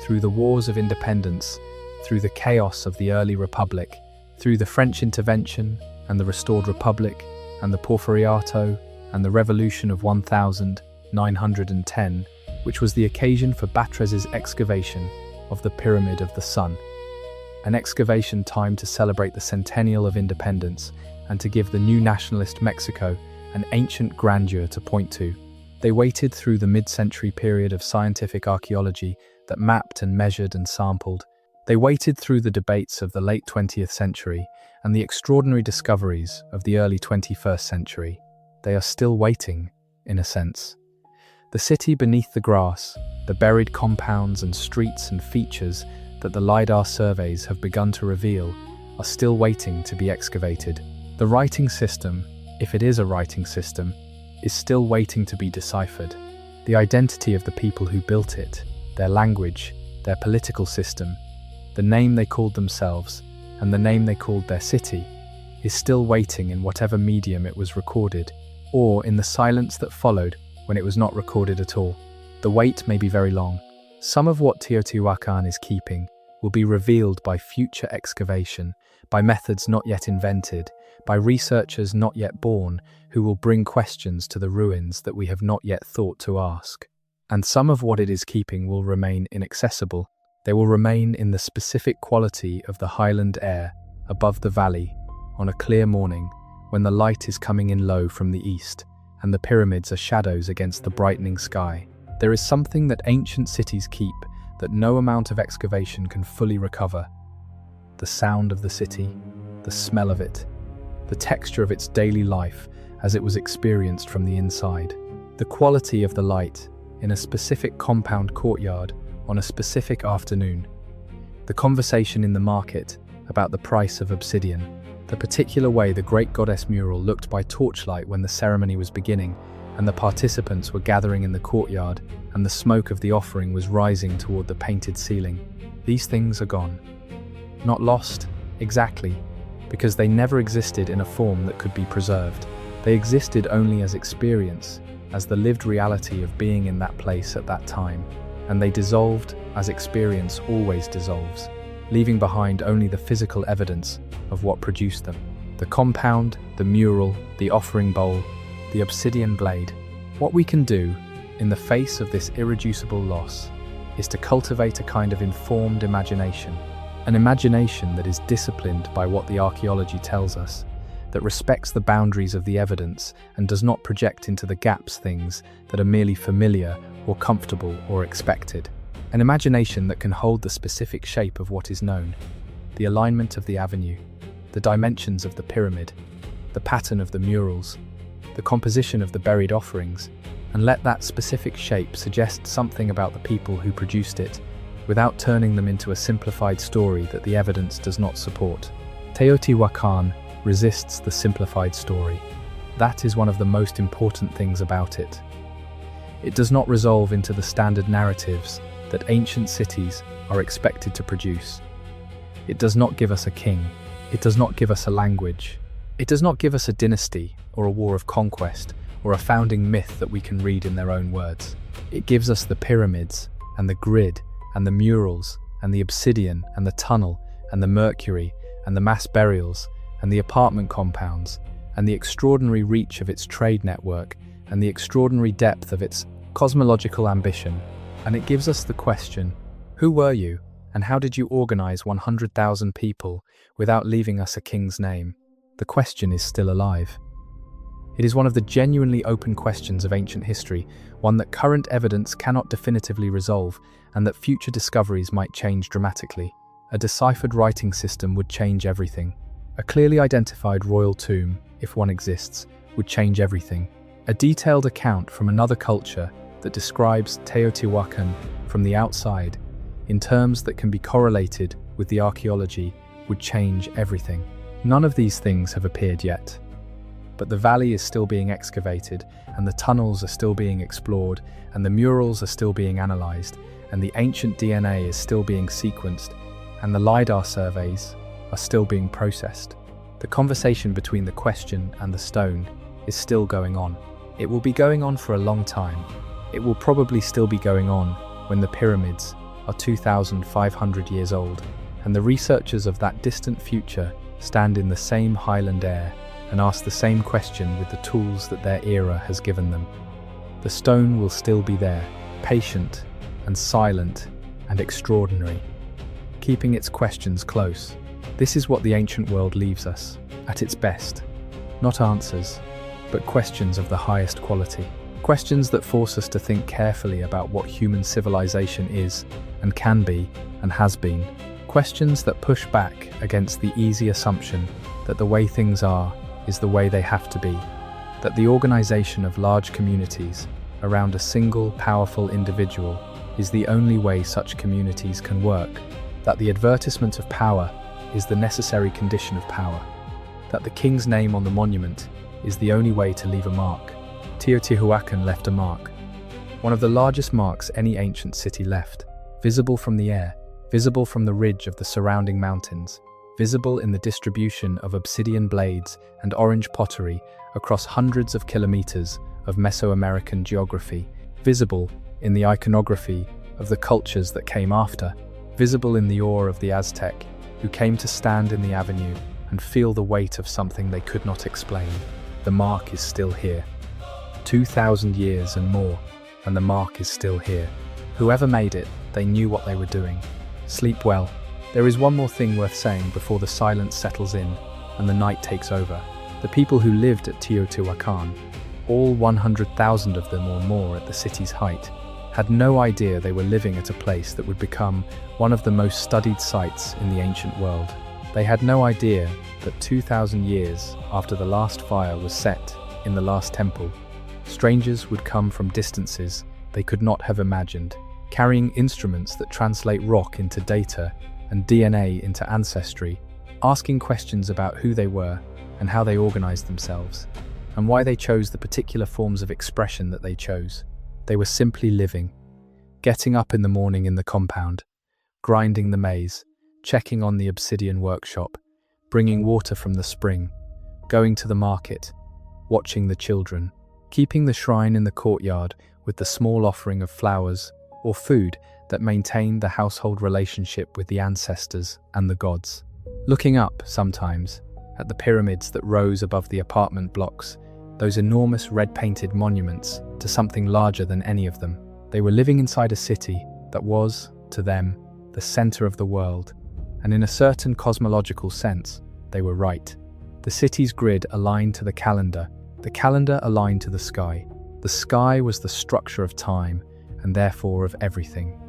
through the wars of independence, through the chaos of the early republic, through the French intervention and the restored republic, and the Porfiriato, and the revolution of 1910, which was the occasion for Batres's excavation of the Pyramid of the Sun. An excavation timed to celebrate the centennial of independence and to give the new nationalist Mexico an ancient grandeur to point to. They waited through the mid-century period of scientific archaeology that mapped and measured and sampled. They waited through the debates of the late 20th century and the extraordinary discoveries of the early 21st century. They are still waiting, in a sense. The city beneath the grass, the buried compounds and streets and features that the LiDAR surveys have begun to reveal, are still waiting to be excavated. The writing system, if it is a writing system, is still waiting to be deciphered. The identity of the people who built it, their language, their political system, the name they called themselves, and the name they called their city, is still waiting in whatever medium it was recorded, or in the silence that followed when it was not recorded at all. The wait may be very long. Some of what Teotihuacan is keeping will be revealed by future excavation, by methods not yet invented, by researchers not yet born, who will bring questions to the ruins that we have not yet thought to ask. And some of what it is keeping will remain inaccessible. They will remain in the specific quality of the highland air above the valley on a clear morning when the light is coming in low from the east and the pyramids are shadows against the brightening sky. There is something that ancient cities keep that no amount of excavation can fully recover. The sound of the city, the smell of it, the texture of its daily life as it was experienced from the inside, the quality of the light in a specific compound courtyard on a specific afternoon, the conversation in the market about the price of obsidian, the particular way the great goddess mural looked by torchlight when the ceremony was beginning and the participants were gathering in the courtyard and the smoke of the offering was rising toward the painted ceiling. These things are gone. Not lost, exactly, because they never existed in a form that could be preserved. They existed only as experience, as the lived reality of being in that place at that time, and they dissolved as experience always dissolves, leaving behind only the physical evidence of what produced them. The compound, the mural, the offering bowl, the obsidian blade. What we can do, in the face of this irreducible loss, is to cultivate a kind of informed imagination, an imagination that is disciplined by what the archaeology tells us, that respects the boundaries of the evidence and does not project into the gaps things that are merely familiar or comfortable or expected. An imagination that can hold the specific shape of what is known, the alignment of the avenue, the dimensions of the pyramid, the pattern of the murals, the composition of the buried offerings, and let that specific shape suggest something about the people who produced it, without turning them into a simplified story that the evidence does not support. Teotihuacan resists the simplified story. That is one of the most important things about it. It does not resolve into the standard narratives that ancient cities are expected to produce. It does not give us a king. It does not give us a language. It does not give us a dynasty or a war of conquest or a founding myth that we can read in their own words. It gives us the pyramids, and the grid, and the murals, and the obsidian, and the tunnel, and the mercury, and the mass burials, and the apartment compounds, and the extraordinary reach of its trade network, and the extraordinary depth of its cosmological ambition. And it gives us the question, who were you, and how did you organize 100,000 people without leaving us a king's name? The question is still alive. It is one of the genuinely open questions of ancient history, one that current evidence cannot definitively resolve, and that future discoveries might change dramatically. A deciphered writing system would change everything. A clearly identified royal tomb, if one exists, would change everything. A detailed account from another culture that describes Teotihuacan from the outside, in terms that can be correlated with the archaeology, would change everything. None of these things have appeared yet. But the valley is still being excavated, and the tunnels are still being explored, and the murals are still being analysed, and the ancient DNA is still being sequenced, and the LiDAR surveys are still being processed. The conversation between the question and the stone is still going on. It will be going on for a long time. It will probably still be going on when the pyramids are 2,500 years old, and the researchers of that distant future stand in the same highland air and ask the same question with the tools that their era has given them. The stone will still be there, patient and silent and extraordinary, keeping its questions close. This is what the ancient world leaves us, at its best. Not answers, but questions of the highest quality. Questions that force us to think carefully about what human civilization is and can be and has been. Questions that push back against the easy assumption that the way things are is the way they have to be, that the organization of large communities around a single powerful individual is the only way such communities can work, that the advertisement of power is the necessary condition of power, that the king's name on the monument is the only way to leave a mark. Teotihuacan left a mark, one of the largest marks any ancient city left, visible from the air, visible from the ridge of the surrounding mountains, visible in the distribution of obsidian blades and orange pottery across hundreds of kilometers of Mesoamerican geography, visible in the iconography of the cultures that came after, visible in the awe of the Aztec, who came to stand in the avenue and feel the weight of something they could not explain. The mark is still here. 2,000 years and more, and the mark is still here. Whoever made it, they knew what they were doing. Sleep well. There is one more thing worth saying before the silence settles in and the night takes over. The people who lived at Teotihuacan, all 100,000 of them or more at the city's height, had no idea they were living at a place that would become one of the most studied sites in the ancient world. They had no idea that 2,000 years after the last fire was set in the last temple, strangers would come from distances they could not have imagined, carrying instruments that translate rock into data and DNA into ancestry, asking questions about who they were and how they organized themselves, and why they chose the particular forms of expression that they chose. They were simply living, getting up in the morning in the compound, grinding the maize, checking on the obsidian workshop, bringing water from the spring, going to the market, watching the children, keeping the shrine in the courtyard with the small offering of flowers or food that maintained the household relationship with the ancestors and the gods. Looking up, sometimes, at the pyramids that rose above the apartment blocks, those enormous red-painted monuments to something larger than any of them. They were living inside a city that was, to them, the center of the world, and in a certain cosmological sense, they were right. The city's grid aligned to the calendar aligned to the sky. The sky was the structure of time, and therefore of everything.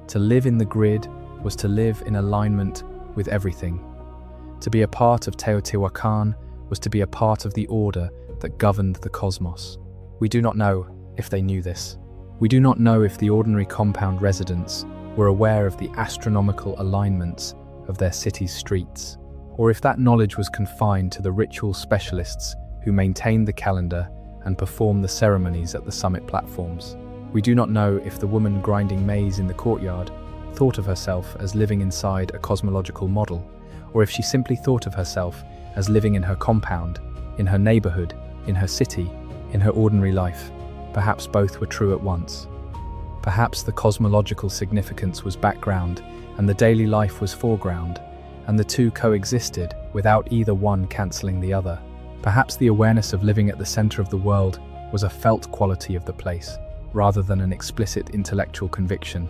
To live in the grid was to live in alignment with everything. To be a part of Teotihuacan was to be a part of the order that governed the cosmos. We do not know if they knew this. We do not know if the ordinary compound residents were aware of the astronomical alignments of their city's streets, or if that knowledge was confined to the ritual specialists who maintained the calendar and performed the ceremonies at the summit platforms. We do not know if the woman grinding maize in the courtyard thought of herself as living inside a cosmological model, or if she simply thought of herself as living in her compound, in her neighborhood, in her city, in her ordinary life. Perhaps both were true at once. Perhaps the cosmological significance was background and the daily life was foreground, and the two coexisted without either one cancelling the other. Perhaps the awareness of living at the center of the world was a felt quality of the place, rather than an explicit intellectual conviction,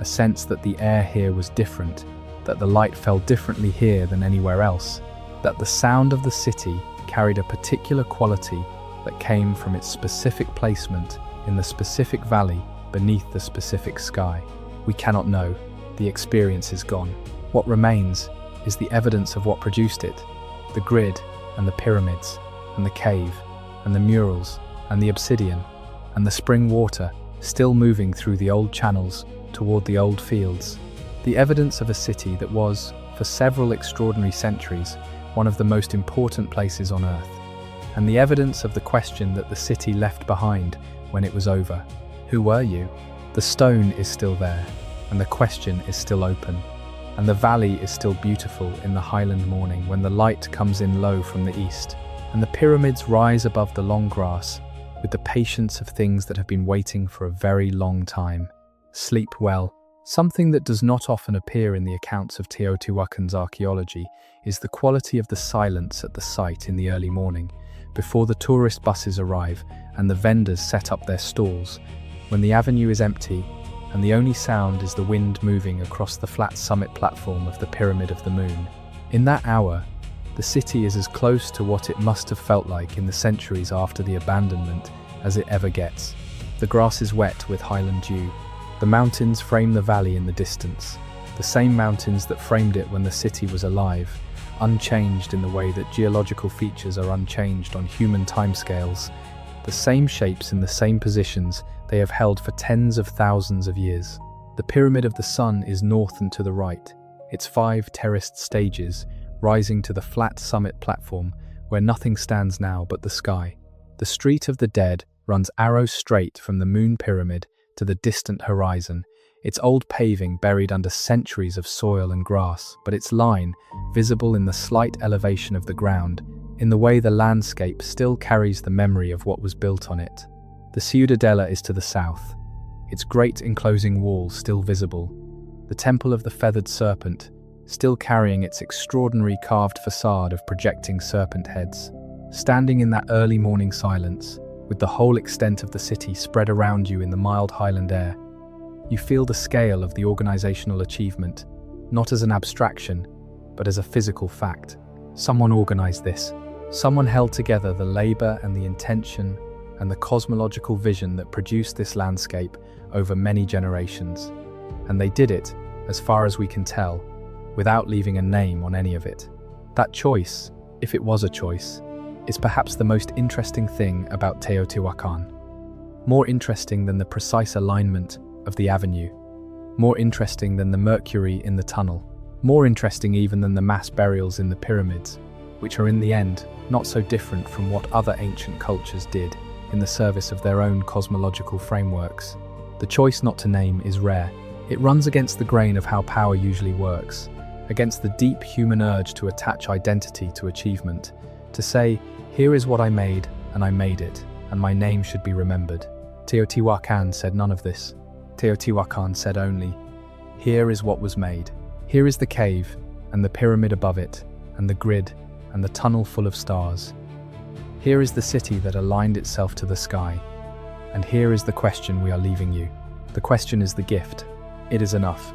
a sense that the air here was different, that the light fell differently here than anywhere else, that the sound of the city carried a particular quality that came from its specific placement in the specific valley beneath the specific sky. We cannot know. The experience is gone. What remains is the evidence of what produced it, the grid and the pyramids and the cave and the murals and the obsidian and the spring water still moving through the old channels toward the old fields. The evidence of a city that was, for several extraordinary centuries, one of the most important places on Earth, and the evidence of the question that the city left behind when it was over. Who were you? The stone is still there, and the question is still open, and the valley is still beautiful in the highland morning when the light comes in low from the east, and the pyramids rise above the long grass with the patience of things that have been waiting for a very long time. Sleep well. Something that does not often appear in the accounts of Teotihuacan's archaeology is the quality of the silence at the site in the early morning, before the tourist buses arrive and the vendors set up their stalls, when the avenue is empty and the only sound is the wind moving across the flat summit platform of the Pyramid of the Moon. In that hour, the city is as close to what it must have felt like in the centuries after the abandonment as it ever gets. The grass is wet with highland dew. The mountains frame the valley in the distance, the same mountains that framed it when the city was alive, unchanged in the way that geological features are unchanged on human timescales, the same shapes in the same positions they have held for tens of thousands of years. The Pyramid of the Sun is north and to the right, its 5 terraced stages rising to the flat summit platform where nothing stands now but the sky. The Street of the Dead runs arrow straight from the Moon Pyramid to the distant horizon, its old paving buried under centuries of soil and grass, but its line visible in the slight elevation of the ground, in the way the landscape still carries the memory of what was built on it. The Ciudadela is to the south, its great enclosing wall still visible, the Temple of the Feathered Serpent still carrying its extraordinary carved facade of projecting serpent heads. Standing in that early morning silence, with the whole extent of the city spread around you in the mild highland air, you feel the scale of the organizational achievement, not as an abstraction, but as a physical fact. Someone organized this. Someone held together the labor and the intention and the cosmological vision that produced this landscape over many generations. And they did it, as far as we can tell, without leaving a name on any of it. That choice, if it was a choice, is perhaps the most interesting thing about Teotihuacan. More interesting than the precise alignment of the avenue. More interesting than the mercury in the tunnel. More interesting even than the mass burials in the pyramids, which are in the end not so different from what other ancient cultures did in the service of their own cosmological frameworks. The choice not to name is rare. It runs against the grain of how power usually works, against the deep human urge to attach identity to achievement, to say, here is what I made, and I made it, and my name should be remembered. Teotihuacan said none of this. Teotihuacan said only, here is what was made. Here is the cave, and the pyramid above it, and the grid, and the tunnel full of stars. Here is the city that aligned itself to the sky. And here is the question we are leaving you. The question is the gift. It is enough.